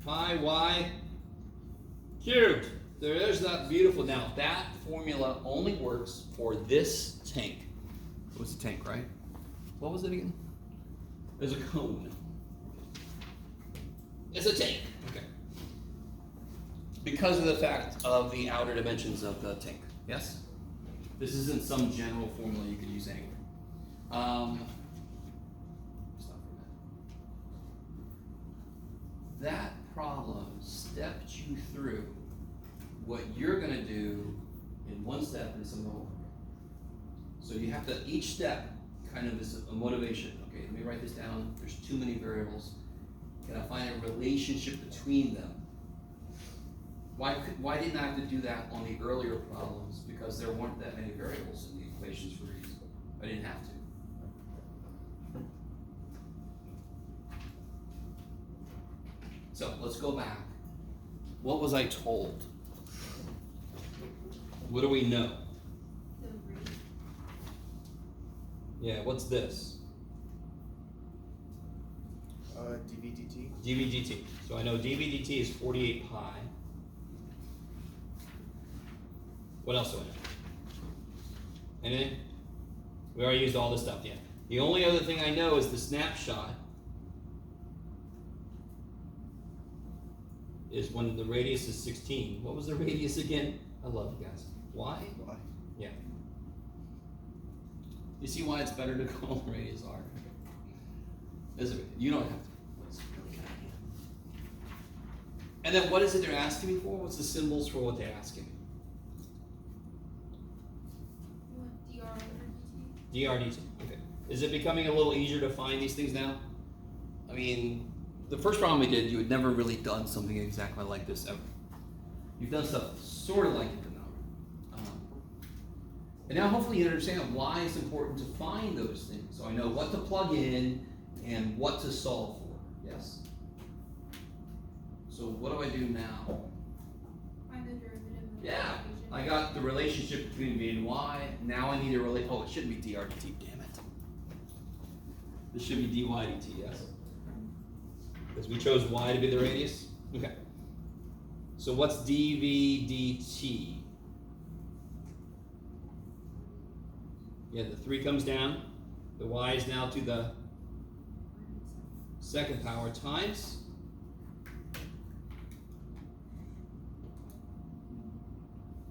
pi y cubed. There's that beautiful. Now, that formula only works for this tank. It was a tank, right? What was it again? There's a cone. It's a tank. Okay. Because of the fact of the outer dimensions of the tank. Yes? This isn't some general formula you could use anywhere. Stop for a minute. That problem stepped you through what you're going to do in one step and some more. So you have to, each step kind of is a motivation. Okay, let me write this down. There's too many variables. Can I find a relationship between them? Why didn't I have to do that on the earlier problems? Because there weren't that many variables in the equations for a reason. I didn't have to. So let's go back. What was I told? What do we know? Yeah, what's this? dv dt. dv dt. So I know dv dt is 48 pi. What else do I know? Anything? We already used all this stuff, yeah. The only other thing I know is the snapshot is when the radius is 16. What was the radius again? I love you guys. Y? Y. Yeah. You see why it's better to call radius R? You don't have to. And then what is it they're asking me for? What's the symbols for what they're asking me? dr dt. Okay. Is it becoming a little easier to find these things now? I mean, the first problem we did, you had never really done something exactly like this ever. You've done stuff sort of like it, but not really. And now hopefully you understand why it's important to find those things. So I know what to plug in and what to solve for. Yes? So what do I do now? Find the derivative of the Yeah, equation. I got the relationship between v and y. Now I need to relate. Oh, it shouldn't be dr dt. Damn it. This should be dy dt. Yes. Because we chose y to be the radius. Okay. So what's dv dt? Yeah, the 3 comes down. The y is now to the second power times.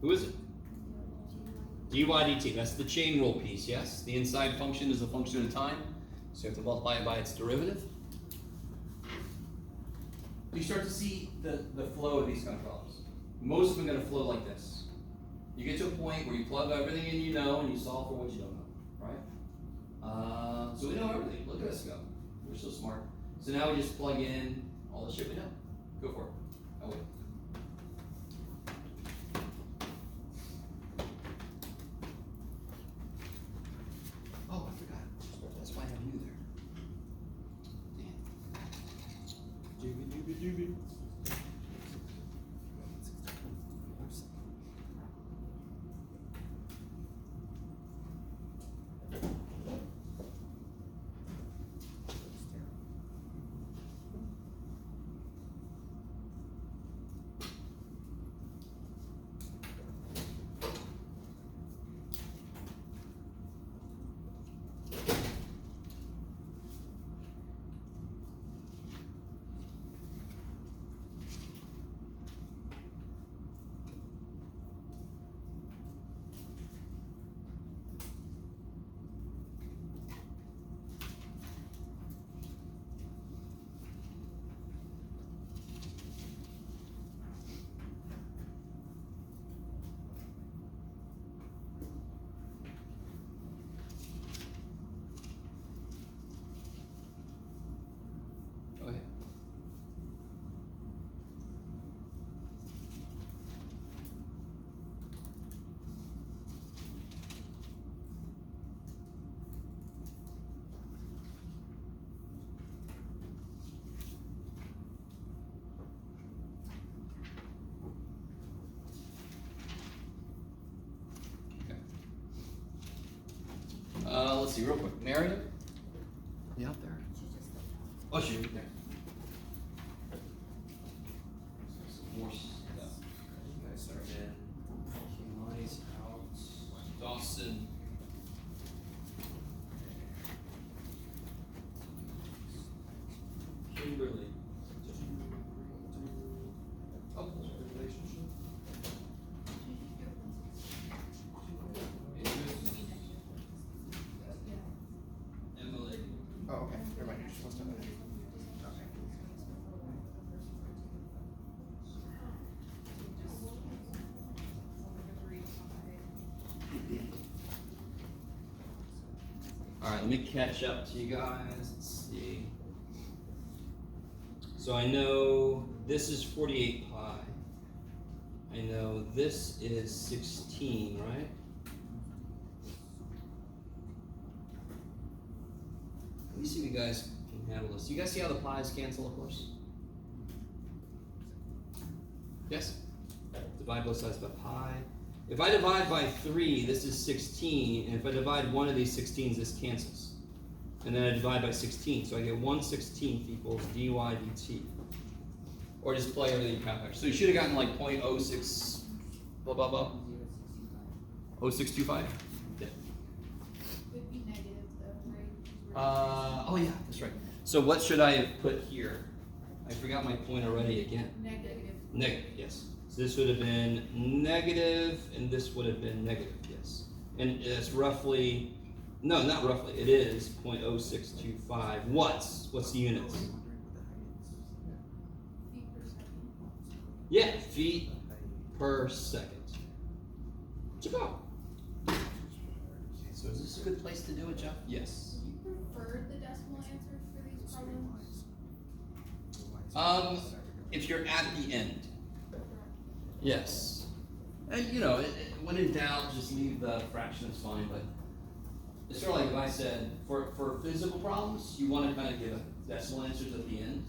Who is it? dy dt. That's the chain rule piece, yes? The inside function is a function of time, so you have to multiply it by its derivative. You start to see the flow of these kind of problems. Most of them are going to flow like this. You get to a point where you plug everything in you know and you solve for what you don't know, right? So we know everything. Look at us go. We're so smart. So now we just plug in all the shit we know. Go for it. Oh wait. Oh, I forgot. That's why I have you there. Damn. Doobie doobie doobie. Go ahead. Let's see, real quick. Marion? You out there? Oh, she's right there. Some more stuff. You guys are in. Kimani's out. Dawson. Kimberly. Oh, relationship. Emily. Oh, okay, never mind, you're supposed to have that. Alright, let me catch up to you guys. Let's see. So I know this is 48 pi. I know this is 16, right? Let me see if you guys can handle this. You guys see how the pi's cancel, of course? Yes? Divide both sides by pi. If I divide by 3, this is 16, and if I divide one of these 16s, this cancels. And then I divide by 16, so I get 1/16 equals dy dt. Or just plug everything in calculator. So you should have gotten like 0.06, blah, blah, blah. 0625? Yeah. Would be negative though, right? Oh yeah, that's right. So what should I have put here? I forgot my point already again. Negative. Negative, yes. So this would have been negative, and this would have been negative, yes. And it's roughly, no, not roughly, it is 0.0625 watts. What's the units? Feet per second. Yeah, feet per second. Jacob. So is this a good place to do it, Jeff? Yes. Do you prefer the decimal answers for these problems? If you're at the end. Yes. And you know, when in doubt, just leave the fraction, it's fine, but it's sort of like if I said, for physical problems, you want to kind of give decimal answers at the end.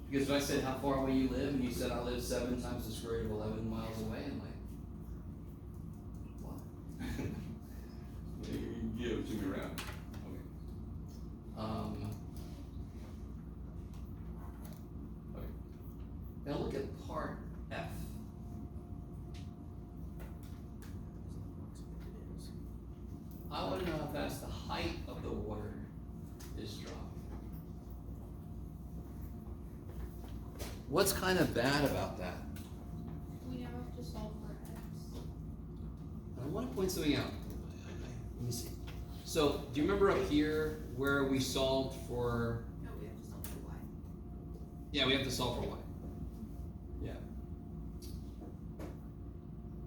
Because if I said how far away you live, and you said I live 7 times the square root of 11 miles away, I'm like, what? You give it to me around. Okay. Okay. Now look at part F. I want to know how fast the height of the water is dropping. What's kind of bad about that? We now have to solve for x. I want to point something out. Let me see. So, do you remember up here where we solved for? No, we have to solve for y. Yeah, we have to solve for y. Yeah.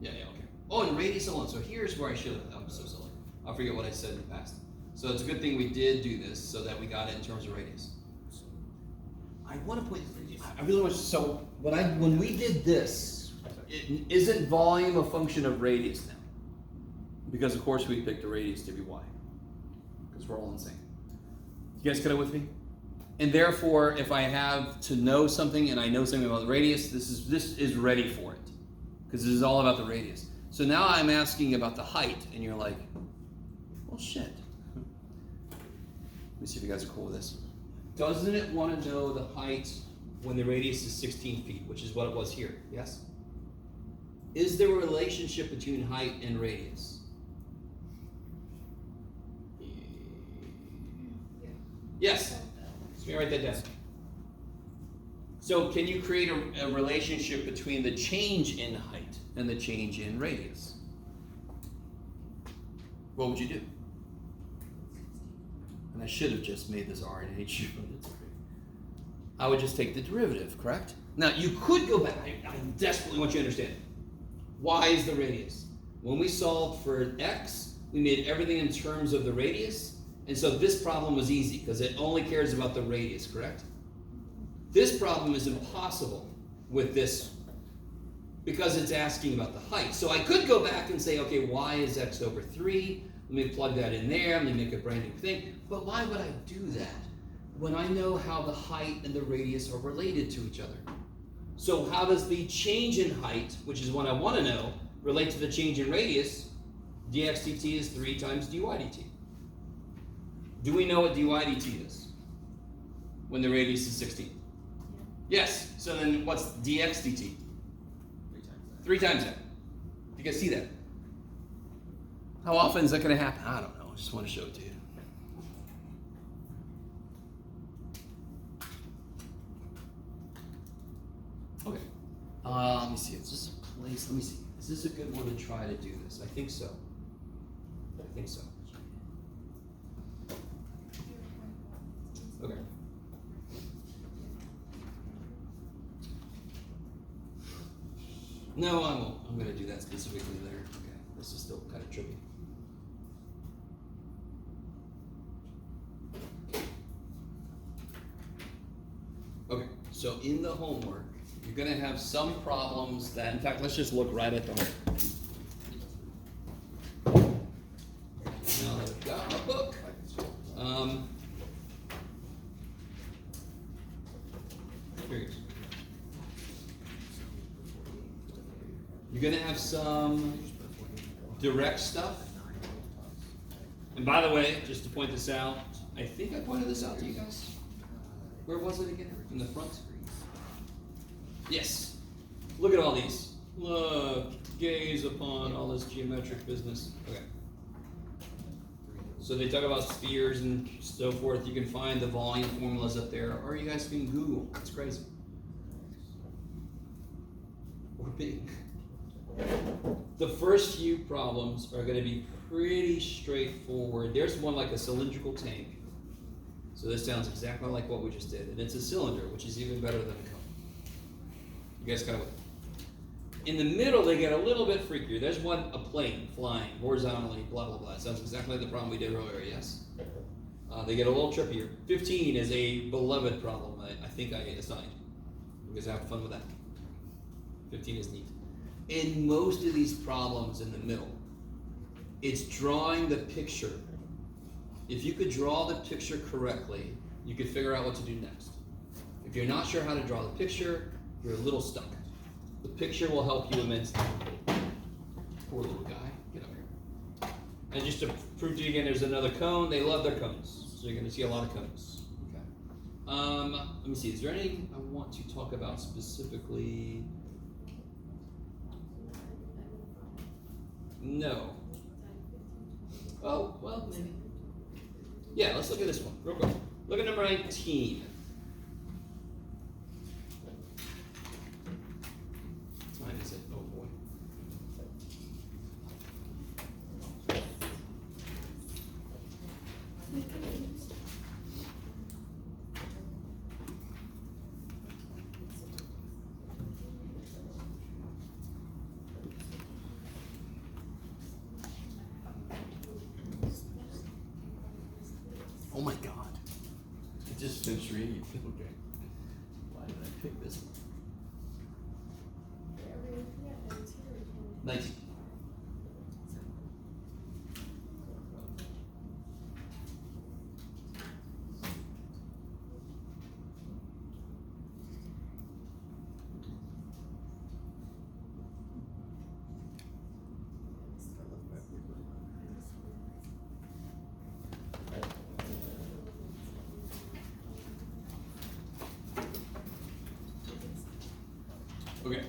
Yeah, okay. Oh, and radius alone. So here's where I should have. I'm so silly. I forget what I said in the past. So it's a good thing we did do this so that we got it in terms of radius. I want to point. I really want. So when we did this, isn't volume a function of radius now? Because of course we picked the radius to be y. Because we're all insane. You guys got it with me? And therefore, if I have to know something and I know something about the radius, this is ready for it. Because this is all about the radius. So now I'm asking about the height, and you're like, well, shit. Let me see if you guys are cool with this. Doesn't it want to know the height when the radius is 16 feet, which is what it was here, yes? Is there a relationship between height and radius? Yes. Let me write that down. So can you create a relationship between the change in height and the change in radius? What would you do? And I should have just made this R and H, but it's okay. I would just take the derivative, correct? Now you could go back. I desperately want you to understand. Y is the radius. When we solved for x, we made everything in terms of the radius. And so this problem was easy because it only cares about the radius, correct? This problem is impossible with this because it's asking about the height. So I could go back and say, okay, y is x over 3. Let me plug that in there. Let me make a brand new thing. But why would I do that when I know how the height and the radius are related to each other? So how does the change in height, which is what I want to know, relate to the change in radius? dx dt is 3 times dy dt. Do we know what dy dt is when the radius is 16? Yes. So then what's dx dt? 3 times that. You guys see that? How often is that going to happen? I don't know. I just want to show it to you. Okay. Let me see. Is this a place? Let me see. Is this a good one to try to do this? I think so. I think so. Okay. No, I won't. I'm going to do that specifically later. Okay. This is still kind of tricky. Okay. So in the homework, you're going to have some problems that, in fact, let's just look right at the homework. Now that I've got my book. Here it is. You're going to have some direct stuff. And by the way, just to point this out, I think I pointed this out to you guys. Where was it again? In the front? Yes. Look at all these. Look, gaze upon all this geometric business. Okay. So they talk about spheres and so forth. You can find the volume formulas up there, or you guys can Google. It's crazy. Or Bing. The first few problems are going to be pretty straightforward. There's one like a cylindrical tank. So this sounds exactly like what we just did. And it's a cylinder, which is even better than a cone. You guys kind of... In the middle, they get a little bit freakier. There's one, a plane flying horizontally, blah, blah, blah. It sounds exactly like the problem we did earlier, yes? They get a little trippier. 15 is a beloved problem I think I assigned. You guys have fun with that. 15 is neat. In most of these problems in the middle, it's drawing the picture. If you could draw the picture correctly, you could figure out what to do next. If you're not sure how to draw the picture, you're a little stuck. The picture will help you immensely. Poor little guy, get up here. And just to prove to you again, there's another cone. They love their cones, so you're going to see a lot of cones. Okay. Let me see. Is there anything I want to talk about specifically? No. Oh, well, maybe. Yeah, let's look at this one real quick. Look at number 19. What time is it? Oh boy. Oh my god. I just finished reading it. Okay. Why did I pick this one? 19. Okay.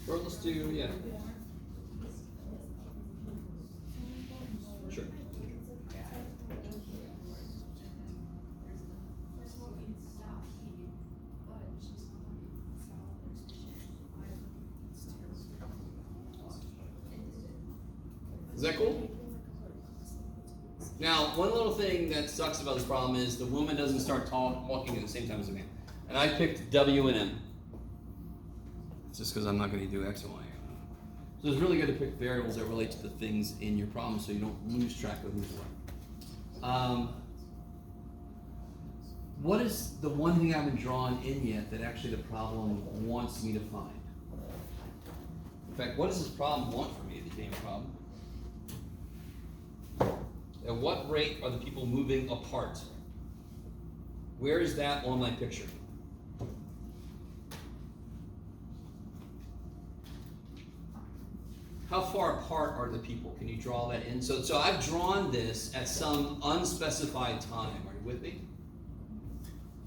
Or let's do, yeah. Sure. Is that cool? Now, one little thing that sucks about this problem is the woman doesn't start walking at the same time as the man. And I picked W and M. It's just because I'm not going to do X and Y. So it's really good to pick variables that relate to the things in your problem so you don't lose track of who's what. What is the one thing I haven't drawn in yet that actually the problem wants me to find? In fact, what does this problem want from me, the game problem? At what rate are the people moving apart? Where is that on my picture? How far apart are the people? Can you draw that in? So I've drawn this at some unspecified time. Are you with me?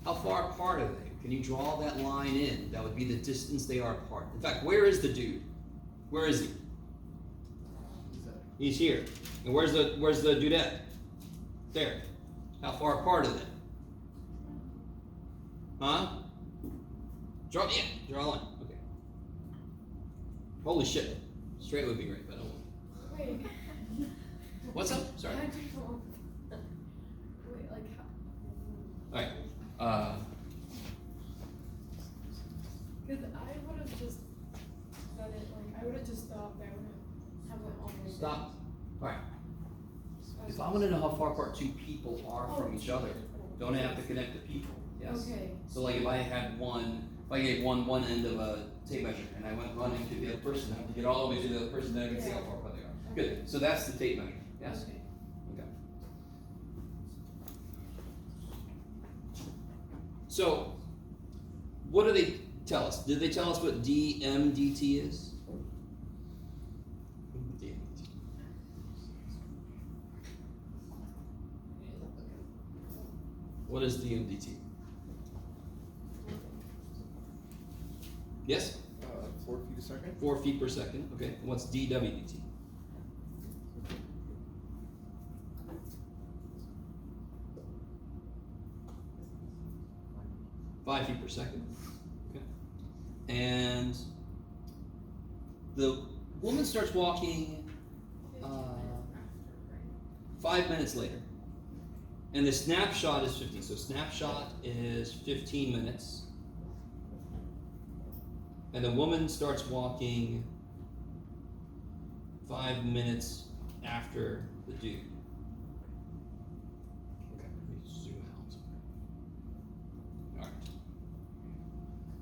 How far apart are they? Can you draw that line in? That would be the distance they are apart. In fact, where is the dude? Where is he? He's here. And where's the dudette? There. How far apart are they? Huh? Draw a line. Okay. Holy shit. Straight would be great, but I don't want. Wait. What's up? Sorry. How'd you go? Wait, like how? Alright. Because I would have just done it, like, I would have just stopped there. I wouldn't have it all the way down. Stop. Alright. If I want to know how far apart two people are from each other, don't I have to connect the people? Yes. Okay. So like if I gave one end of a tape measure and I went running to the other person, I have to get all the way to the other person, then I can see how far apart they are. Good. So that's the tape measure. Yes? Okay. Okay. So, what do they tell us? Did they tell us what dMdt is? dMdt. What is dMdt? Yes? 4 feet a second. 4 feet per second. Okay. And what's dWdt? Five feet per second. Okay. And the woman starts walking 5 minutes later. And the snapshot is 15. So snapshot is 15 minutes. And the woman starts walking 5 minutes after the dude. Okay, let me zoom out. Alright.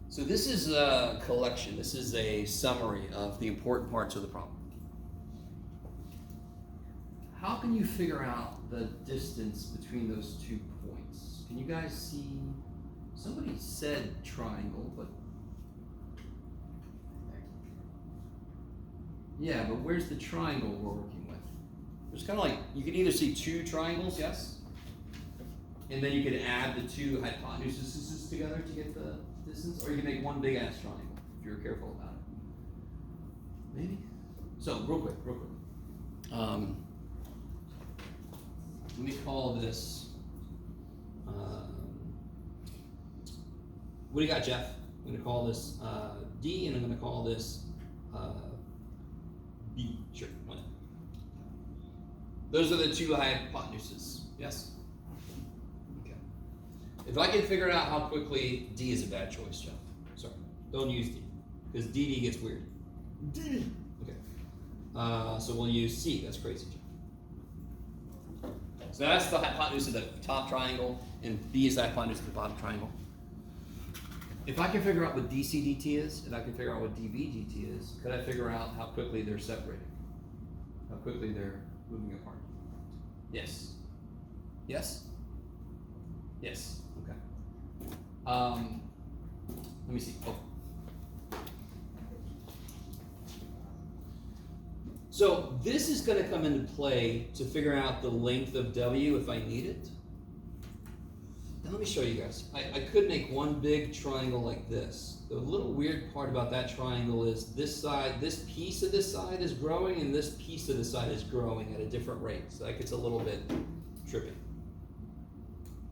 So this is a collection, this is a summary of the important parts of the problem. How can you figure out the distance between those 2 points? Can you guys see? Somebody said triangle, but yeah, but where's the triangle we're working with? There's kind of like, you can either see 2 triangles, yes? And then you could add the 2 hypotenuses together to get the distance, or you can make one big ass triangle, if you're careful about it. Maybe? So, real quick. Let me call this What do you got, Jeff? I'm gonna call this D, and I'm gonna call this B. Sure, why not? Those are the two hypotenuses. Yes? Okay. If I can figure out how quickly D is a bad choice, Jeff. Sorry. Don't use D. Because DD gets weird. D! Okay. So we'll use C. That's crazy, Jeff. So that's the hypotenuse of the top triangle, and B is the hypotenuse of the bottom triangle. If I can figure out what DC DT is, and I can figure out what DB DT is, could I figure out how quickly they're separating? How quickly they're moving apart? Yes. Yes? Yes. Okay. Let me see. Oh. So this is going to come into play to figure out the length of W if I need it. Now let me show you guys. I could make one big triangle like this. The little weird part about that triangle is this side, this piece of this side is growing, and this piece of the side is growing at a different rate. So that gets a little bit trippy.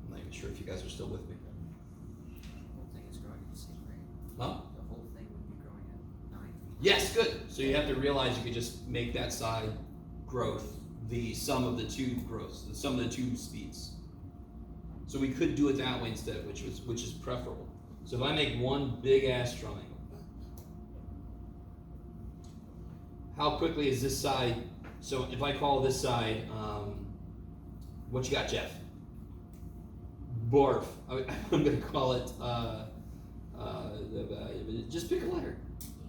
I'm not even sure if you guys are still with me. The whole thing is growing at the same rate. Huh? The whole thing would be growing at 9 feet. Yes, good. So you have to realize you could just make that side growth the sum of the two growths, the sum of the two speeds. So we could do it that way instead, which is preferable. So if I make one big ass triangle, how quickly is this side? So if I call this side, what you got, Jeff? Barf. I'm gonna call it. Just pick a letter.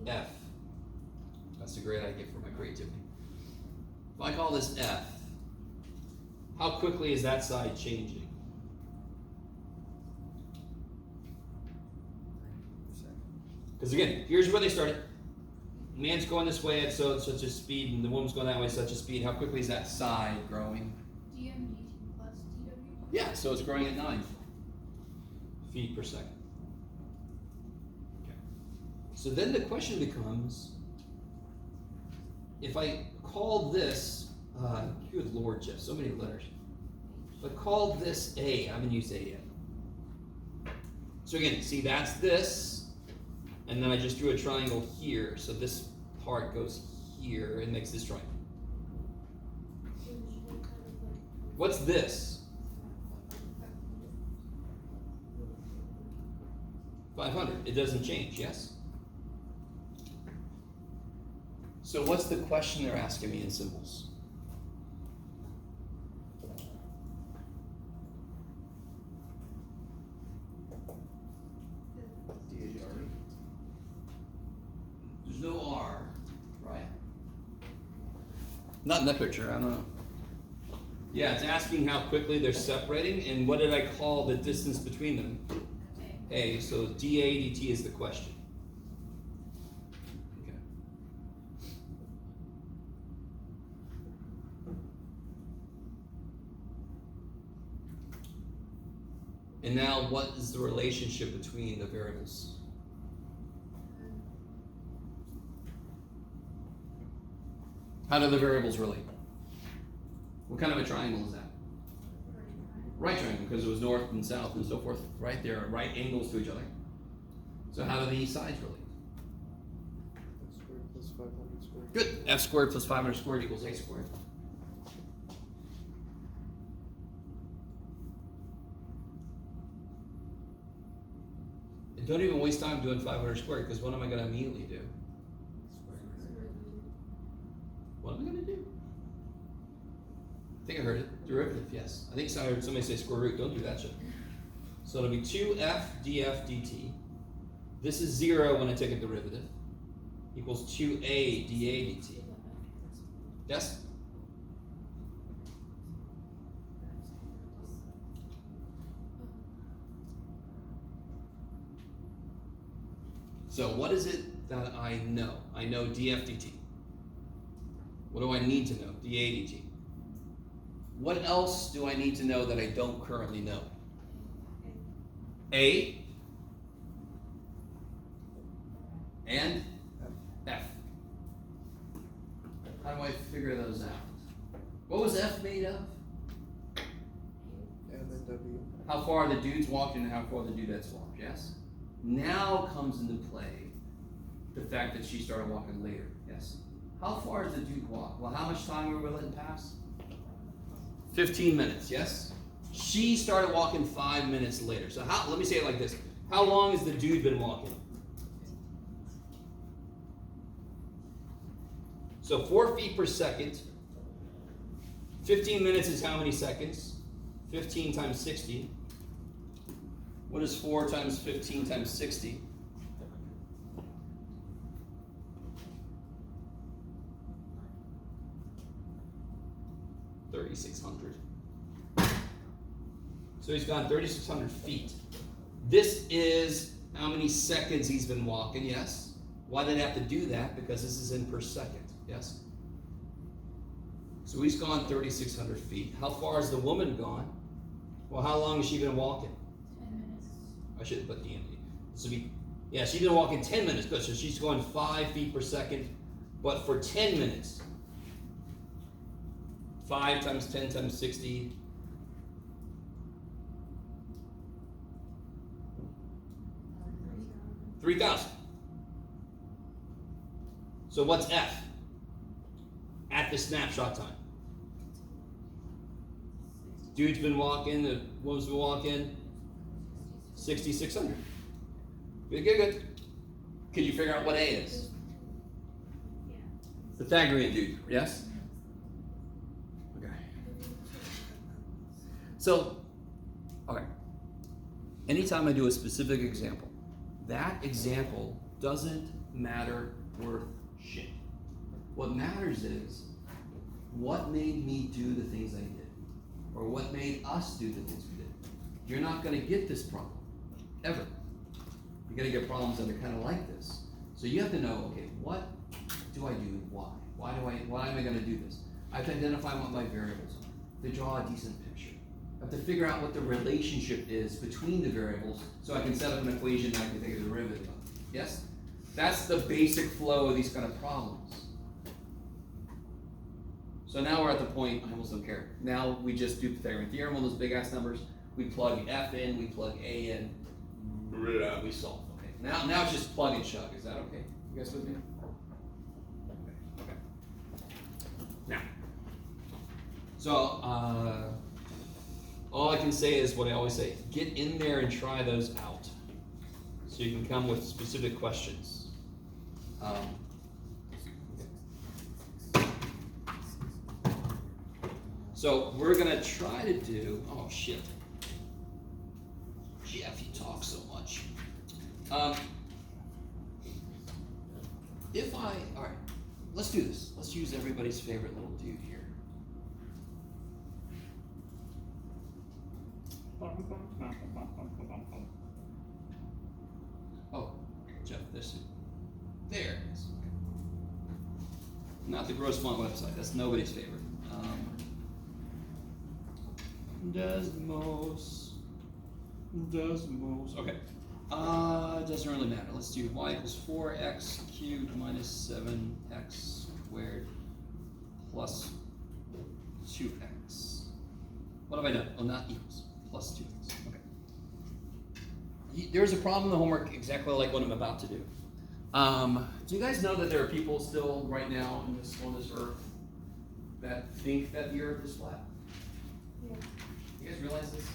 F. That's a great idea for my creativity. If I call this F, how quickly is that side changing? Because again, here's where they started. Man's going this way at such a speed, and the woman's going that way at such a speed. How quickly is that side growing? DMDT plus TW? Yeah, so it's growing at 9 feet per second. Okay. So then the question becomes, if I call this, good Lord, Jeff, so many letters. If I call this A, I haven't used A yet. So again, see, that's this. And then I just drew a triangle here, so this part goes here and makes this triangle. What's this? 500. It doesn't change, yes? So what's the question they're asking me in symbols? There's no R, right? Not in that picture, I don't know. Yeah, it's asking how quickly they're separating, and what did I call the distance between them? A, so dA dt is the question. Okay. And now what is the relationship between the variables? How do the variables relate? What kind of a triangle is that? Right triangle, because it was north and south and so forth, right? They're at right angles to each other. So how do these sides relate? X squared plus 500 squared. Good. F squared plus 500 squared equals A squared. And don't even waste time doing 500 squared, because what am I going to immediately do? What am I going to do? I think I heard it. Derivative, yes. I think I heard somebody say square root. Don't do that shit. So it'll be 2f df dt. This is 0 when I take a derivative. Equals 2a dA dt. Yes? So what is it that I know? I know df dt. What do I need to know? dA dt. What else do I need to know that I don't currently know? A and F. How do I figure those out? What was F made of? And then W. How far the dudes walked and how far the dudettes walked, yes? Now comes into play the fact that she started walking later. Yes? How far does the dude walk? Well, how much time were we letting pass? 15 minutes, yes? She started walking 5 minutes later. So let me say it like this. How long has the dude been walking? So 4 feet per second. 15 minutes is how many seconds? 15 times 60. What is 4 times 15 times 60? 3,600. So he's gone 3,600 feet. This is how many seconds he's been walking, yes? Why did I have to do that? Because this is in per second, yes? So he's gone 3,600 feet. How far has the woman gone? Well, how long has she been walking? 10 minutes. I should have put the end. This would be, yeah, she's been walking 10 minutes. Good, so she's going 5 feet per second, but for 10 minutes. 5 times 10 times 60. $3,000. So what's F? At the snapshot time. Dude's been walking, the woman's been walking. 6,600. Good, good, good. Can you figure out what A is? Pythagorean dude, yes? Okay. So, okay. Anytime I do a specific example, that example doesn't matter worth shit. What matters is what made me do the things I did, or what made us do the things we did. You're not going to get this problem, ever. You're going to get problems that are kind of like this. So you have to know, okay, what do I do? Why? Why am I going to do this? I have to identify what my variables are, to draw a decent picture. I have to figure out what the relationship is between the variables so I can set up an equation that I can take a derivative of. Yes? That's the basic flow of these kind of problems. So now we're at the point, I almost don't care. Now we just do Pythagorean theorem on those big ass numbers. We plug F in, we plug A in, we solve. Okay. Now it's just plug and chug. Is that okay? You guys with me? Okay. Now, so all I can say is what I always say: get in there and try those out, so you can come with specific questions. So we're gonna try to do. Oh shit, Jeff, you talk so much. All right, let's do this. Let's use everybody's favorite little dude here. Oh, Jeff, this. There it is. Not the Grossmont website. That's nobody's favorite. Desmos. Okay. It doesn't really matter. Let's do y equals 4x cubed minus 7x squared plus 2x. What have I done? Oh, not equals. Plus 2x. Okay. There's a problem in the homework exactly like what I'm about to do. Do you guys know that there are people still right now on this earth that think that the earth is flat? Yeah. You guys realize this?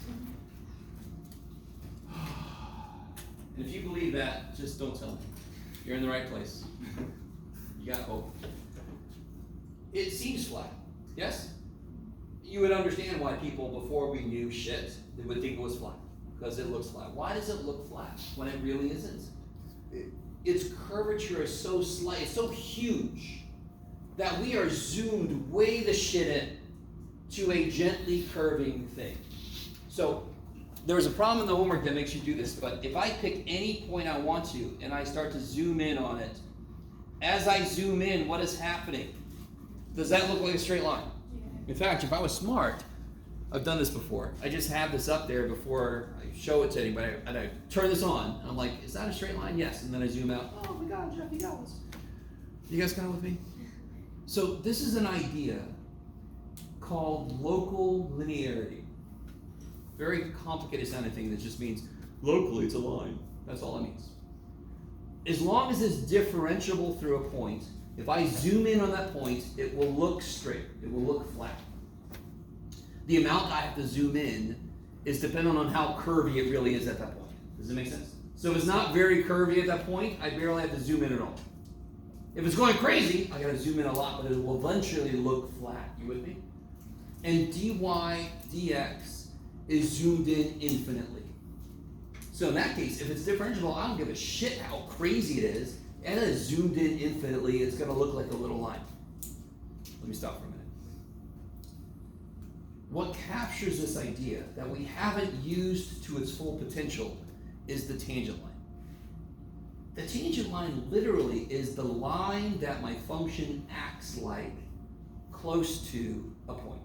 And if you believe that, just don't tell me. You're in the right place. You got hope. It seems flat, yes? You would understand why people, before we knew shit, they would think it was flat, because it looks flat. Why does it look flat when it really isn't? Its curvature is so slight, it's so huge, that we are zoomed way the shit in to a gently curving thing. So there's a problem in the homework that makes you do this, but if I pick any point I want to and I start to zoom in on it, as I zoom in, what is happening? Does that look like a straight line? Yeah. In fact, if I was smart, I've done this before. I just have this up there before I show it to anybody, and I turn this on, and I'm like, is that a straight line? Yes. And then I zoom out. Oh my God, Jeff, you got this. You guys kind of with me? So this is an idea called local linearity. Very complicated sounding thing that just means locally it's a line. That's all it means. As long as it's differentiable through a point, if I zoom in on that point, it will look straight. It will look flat. The amount I have to zoom in is dependent on how curvy it really is at that point. Does it make sense? So if it's not very curvy at that point, I barely have to zoom in at all. If it's going crazy, I gotta zoom in a lot, but it will eventually look flat. You with me? And dy dx is zoomed in infinitely. So in that case, if it's differentiable, I don't give a shit how crazy it is. And it is zoomed in infinitely, it's gonna look like a little line. Let me stop for a minute. What captures this idea that we haven't used to its full potential is the tangent line. The tangent line literally is the line that my function acts like close to a point.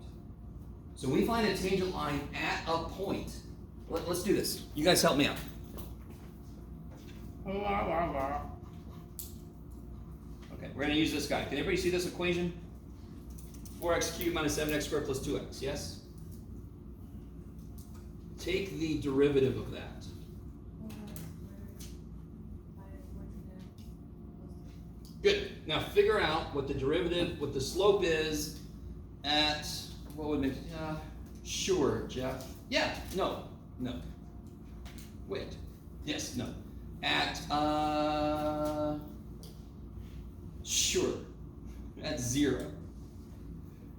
So when we find a tangent line at a point, let's do this. You guys help me out. Okay, we're gonna use this guy. Can everybody see this equation? 4x cubed minus 7x squared plus 2x, yes? Take the derivative of that. Good. Now figure out what the derivative, what the slope is at, what would make, sure, Jeff. Yeah, no. Wait. Yes, no. At, sure. At 0.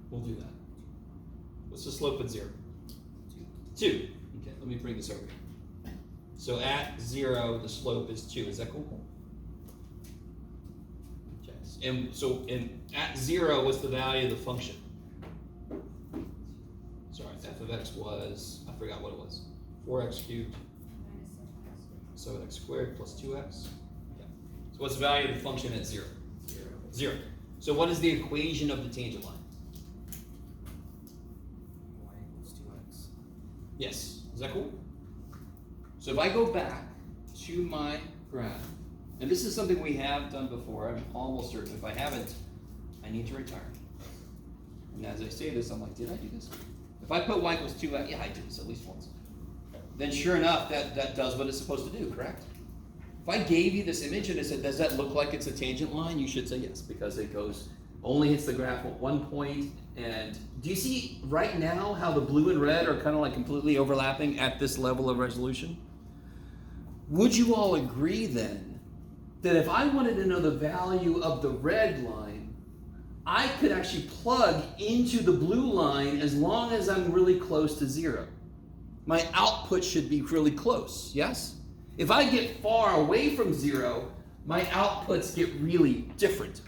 We'll do that. What's the slope at 0? 2. Okay, let me bring this over here. So at 0, the slope is 2. Is that cool? And so at 0, what's the value of the function? Sorry, f of x was, I forgot what it was. 4x cubed. 7x squared plus 2x. Okay. So what's the value of the function at 0? 0. So what is the equation of the tangent line? Y equals 2x. Yes. Is that cool? So if I go back to my graph, and this is something we have done before, I'm almost certain. If I haven't, I need to retire. And as I say this, I'm like, did I do this? If I put y equals 2x, yeah, I did this at least once. Then sure enough, that does what it's supposed to do, correct? If I gave you this image and I said, does that look like it's a tangent line? You should say yes, because it goes, only hits the graph at one point. And do you see right now how the blue and red are kind of like completely overlapping at this level of resolution? Would you all agree then that if I wanted to know the value of the red line, I could actually plug into the blue line as long as I'm really close to 0. My output should be really close, yes? If I get far away from 0, my outputs get really different.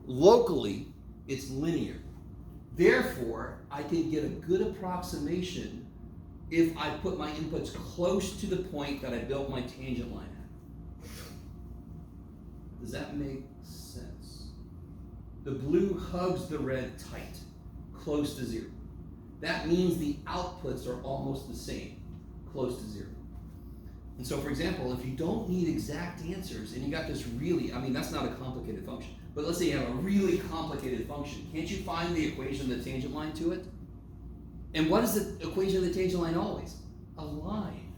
Locally, it's linear. Therefore, I can get a good approximation if I put my inputs close to the point that I built my tangent line at. Does that make sense? The blue hugs the red tight, close to 0. That means the outputs are almost the same, close to 0. And so, for example, if you don't need exact answers and you got this really, I mean, that's not a complicated function, but let's say you have a really complicated function, can't you find the equation of the tangent line to it? And what is the equation of the tangent line always? A line.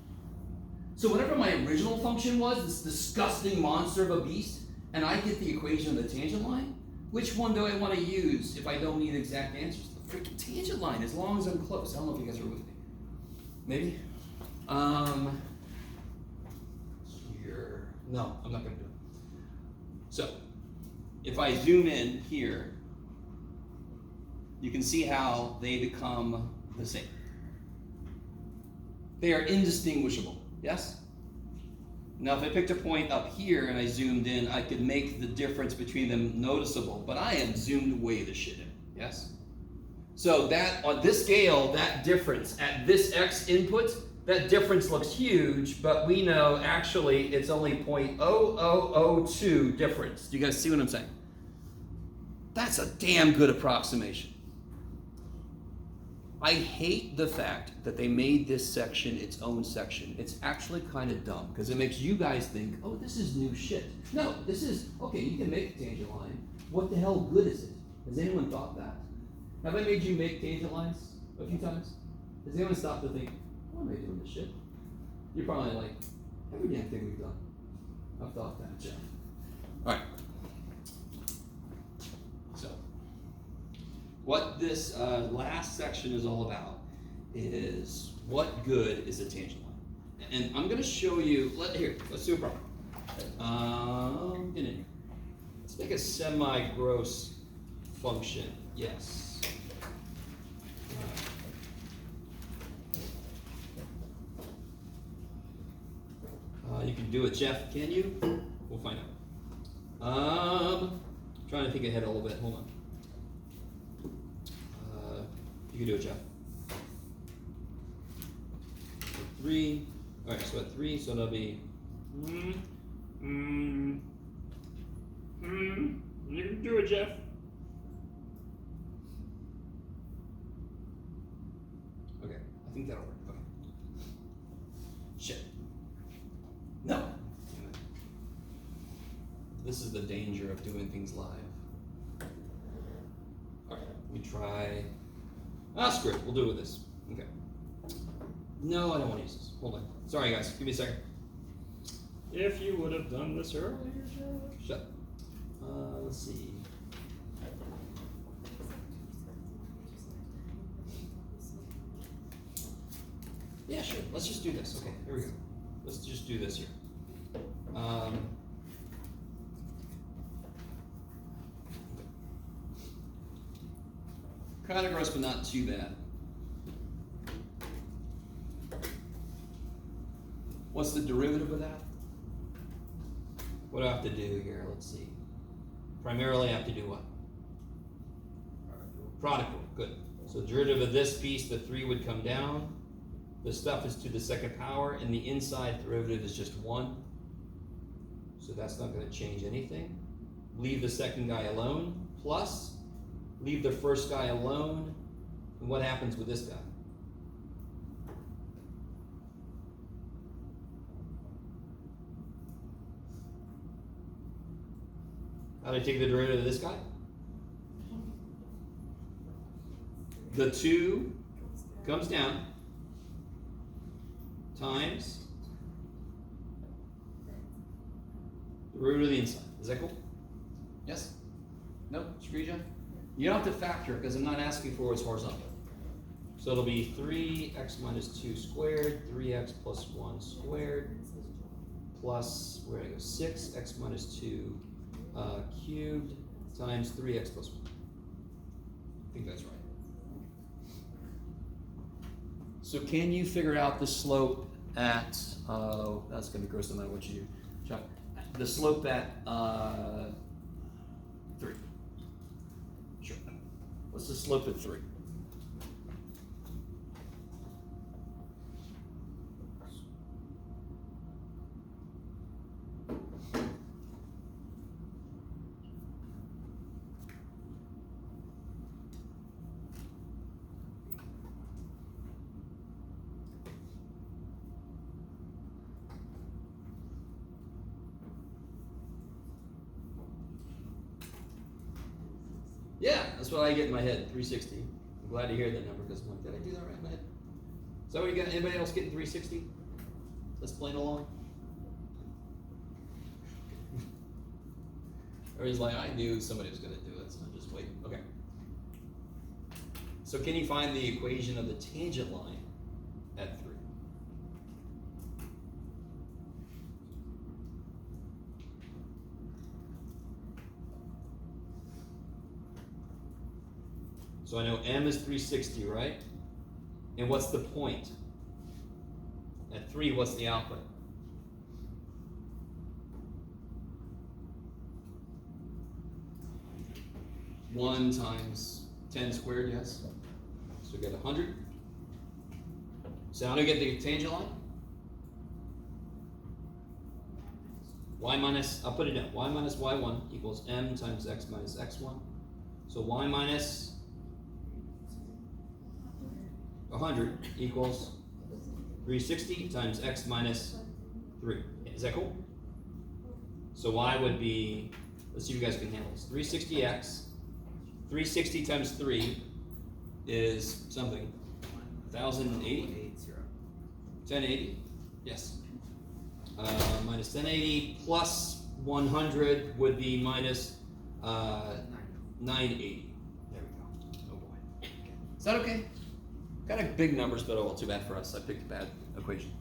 So whatever my original function was, this disgusting monster of a beast, and I get the equation of the tangent line, which one do I want to use if I don't need exact answers? The freaking tangent line, as long as I'm close. I don't know if you guys are with me. Maybe? Here. No, I'm not going to do it. So, if I zoom in here, you can see how they become the same. They are indistinguishable, yes? Now, if I picked a point up here and I zoomed in, I could make the difference between them noticeable, but I am zoomed way the shit in, yes? So that, on this scale, that difference at this x input, that difference looks huge, but we know actually it's only 0.0002 difference. Do you guys see what I'm saying? That's a damn good approximation. I hate the fact that they made this section its own section. It's actually kind of dumb because it makes you guys think, oh, this is new shit. No, this is, okay, you can make a tangent line. What the hell good is it? Has anyone thought that? Have I made you make tangent lines a few times? Has anyone stopped to think, why am I doing this shit? You're probably like, Every damn thing we've done. I've thought that, Jeff. Alright. So, what this last section is all about is what good is a tangent line. And I'm going to show you, let's do a problem. Get in here. Let's make a semi-gross function. Yes. You can do it, Jeff. Can you? We'll find out. Trying to think ahead a little bit. Hold on. You can do it, Jeff. 3. All right. So at 3, so that'll be. You can do it, Jeff. Okay. I think that'll work. Okay. Shit. No. This is the danger of doing things live. Alright, we try. Screw it, we'll do it with this. Okay. No, I don't want to use this. Hold on. Sorry guys, give me a second. If you would have done this earlier, shut. Let's see. Yeah, sure. Let's just do this. Okay, here we go. Let's just do this here. Kind of gross, but not too bad. What's the derivative of that? What do I have to do here? Let's see. Primarily, I have to do what? Product rule. Good. So derivative of this piece, the 3 would come down. The stuff is to the second power, and the inside derivative is just 1. So that's not going to change anything. Leave the second guy alone, plus leave the first guy alone. And what happens with this guy? How do I take the derivative of this guy? The 2 comes down times the root of the inside. Is that cool? Yes? No? Screw Jeff? You don't have to factor it because I'm not asking for what's horizontal. So it'll be 3x minus 2 squared, 3x plus 1 squared, plus, where do I go, 6x minus 2 cubed times 3x plus 1. I think that's right. So can you figure out the slope at, that's going to be gross no matter what you do, Chuck. The slope at 3. Sure. What's the slope at 3? Yeah, that's what I get in my head, 360. I'm glad to hear that number because I'm like, did I do that right in my head? Is that what you got? Anybody else getting 360? Let's play it along. Everybody's like, I knew somebody was going to do it, so I'm just waiting. Okay. So can you find the equation of the tangent line at 3? So I know m is 360, right? And what's the point? At 3, what's the output? One times 10 squared, yes? So we get 100. So how do we get the tangent line? Y minus, I'll put it down. Y minus y1 equals m times x minus x1. So y minus 100 equals 360 times x minus 3. Is that cool? So y would be, let's see if you guys can handle this. 360x, 360 times 3 is something. 1080? 1080? Yes. minus 1080 plus 100 would be minus 980. There we go. Oh boy. Is that okay? Kind of big numbers, but oh well, too bad for us. I picked a bad equation.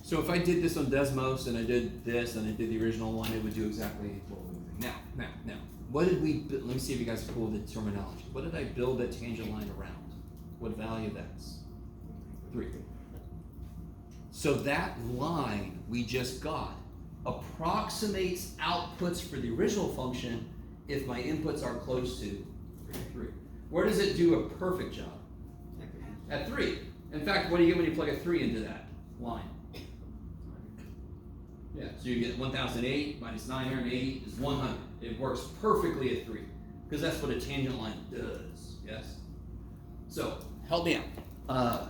So if I did this on Desmos and I did this and I did the original one, it would do exactly what we were doing. Now, what did we? Let me see if you guys are cool with the terminology. What did I build that tangent line around? What value of x? 3. So that line we just got approximates outputs for the original function if my inputs are close to 3. Where does it do a perfect job? At 3. In fact, what do you get when you plug a 3 into that line? Yeah, so you get 1008 minus 980 is 100. It works perfectly at 3 because that's what a tangent line does, yes? So, help me out.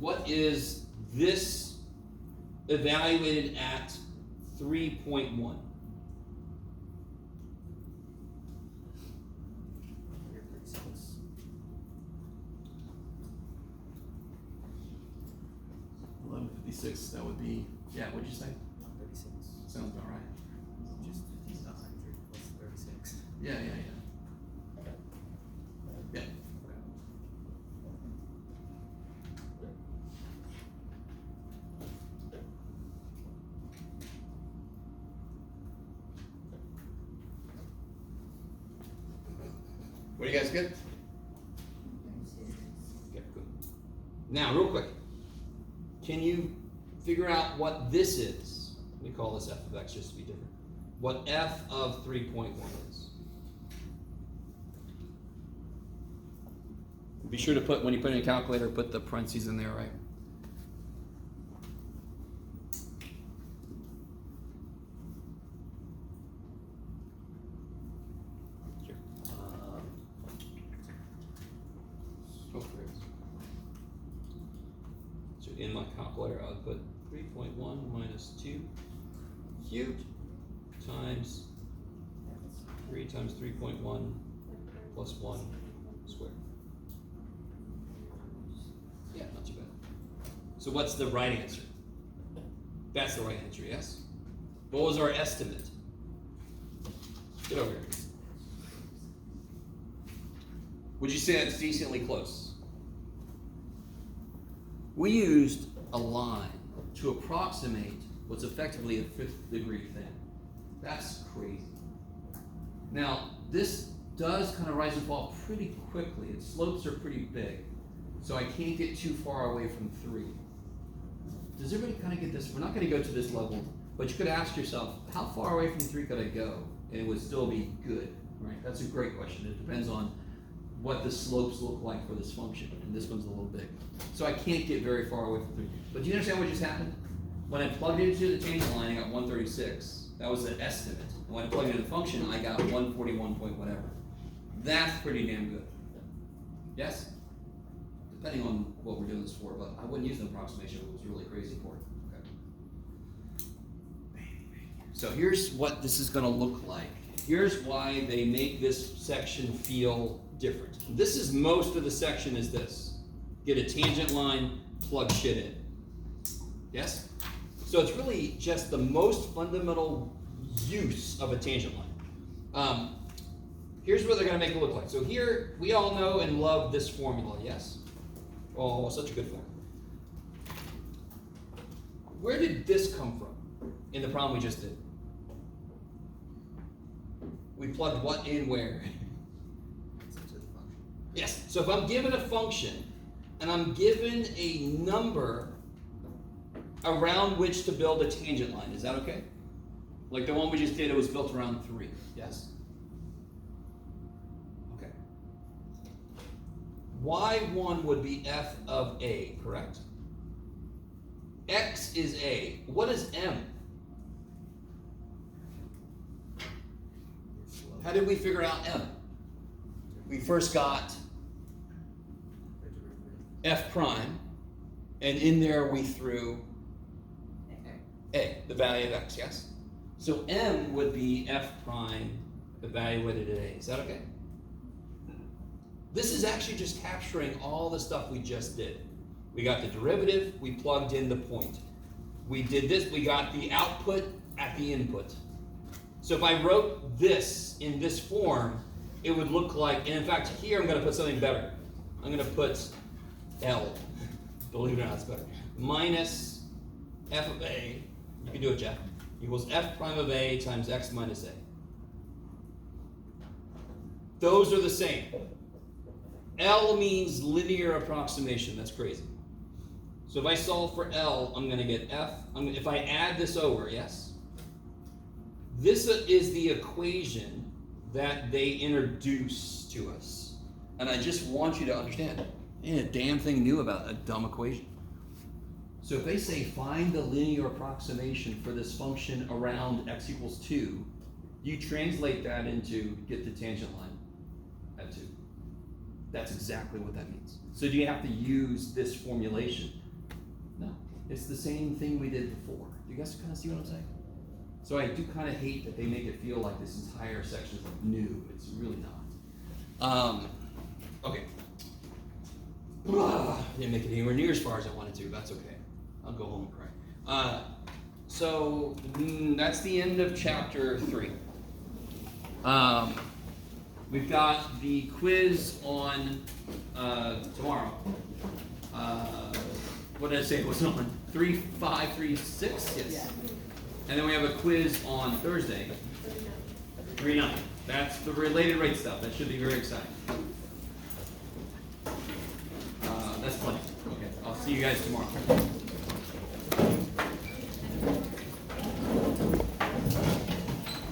What is this evaluated at 3.1? That would be, yeah, what'd you say? 136. Sounds about right. Just 100 plus 36. Yeah. Yeah. What do you guys get? Okay, good. Now, real quick, can you figure out what this is? Let me call this f of x just to be different. What f of 3.1 is. Be sure to put, when you put in a calculator, put the parentheses in there, right? Here. Oh, there it is. So in my calculator, I would put 3.1 minus 2 cubed times 3 times 3.1 plus 1 squared. Yeah, not too bad. So what's the right answer? That's the right answer, yes? What was our estimate? Get over here. Would you say that's decently close? We used a line to approximate what's effectively a 5th degree thing. That's crazy. Now, this does kind of rise and fall pretty quickly. Its slopes are pretty big. So I can't get too far away from 3. Does everybody kind of get this? We're not going to go to this level, but you could ask yourself, how far away from 3 could I go? And it would still be good, right? That's a great question. It depends on what the slopes look like for this function. And this one's a little big. So I can't get very far away from 3. But do you understand what just happened? When I plugged it into the tangent line, I got 136. That was the estimate. And when I plugged it into the function, I got 141 point whatever. That's pretty damn good. Yes? Depending on what we're doing this for, but I wouldn't use an approximation if it was really crazy for it. Okay. So here's what this is going to look like. Here's why they make this section feel different. This is most of the section is this. Get a tangent line, plug shit in. Yes? So it's really just the most fundamental use of a tangent line. Here's what they're going to make it look like. So here, we all know and love this formula, yes? Oh, such a good form. Where did this come from in the problem we just did? We plugged what in where? Yes, so if I'm given a function and I'm given a number around which to build a tangent line, is that okay? Like the one we just did, it was built around 3, yes? Okay. Y1 would be f of a, correct? X is a. What is m? How did we figure out m? We first got f prime, and in there we threw a, the value of x, yes? So m would be f prime evaluated at a. Is that okay? This is actually just capturing all the stuff we just did. We got the derivative, we plugged in the point. We did this, we got the output at the input. So if I wrote this in this form, it would look like, and in fact here I'm gonna put something better. I'm gonna put L, believe it or not, it's better, minus f of a, you can do it, Jeff, equals f prime of a times x minus a. Those are the same. L means linear approximation, that's crazy. So if I solve for L, I'm gonna get f, if I add this over, yes? This is the equation that they introduce to us. And I just want you to understand, ain't a damn thing new about a dumb equation. So if they say find the linear approximation for this function around x equals 2, you translate that into get the tangent line at 2. That's exactly what that means. So do you have to use this formulation? No, it's the same thing we did before. Do you guys kind of see what I'm saying? So I do kind of hate that they make it feel like this entire section is like new. It's really not. Okay. Didn't make it anywhere near as far as I wanted to. That's okay. I'll go home and cry. So that's the end of chapter 3. We've got the quiz on tomorrow. What did I say it was on? 3, 5, 3, 6? Yes. Yeah. And then we have a quiz on Thursday. 3-9. That's the related rate stuff. That should be very exciting. That's plenty. Okay. I'll see you guys tomorrow.